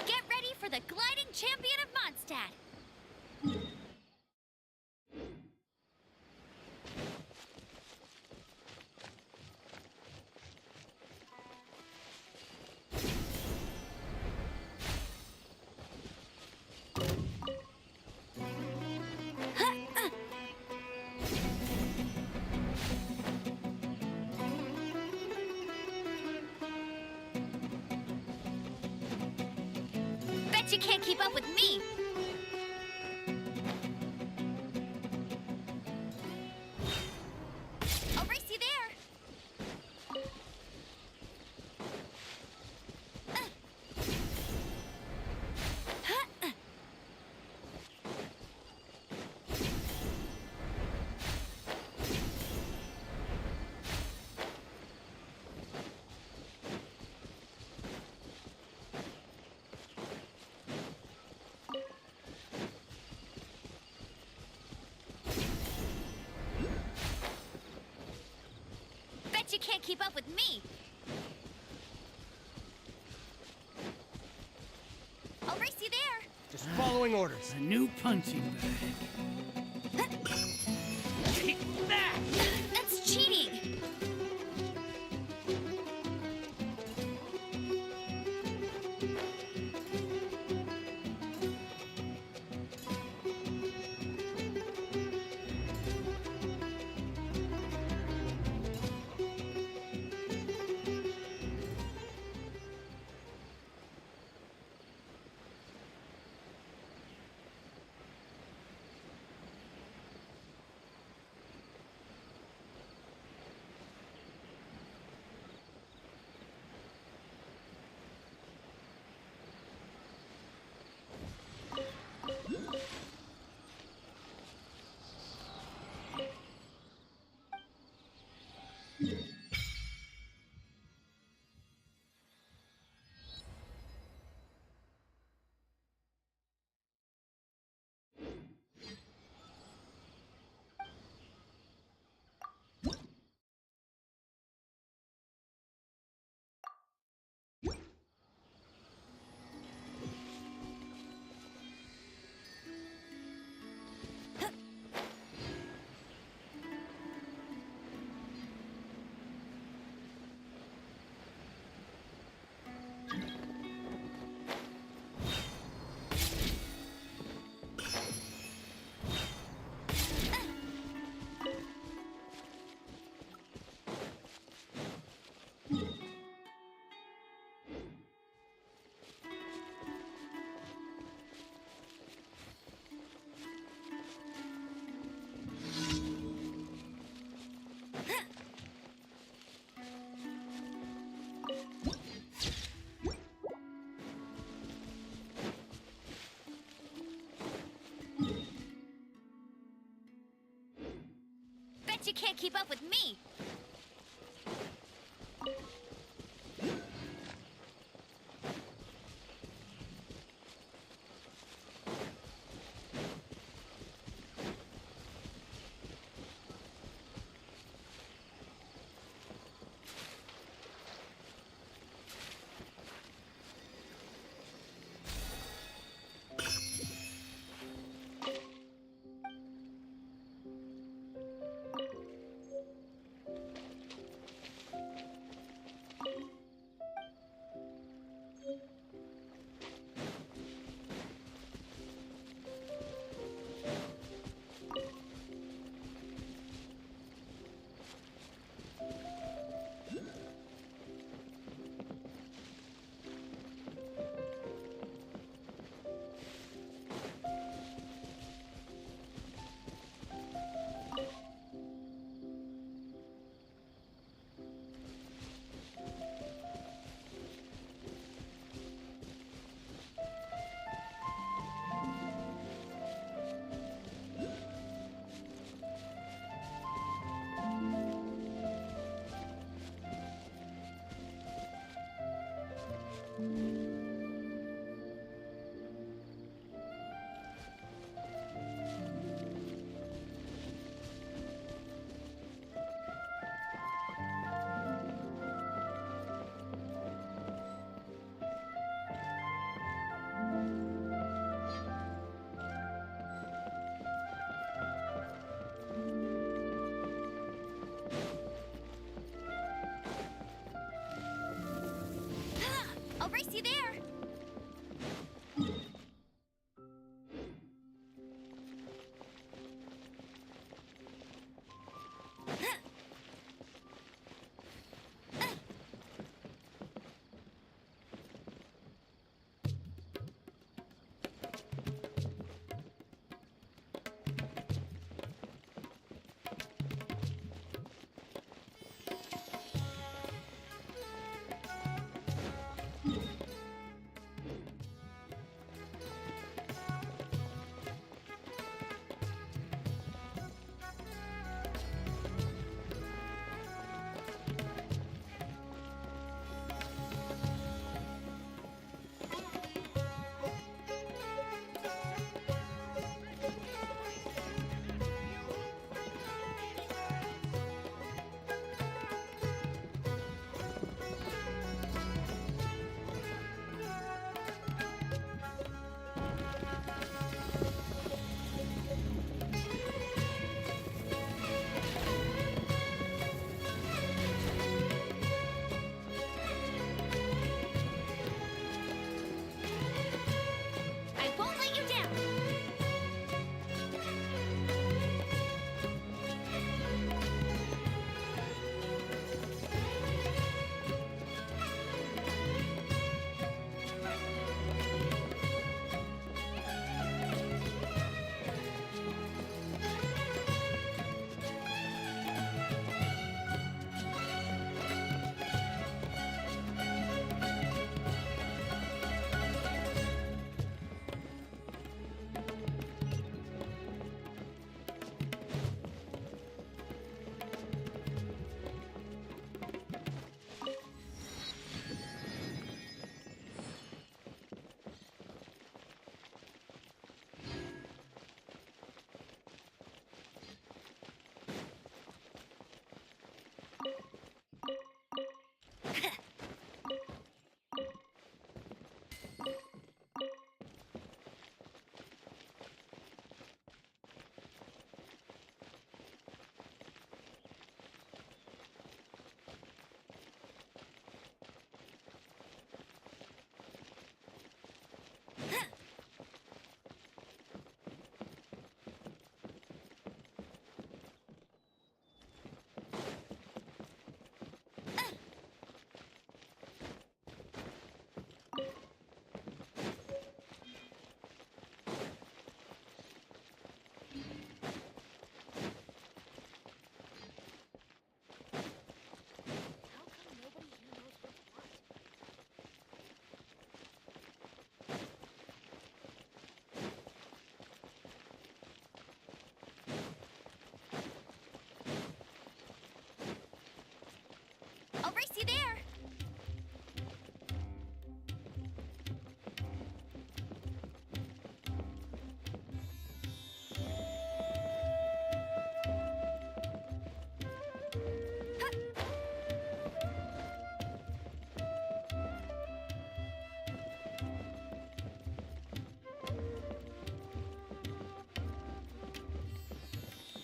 Get ready for the gliding champion of Mondstadt. Bet you can't keep up with me. I'll race you there. Bet you can't keep up with me. I'll race you there. Just following orders. A new punching bag. Take that! That's cheating. Bet you can't keep up with me.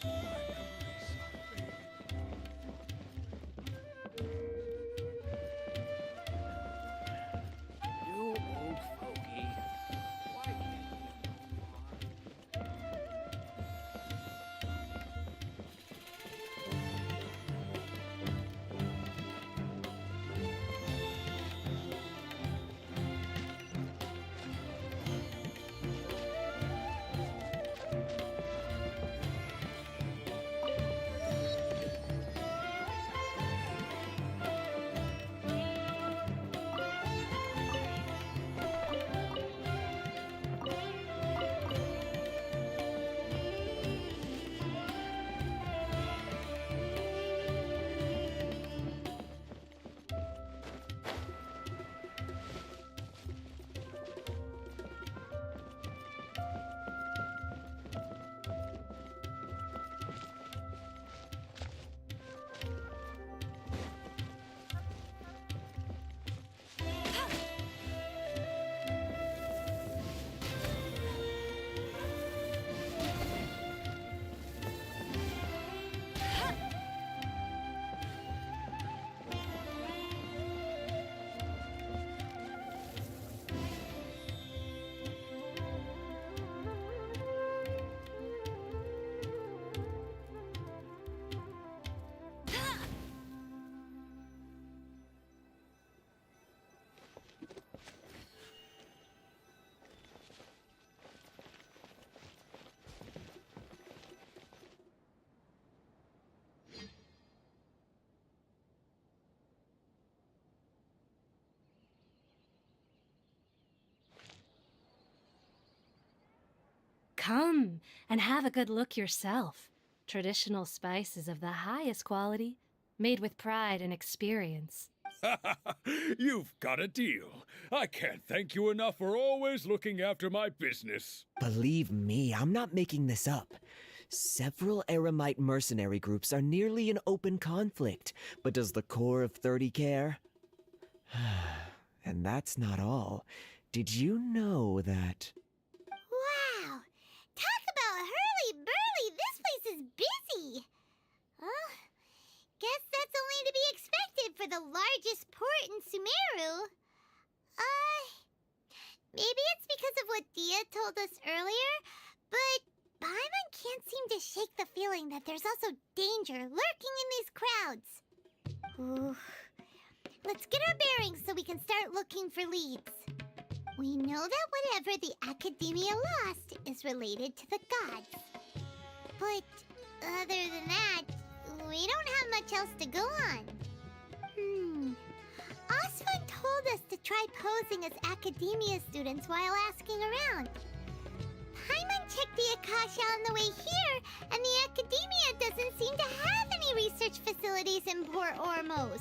You old fogey. Why can't you move on? Come and have a good look yourself. Traditional spices of the highest quality, made with pride and experience. You've got a deal. I can't thank you enough for always looking after my business. Believe me, I'm not making this up. Several Eremite mercenary groups are nearly in open conflict, but does the core of 30 care? And that's not all. Did you know that... Wow! Talk about hurly-burly! This place is busy! Guess that's only to be expected for the largest port in Sumeru. Maybe it's because of what Dia told us earlier, but Paimon can't seem to shake the feeling that there's also danger lurking in these crowds. Ooh. Let's get our bearings so we can start looking for leads. We know that whatever the Academia lost is related to the gods. But other than that, we don't have much else to go on. Osvan told us to try posing as Academia students while asking around. Paimon checked the Akasha on the way here, and the Academia doesn't seem to have any research facilities in Port Ormos.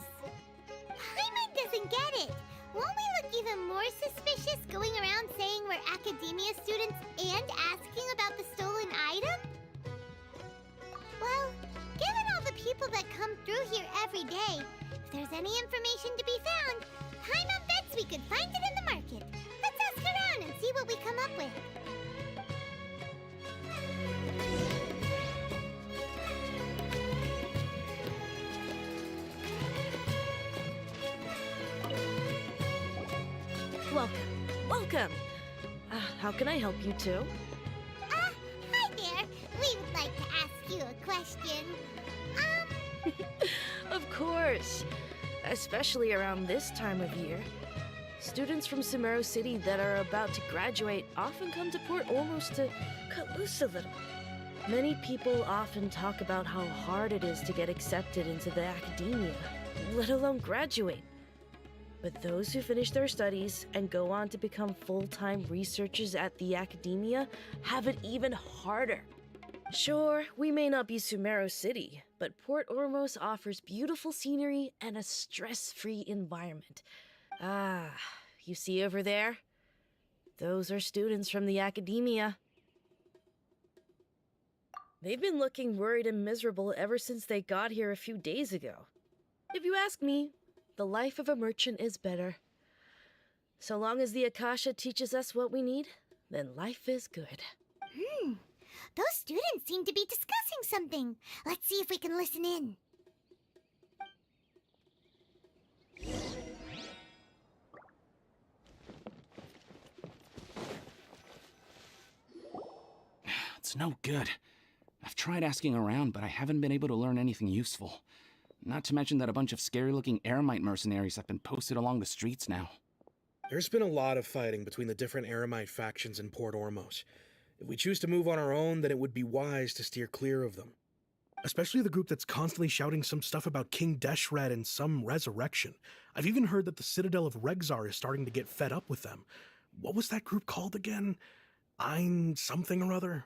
Paimon doesn't get it. Won't we look even more suspicious going around saying we're Academia students and asking about the stolen item? Well, given all the people that come through here every day, if there's any information to be found, Paimon bets we could find it in the market. Let's ask around and see what we come up with. Welcome. How can I help you two? Hi there. We would like to ask you a question. Of course. Especially around this time of year. Students from Sumeru City that are about to graduate often come to Port Ormos to cut loose a little. Many people often talk about how hard it is to get accepted into the academia, let alone graduate. But those who finish their studies and go on to become full-time researchers at the academia have it even harder. Sure, we may not be Sumeru City, but Port Ormos offers beautiful scenery and a stress-free environment. You see over there? Those are students from the academia. They've been looking worried and miserable ever since they got here a few days ago. If you ask me, the life of a merchant is better. So long as the Akasha teaches us what we need, then life is good. those students seem to be discussing something. Let's see if we can listen in. It's no good. I've tried asking around, but I haven't been able to learn anything useful. Not to mention that a bunch of scary-looking Eremite mercenaries have been posted along the streets now. There's been a lot of fighting between the different Eremite factions in Port Ormos. If we choose to move on our own, then it would be wise to steer clear of them. Especially the group that's constantly shouting some stuff about King Deshret and some resurrection. I've even heard that the Citadel of Regzar is starting to get fed up with them. What was that group called again? Ein something or other?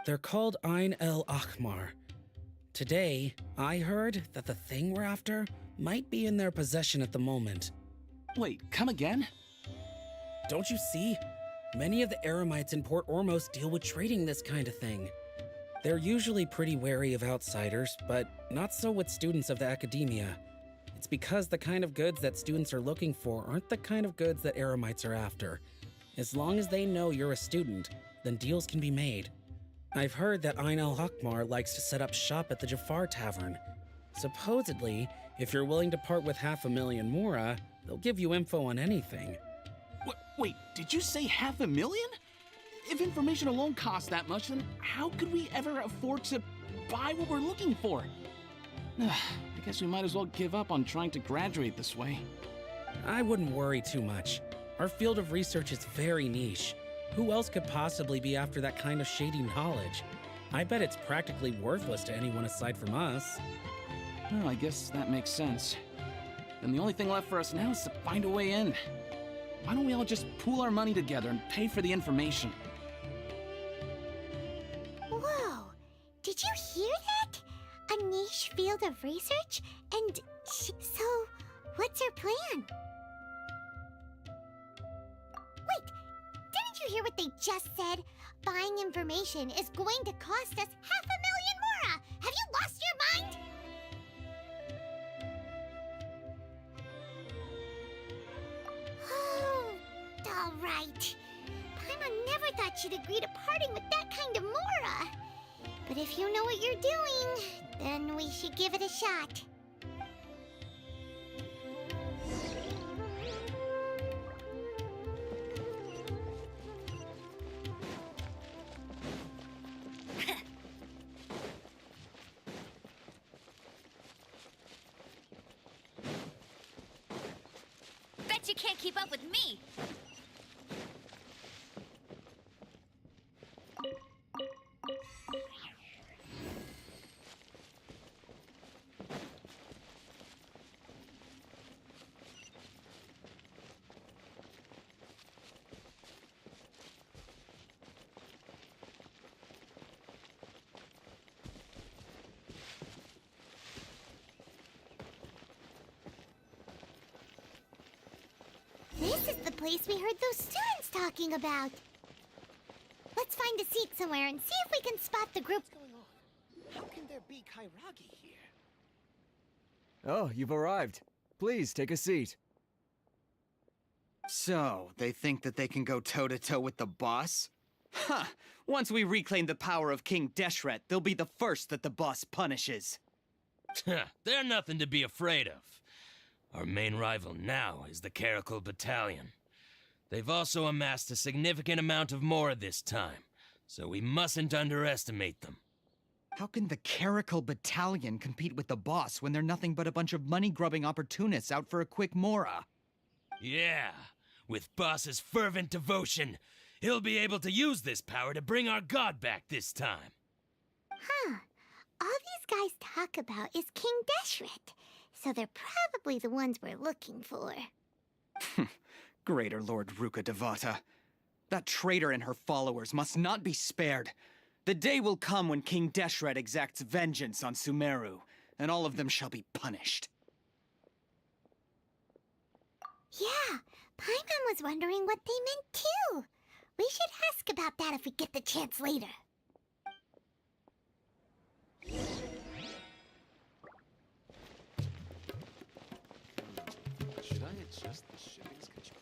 They're called Ein El Akhmar. Today, I heard that the thing we're after might be in their possession at the moment. Wait, come again? Don't you see? Many of the Eremites in Port Ormos deal with trading this kind of thing. They're usually pretty wary of outsiders, but not so with students of the academia. It's because the kind of goods that students are looking for aren't the kind of goods that Eremites are after. As long as they know you're a student, then deals can be made. I've heard that Ein El Hakmar likes to set up shop at the Jafar Tavern. Supposedly, if you're willing to part with 500,000 mora, they'll give you info on anything. Wait, did you say 500,000? If information alone costs that much, then how could we ever afford to buy what we're looking for? I guess we might as well give up on trying to graduate this way. I wouldn't worry too much. Our field of research is very niche. Who else could possibly be after that kind of shady knowledge? I bet it's practically worthless to anyone aside from us. Well, I guess that makes sense. Then the only thing left for us now is to find a way in. Why don't we all just pool our money together and pay for the information? Whoa! Did you hear that? A niche field of research? And so, what's our plan? Wait! Didn't you hear what they just said? Buying information is going to cost us 500,000 mora! Have you lost your mind? Oh, all right. Paimon never thought she'd agree to parting with that kind of mora. But if you know what you're doing, then we should give it a shot. Bet you can't keep up with me. This is the place we heard those students talking about. Let's find a seat somewhere and see if we can spot the group. What's going on? How can there be Kairagi here? Oh, you've arrived. Please, take a seat. So, they think that they can go toe-to-toe with the boss? Huh! Once we reclaim the power of King Deshret, they'll be the first that the boss punishes. They're nothing to be afraid of. Our main rival now is the Caracal Battalion. They've also amassed a significant amount of mora this time, so we mustn't underestimate them. How can the Caracal Battalion compete with the boss when they're nothing but a bunch of money-grubbing opportunists out for a quick mora? Yeah, with Boss's fervent devotion, he'll be able to use this power to bring our god back this time. Huh. All these guys talk about is King Deshret, so they're probably the ones we're looking for. Greater Lord Ruka Devata. That traitor and her followers must not be spared. The day will come when King Deshret exacts vengeance on Sumeru, and all of them shall be punished. Yeah, Paimon was wondering what they meant too. We should ask about that if we get the chance later. Should I adjust the shipping schedule?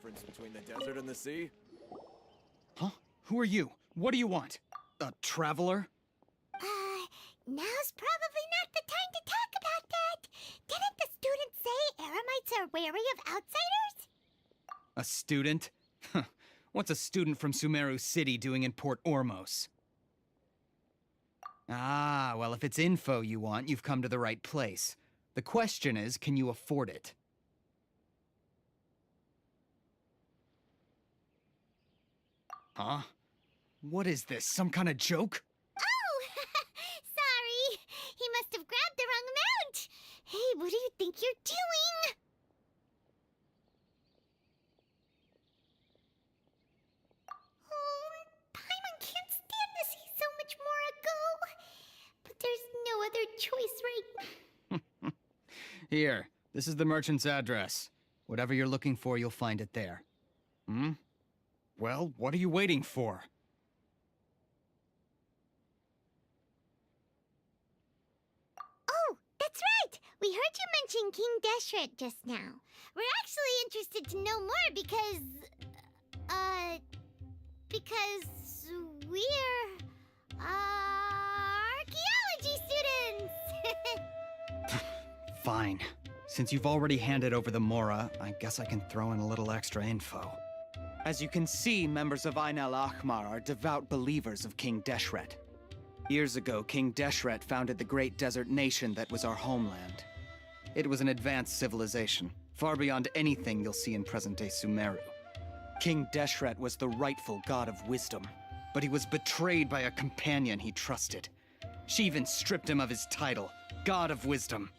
difference between the desert and the sea? Huh? Who are you? What do you want? A traveler? Now's probably not the time to talk about that. Didn't the students say Eremites are wary of outsiders? A student? Huh. What's a student from Sumeru City doing in Port Ormos? Ah, well, if it's info you want, you've come to the right place. The question is, can you afford it? Huh? What is this, some kind of joke? Oh! Sorry. He must have grabbed the wrong amount. Hey, what do you think you're doing? Oh, Paimon can't stand to see so much Mora go. But there's no other choice, right? Here, this is the merchant's address. Whatever you're looking for, you'll find it there. Hmm? Well, what are you waiting for? Oh, that's right! We heard you mention King Deshret just now. We're actually interested to know more because... because we're... archaeology students! Fine. Since you've already handed over the Mora, I guess I can throw in a little extra info. As you can see, members of Ain al-Ahmar are devout believers of King Deshret. Years ago, King Deshret founded the great desert nation that was our homeland. It was an advanced civilization, far beyond anything you'll see in present-day Sumeru. King Deshret was the rightful god of wisdom, but he was betrayed by a companion he trusted. She even stripped him of his title, God of Wisdom.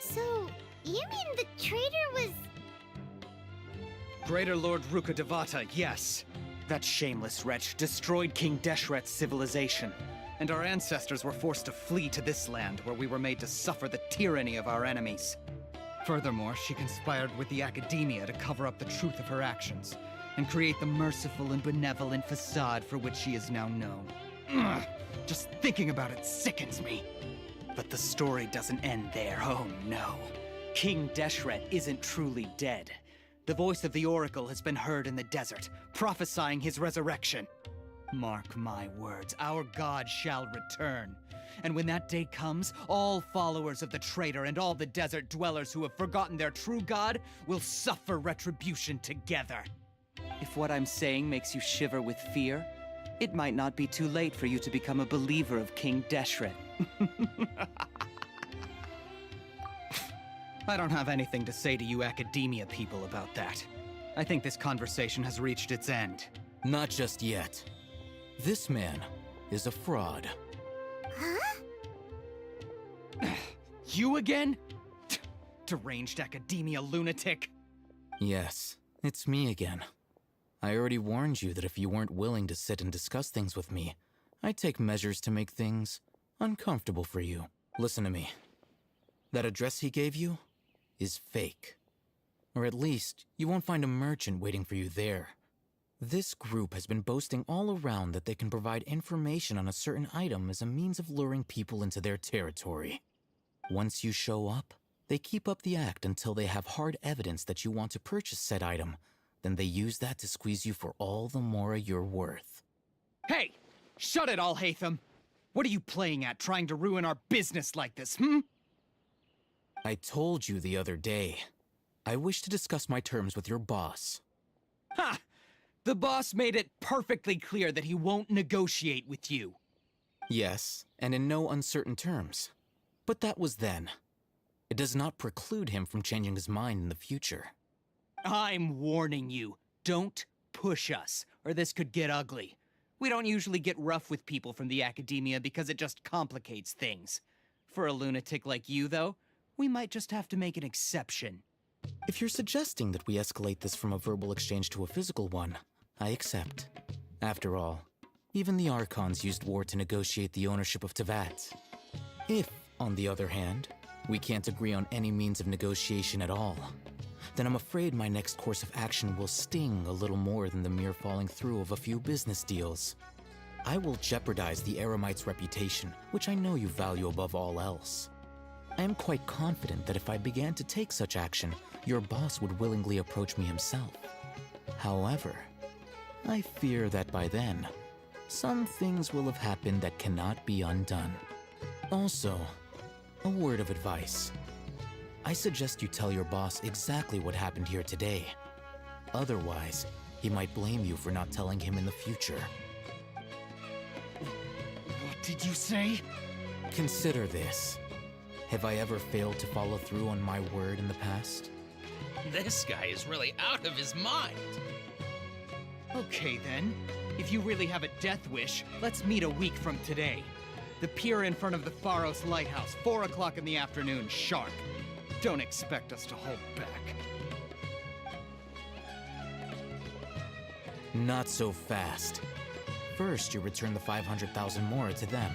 So, you mean the traitor was... Greater Lord Rukkhadevata, yes. That shameless wretch destroyed King Deshret's civilization, and our ancestors were forced to flee to this land where we were made to suffer the tyranny of our enemies. Furthermore, she conspired with the Academia to cover up the truth of her actions, and create the merciful and benevolent facade for which she is now known. Ugh, just thinking about it sickens me. But the story doesn't end there, oh no. King Deshret isn't truly dead. The voice of the Oracle has been heard in the desert, prophesying his resurrection. Mark my words, our god shall return. And when that day comes, all followers of the traitor and all the desert dwellers who have forgotten their true god will suffer retribution together. If what I'm saying makes you shiver with fear, it might not be too late for you to become a believer of King Deshret. I don't have anything to say to you Academia people about that. I think this conversation has reached its end. Not just yet. This man is a fraud. Huh? You again? Deranged Academia lunatic. Yes, it's me again. I already warned you that if you weren't willing to sit and discuss things with me, I'd take measures to make things uncomfortable for you. Listen to me. That address he gave you is fake. Or at least, you won't find a merchant waiting for you there. This group has been boasting all around that they can provide information on a certain item as a means of luring people into their territory. Once you show up, they keep up the act until they have hard evidence that you want to purchase said item. Then they use that to squeeze you for all the Mora you're worth. Hey! Shut it, Alhaitham! What are you playing at, trying to ruin our business like this, hmm? I told you the other day. I wish to discuss my terms with your boss. Ha! The boss made it perfectly clear that he won't negotiate with you. Yes, and in no uncertain terms. But that was then. It does not preclude him from changing his mind in the future. I'm warning you. Don't push us, or this could get ugly. We don't usually get rough with people from the Academia because it just complicates things. For a lunatic like you, though, we might just have to make an exception. If you're suggesting that we escalate this from a verbal exchange to a physical one, I accept. After all, even the Archons used war to negotiate the ownership of Teyvat. If, on the other hand, we can't agree on any means of negotiation at all, then I'm afraid my next course of action will sting a little more than the mere falling through of a few business deals. I will jeopardize the Eremite's reputation, which I know you value above all else. I am quite confident that if I began to take such action, your boss would willingly approach me himself. However, I fear that by then, some things will have happened that cannot be undone. Also, a word of advice. I suggest you tell your boss exactly what happened here today. Otherwise, he might blame you for not telling him in the future. What did you say? Consider this. Have I ever failed to follow through on my word in the past? This guy is really out of his mind. Okay then. If you really have a death wish, let's meet a week from today. The pier in front of the Pharos Lighthouse, 4 o'clock in the afternoon, sharp. Don't expect us to hold back. Not so fast. First, you return the 500,000 mora to them.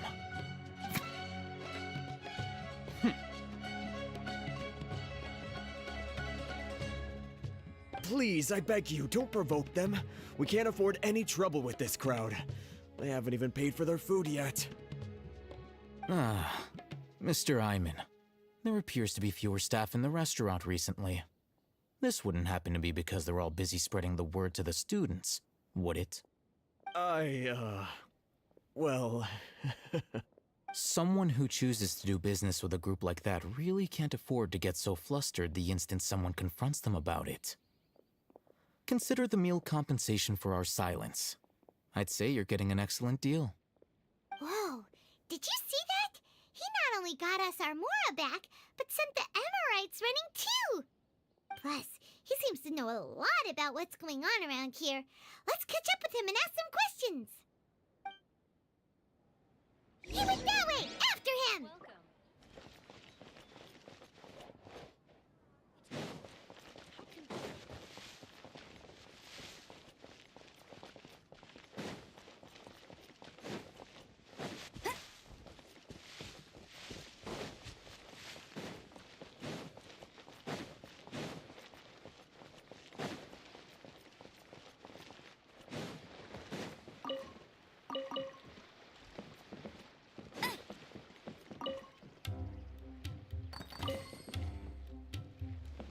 Please, I beg you, don't provoke them. We can't afford any trouble with this crowd. They haven't even paid for their food yet. Ah, Mr. Iman. There appears to be fewer staff in the restaurant recently. This wouldn't happen to be because they're all busy spreading the word to the students, would it? Well... Someone who chooses to do business with a group like that really can't afford to get so flustered the instant someone confronts them about it. Consider the meal compensation for our silence. I'd say you're getting an excellent deal. Whoa, did you see that? He not only got us our Mora back, but sent the Emirites running too! Plus, he seems to know a lot about what's going on around here. Let's catch up with him and ask some questions! He went that way! After him!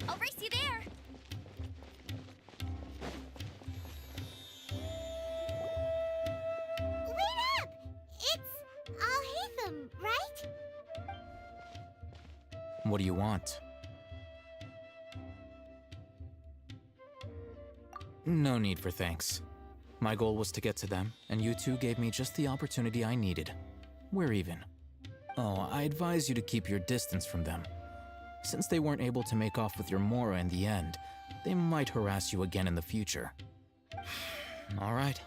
I'll race you there. Wait up! It's Al-Haytham, right? What do you want? No need for thanks. My goal was to get to them, and you two gave me just the opportunity I needed. We're even. Oh, I advise you to keep your distance from them. Since they weren't able to make off with your Mora in the end, they might harass you again in the future. All right.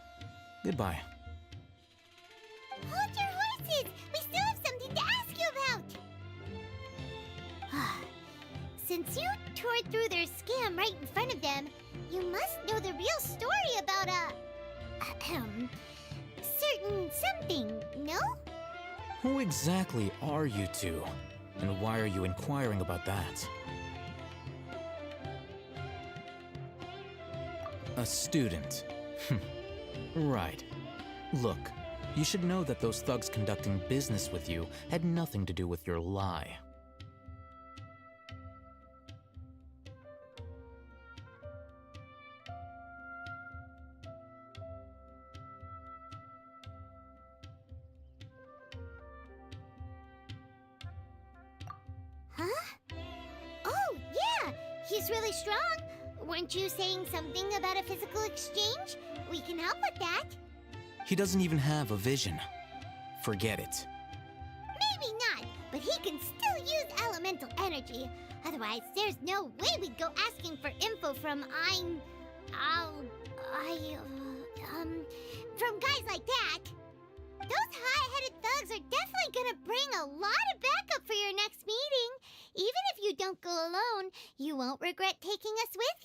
Goodbye. Hold your horses! We still have something to ask you about! Since you tore through their scam right in front of them, you must know the real story about certain something, no? Who exactly are you two? And why are you inquiring about that? A student. Right. Look, you should know that those thugs conducting business with you had nothing to do with your lie. He's really strong. Weren't you saying something about a physical exchange? We can help with that. He doesn't even have a vision. Forget it. Maybe not, but he can still use elemental energy. Otherwise, there's no way we'd go asking for info from from guys like that. Those high-headed thugs are definitely gonna bring a lot of backup for your next meeting. Even if you don't go alone, you won't regret taking us with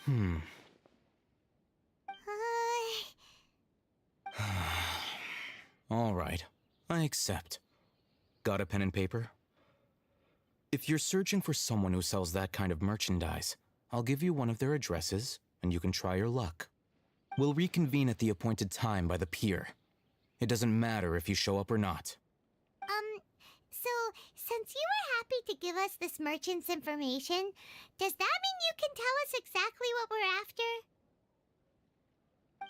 you. All right, I accept. Got a pen and paper? If you're searching for someone who sells that kind of merchandise, I'll give you one of their addresses, and you can try your luck. We'll reconvene at the appointed time by the pier. It doesn't matter if you show up or not. So since you were happy to give us this merchant's information, does that mean you can tell us exactly what we're after?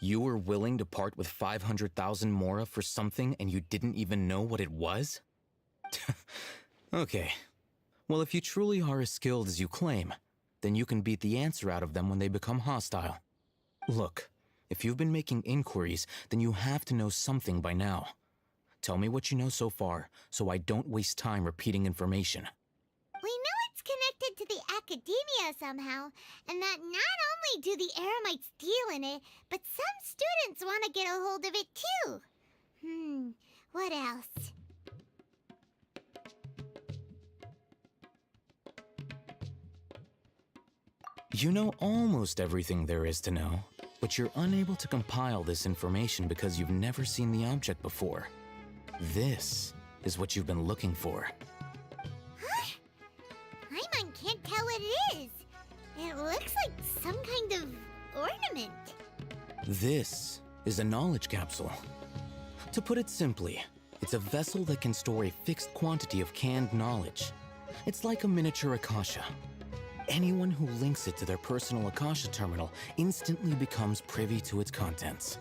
You were willing to part with 500,000 Mora for something and you didn't even know what it was? Okay. Well, if you truly are as skilled as you claim, then you can beat the answer out of them when they become hostile. Look, if you've been making inquiries, then you have to know something by now. Tell me what you know so far, so I don't waste time repeating information. We know it's connected to the academia somehow, and that not only do the Eremites deal in it, but some students want to get a hold of it too. What else? You know almost everything there is to know, but you're unable to compile this information because you've never seen the object before. This is what you've been looking for. Huh? Paimon can't tell what it is. It looks like some kind of ornament. This is a knowledge capsule. To put it simply, it's a vessel that can store a fixed quantity of canned knowledge. It's like a miniature Akasha. Anyone who links it to their personal Akasha terminal instantly becomes privy to its contents.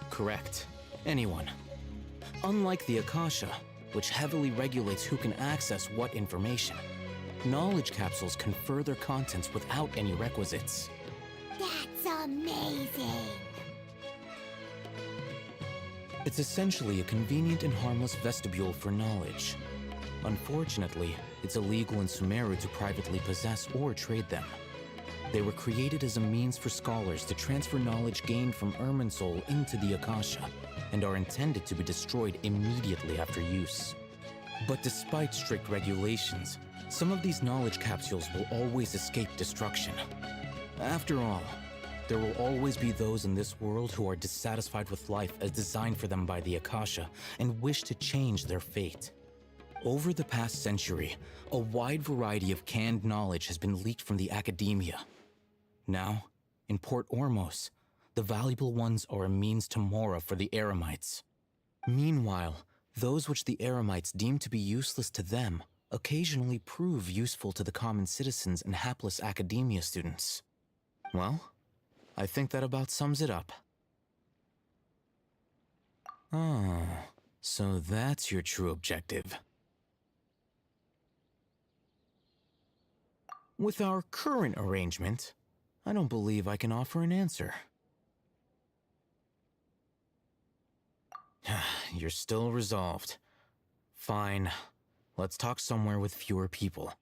Correct. Anyone. Unlike the Akasha, which heavily regulates who can access what information, knowledge capsules confer their contents without any requisites. That's amazing! It's essentially a convenient and harmless vestibule for knowledge. Unfortunately, it's illegal in Sumeru to privately possess or trade them. They were created as a means for scholars to transfer knowledge gained from Irminsul into the Akasha, and are intended to be destroyed immediately after use. But despite strict regulations, some of these knowledge capsules will always escape destruction. After all, there will always be those in this world who are dissatisfied with life as designed for them by the Akasha and wish to change their fate. Over the past century, a wide variety of canned knowledge has been leaked from the academia. Now, in Port Ormos, the valuable ones are a means to Mora for the Eremites. Meanwhile, those which the Eremites deem to be useless to them occasionally prove useful to the common citizens and hapless academia students. Well, I think that about sums it up. Oh, so that's your true objective. With our current arrangement, I don't believe I can offer an answer. You're still resolved. Fine. Let's talk somewhere with fewer people.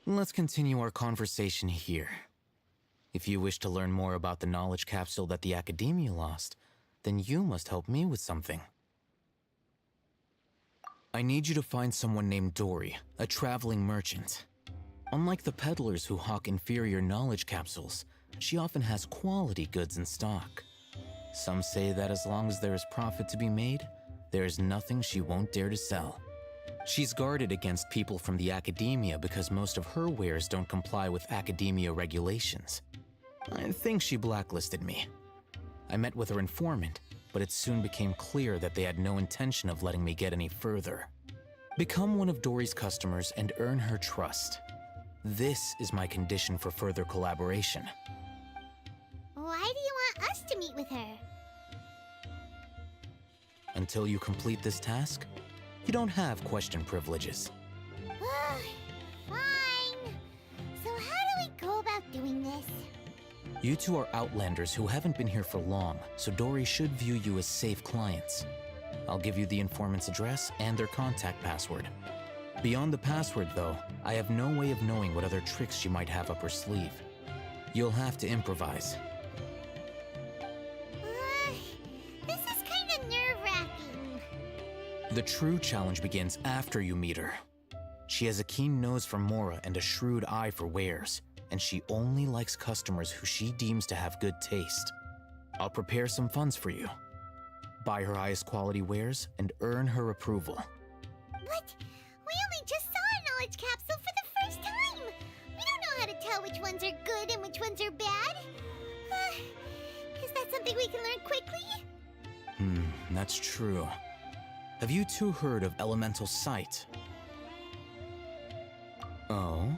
Let's continue our conversation here. If you wish to learn more about the knowledge capsule that the Academia lost, then you must help me with something. I need you to find someone named Dory, a traveling merchant. Unlike the peddlers who hawk inferior knowledge capsules, she often has quality goods in stock. Some say that as long as there is profit to be made, there is nothing she won't dare to sell. She's guarded against people from the academia because most of her wares don't comply with academia regulations. I think she blacklisted me. I met with her informant, but it soon became clear that they had no intention of letting me get any further. Become one of Dory's customers and earn her trust. This is my condition for further collaboration. Why do you want us to meet with her? Until you complete this task, you don't have question privileges. Fine. So how do we go about doing this? You two are outlanders who haven't been here for long, so Dory should view you as safe clients. I'll give you the informant's address and their contact password. Beyond the password, though, I have no way of knowing what other tricks she might have up her sleeve. You'll have to improvise. This is kind of nerve-wracking. The true challenge begins after you meet her. She has a keen nose for Mora and a shrewd eye for wares, and she only likes customers who she deems to have good taste. I'll prepare some funds for you. Buy her highest quality wares and earn her approval. What? We only just saw a knowledge capsule for the first time! We don't know how to tell which ones are good and which ones are bad. Is that something we can learn quickly? That's true. Have you two heard of elemental sight? Oh,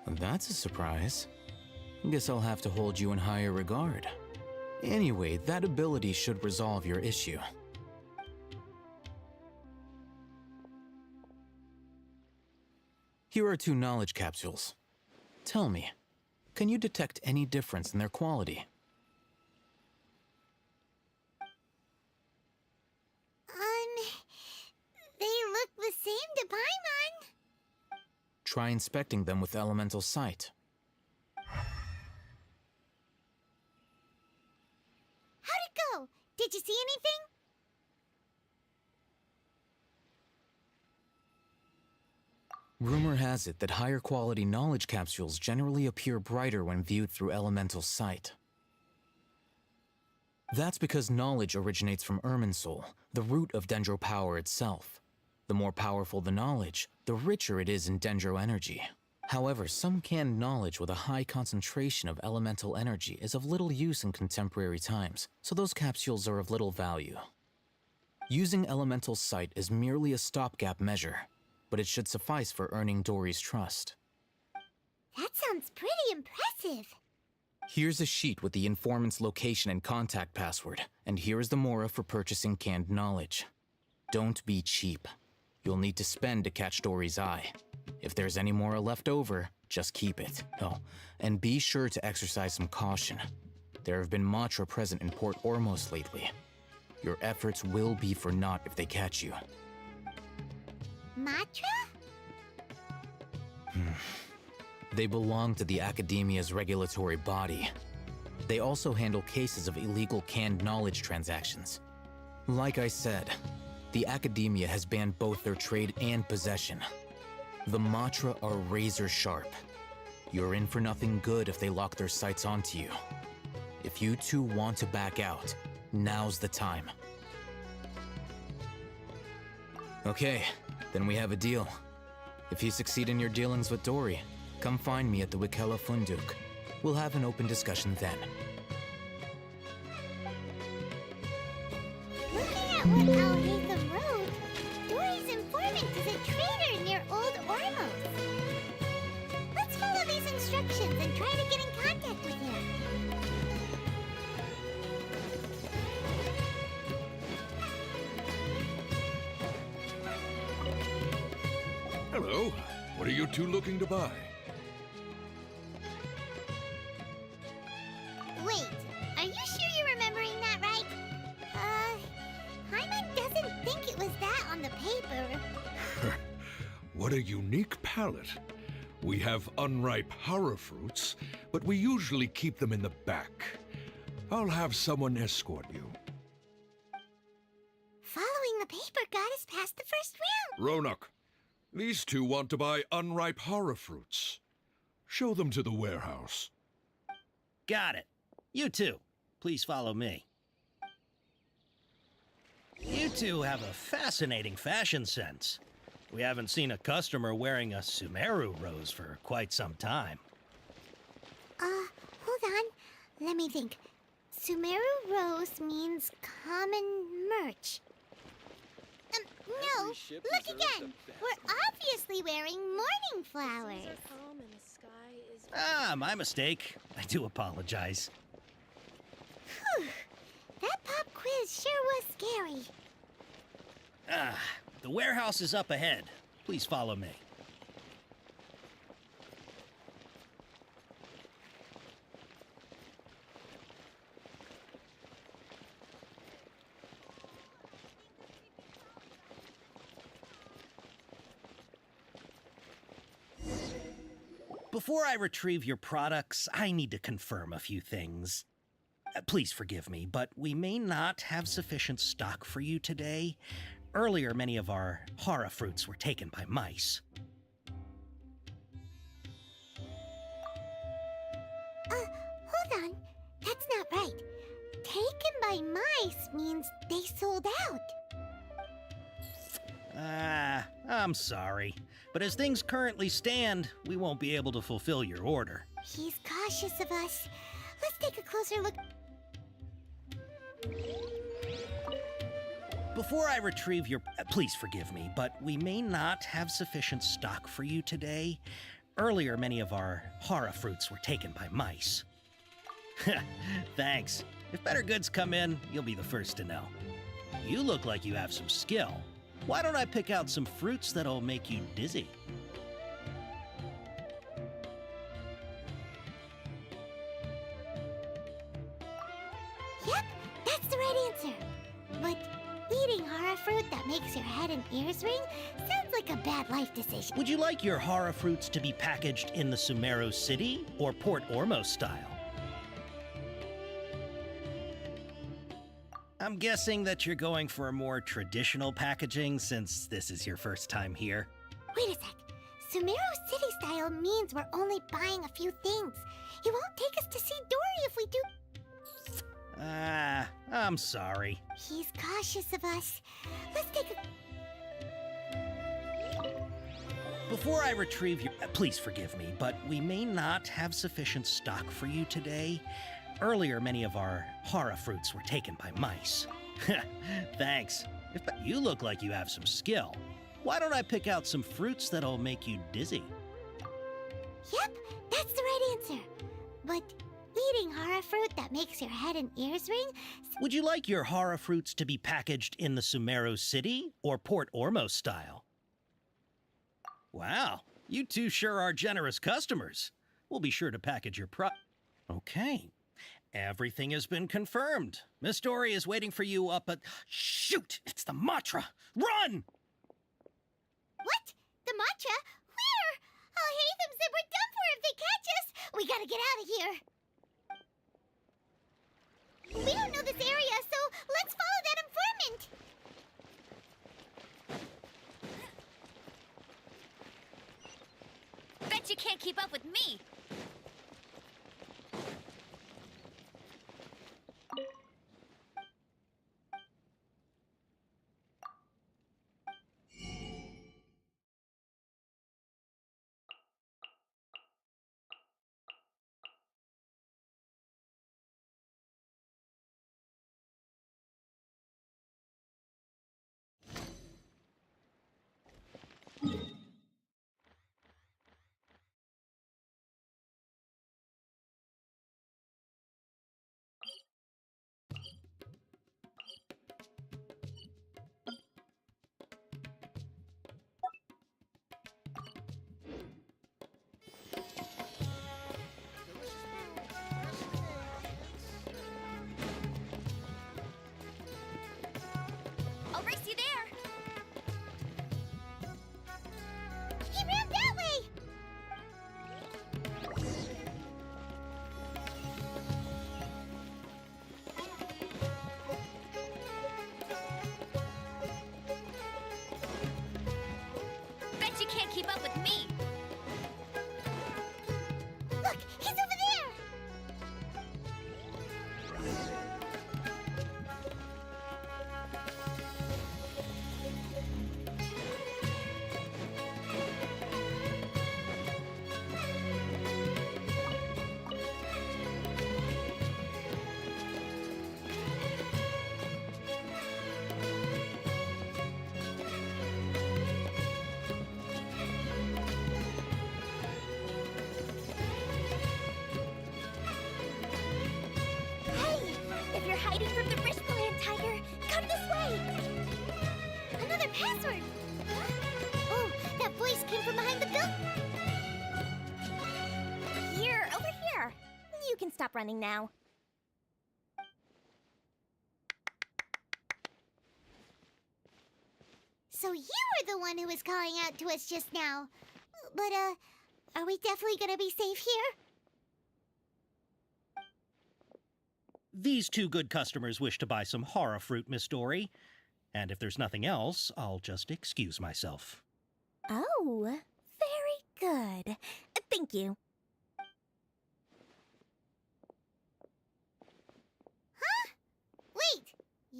that's a surprise. Guess I'll have to hold you in higher regard. Anyway, that ability should resolve your issue. Here are 2 knowledge capsules. Tell me, can you detect any difference in their quality? They look the same to Paimon. Try inspecting them with elemental sight. How'd it go? Did you see anything? Rumor has it that higher quality knowledge capsules generally appear brighter when viewed through elemental sight. That's because knowledge originates from Irminsul, the root of Dendro power itself. The more powerful the knowledge, the richer it is in Dendro energy. However, some canned knowledge with a high concentration of elemental energy is of little use in contemporary times, so those capsules are of little value. Using elemental sight is merely a stopgap measure, but it should suffice for earning Dory's trust. That sounds pretty impressive. Here's a sheet with the informant's location and contact password, and here is the mora for purchasing canned knowledge. Don't be cheap. You'll need to spend to catch Dory's eye. If there's any mora left over, just keep it. Oh, and be sure to exercise some caution. There have been Matra present in Port Ormos lately. Your efforts will be for naught if they catch you. Matra? They belong to the Academia's regulatory body. They also handle cases of illegal canned knowledge transactions. Like I said, the Academia has banned both their trade and possession. The Matra are razor sharp. You're in for nothing good if they lock their sights onto you. If you two want to back out, now's the time. Okay, then we have a deal. If you succeed in your dealings with Dory, come find me at the Wikela Funduk. We'll have an open discussion then. Looking at what Al-Haytham wrote, Dory's informant is a trader near Old Ormos. Let's follow these instructions and try to get in contact with him. Hello. What are you two looking to buy? Wait, are you sure you're remembering that right? Hyman doesn't think it was that on the paper. What a unique palate. We have unripe hara fruits, but we usually keep them in the back. I'll have someone escort you. Following the paper got us past the first round. Ronak, these two want to buy unripe hara fruits. Show them to the warehouse. Got it. You two, please follow me. You two have a fascinating fashion sense. We haven't seen a customer wearing a Sumeru rose for quite some time. Hold on. Let me think. Sumeru rose means common merch. No, look again. We're obviously wearing morning flowers. Ah, my mistake. I do apologize. Whew. That pop quiz sure was scary. Ah, the warehouse is up ahead. Please follow me. Before I retrieve your products, I need to confirm a few things. Please forgive me, but we may not have sufficient stock for you today. Earlier, many of our hara fruits were taken by mice. Hold on. That's not right. Taken by mice means they sold out. I'm sorry. But as things currently stand, we won't be able to fulfill your order. He's cautious of us. Let's take a closer look. Before I retrieve your... please forgive me, but we may not have sufficient stock for you today. Earlier, many of our hara fruits were taken by mice. Thanks. If better goods come in, you'll be the first to know. You look like you have some skill. Why don't I pick out some fruits that'll make you dizzy? Yep, that's the right answer. But eating hara fruit that makes your head and ears ring sounds like a bad life decision. Would you like your hara fruits to be packaged in the Sumeru City or Port Ormos style? I'm guessing that you're going for a more traditional packaging since this is your first time here. Wait a sec. Sumeru City style means we're only buying a few things. He won't take us to see Dory if we do. I'm sorry. He's cautious of us. Let's take a... Before I retrieve your... please forgive me, but we may not have sufficient stock for you today. Earlier, many of our hara fruits were taken by mice. Thanks. You look like you have some skill. Why don't I pick out some fruits that'll make you dizzy? Yep, that's the right answer. But eating hara fruit that makes your head and ears ring... Would you like your hara fruits to be packaged in the Sumeru City or Port Ormos style? Wow, you two sure are generous customers. We'll be sure to package your Okay. Everything has been confirmed. Miss Dory is waiting for you up at... Shoot! It's the Matra! Run! What? The Matra? Where? I'll hate them said we're done for if they catch us. We gotta get out of here. We don't know this area, so let's follow that informant. Bet you can't keep up with me. I'll race you there. He ran that way. Bet you can't keep up with me. Look, he's over there. If you're hiding from the rich plant, Tiger, come this way! Another password. Huh? Oh, that voice came from behind the building. Here, over here. You can stop running now. So you were the one who was calling out to us just now. But, are we definitely gonna be safe here? These two good customers wish to buy some hara fruit, Miss Dory. And if there's nothing else, I'll just excuse myself. Oh, very good. Thank you.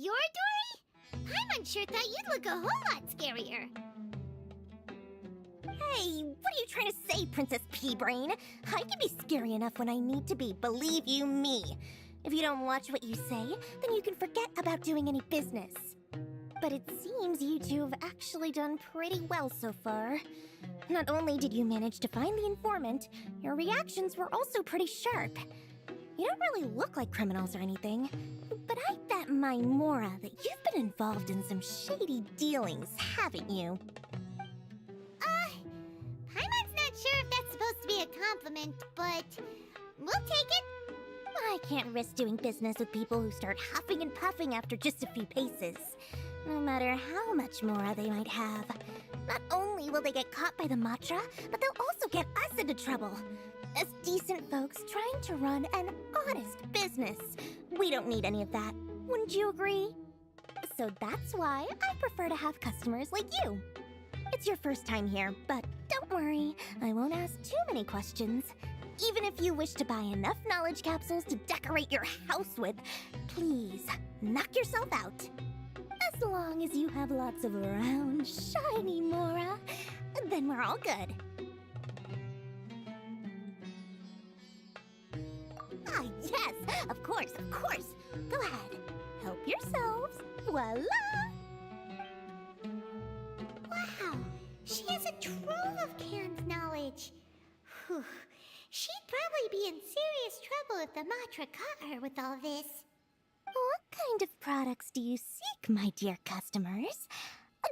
You're Dory? Paimon sure thought you'd look a whole lot scarier. Hey, what are you trying to say, Princess Pea-Brain? I can be scary enough when I need to be, believe you me. If you don't watch what you say, then you can forget about doing any business. But it seems you two have actually done pretty well so far. Not only did you manage to find the informant, your reactions were also pretty sharp. You don't really look like criminals or anything, but I bet my Mora that you've been involved in some shady dealings, haven't you? Paimon's not sure if that's supposed to be a compliment, but we'll take it. I can't risk doing business with people who start huffing and puffing after just a few paces. No matter how much Mora they might have. Not only will they get caught by the Matra, but they'll also get us into trouble. As decent folks trying to run an honest business. We don't need any of that. Wouldn't you agree? So that's why I prefer to have customers like you. It's your first time here, but don't worry, I won't ask too many questions. Even if you wish to buy enough knowledge capsules to decorate your house with, please, knock yourself out. As long as you have lots of round, shiny Mora, then we're all good. Ah, yes, of course, of course. Go ahead, help yourselves. Voila! Wow, she has a trove of canned knowledge. Whew. She'd probably be in serious trouble if the Matra caught her with all this. What kind of products do you seek, my dear customers?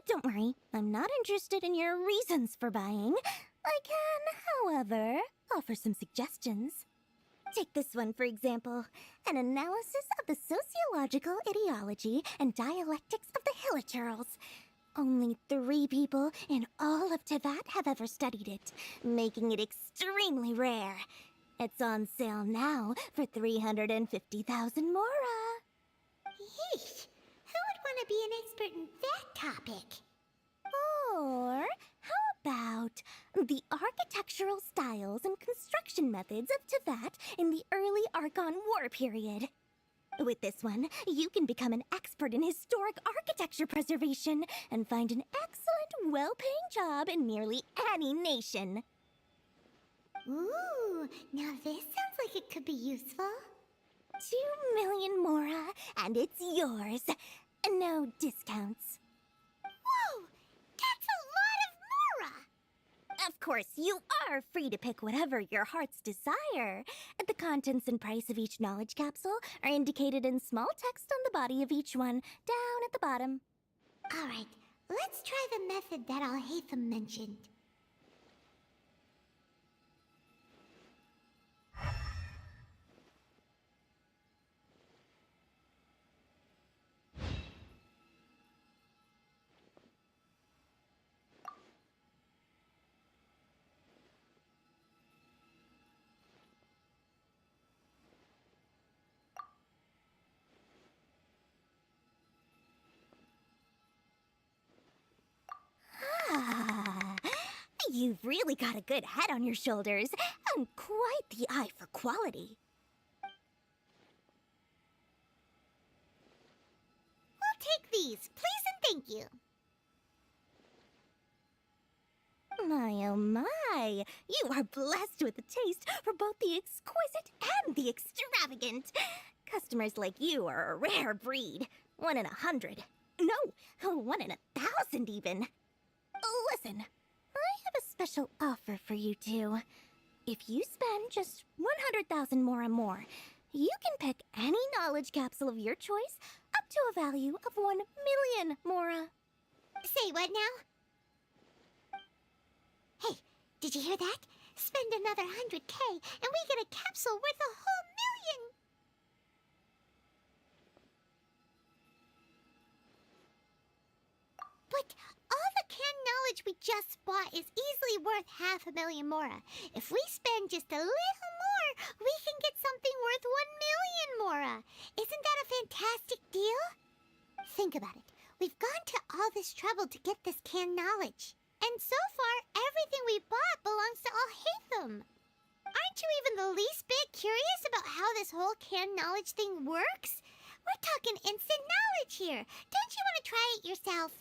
Don't worry, I'm not interested in your reasons for buying. I can, however, offer some suggestions. Take this one, for example. An analysis of the sociological ideology and dialectics of the Hilichurls. Only 3 people in all of Teyvat have ever studied it, making it extremely rare. It's on sale now for 350,000 Mora. Yeesh, who would want to be an expert in that topic? Or how about the architectural styles and construction methods of Teyvat in the early Archon War period? With this one, you can become an expert in historic architecture preservation and find an excellent, well-paying job in nearly any nation. Ooh, now this sounds like it could be useful. 2 million Mora, and it's yours. No discounts. Whoa! That's a lot of Mora! Of course, you are free to pick whatever your heart's desire. The contents and price of each knowledge capsule are indicated in small text on the body of each one, down at the bottom. Alright, let's try the method that Alhaitham mentioned. You've really got a good head on your shoulders, and quite the eye for quality. We'll take these, please and thank you. My oh my, you are blessed with a taste for both the exquisite and the extravagant. Customers like you are a rare breed. 1 in 100. No, 1 in 1,000 even. Listen, I have a special offer for you two. If you spend just 100,000 more, you can pick any knowledge capsule of your choice up to a value of 1 million Mora. Say what now? Hey, did you hear that? Spend another 100K and we get a capsule worth a whole million! But all the canned knowledge we just bought is easily worth 500,000 Mora. If we spend just a little more, we can get something worth 1 million Mora. Isn't that a fantastic deal? Think about it. We've gone to all this trouble to get this canned knowledge. And so far, everything we bought belongs to Alhaitham. Aren't you even the least bit curious about how this whole canned knowledge thing works? We're talking instant knowledge here. Don't you want to try it yourself?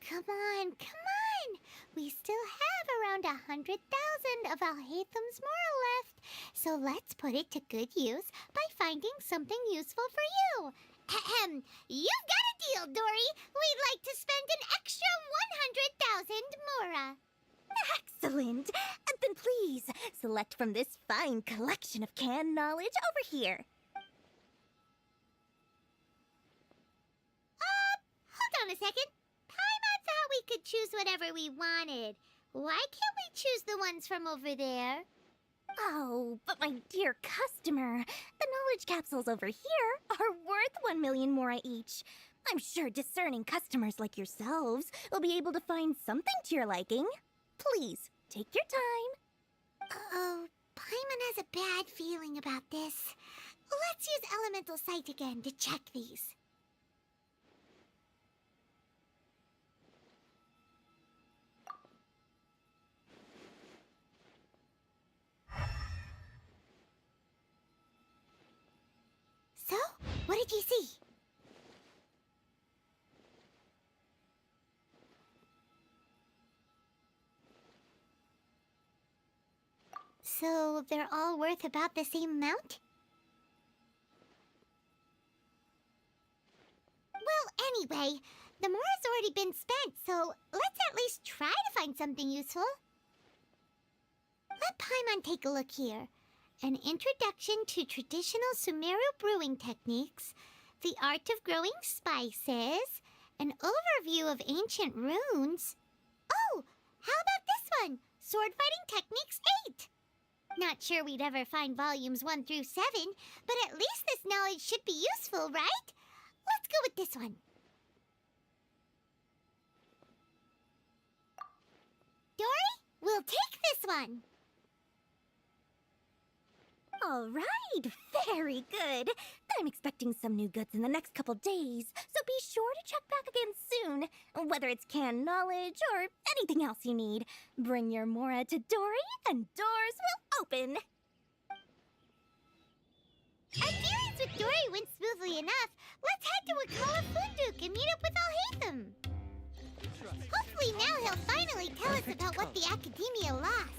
Come on, come on! We still have around 100,000 of Alhaitham's moral left, so let's put it to good use by finding something useful for you. Ahem! You've got a deal, Dory! We'd like to spend an extra 100,000 mora. Excellent! Then please, select from this fine collection of canned knowledge over here. Hold on a second. Paimon thought we could choose whatever we wanted. Why can't we choose the ones from over there? Oh, but my dear customer, the knowledge capsules over here are worth 1 million mora each. I'm sure discerning customers like yourselves will be able to find something to your liking. Please, take your time. Uh-oh, Paimon has a bad feeling about this. Let's use Elemental Sight again to check these. So, what did you see? So, they're all worth about the same amount? Well, anyway, the mora's already been spent, so let's at least try to find something useful. Let Paimon take a look here. An introduction to traditional Sumeru brewing techniques, the art of growing spices, an overview of ancient runes. Oh, how about this one? Sword Fighting Techniques 8. Not sure we'd ever find volumes 1 through 7, but at least this knowledge should be useful, right? Let's go with this one. Dory, we'll take this one. All right, very good. I'm expecting some new goods in the next couple days, so be sure to check back again soon. Whether it's canned knowledge or anything else you need, bring your mora to Dory and doors will open. Our dealings with Dory went smoothly enough. Let's head to Wakala Funduk and meet up with Alhaitham. Hopefully now he'll finally tell us about what the Academia lost.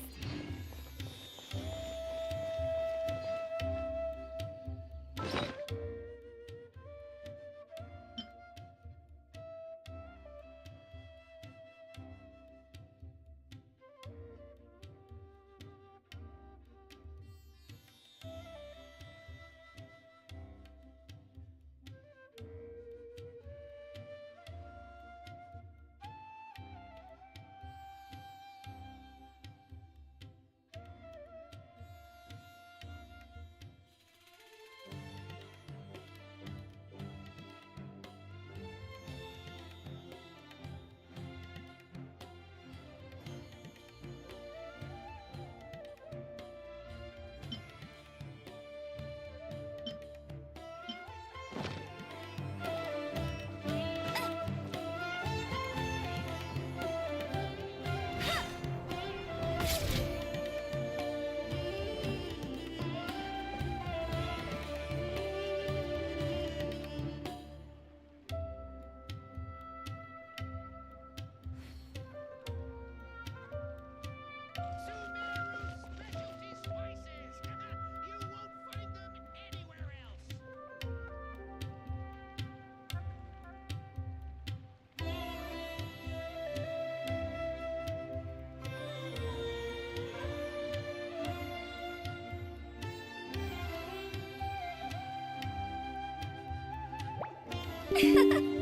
Ha ha!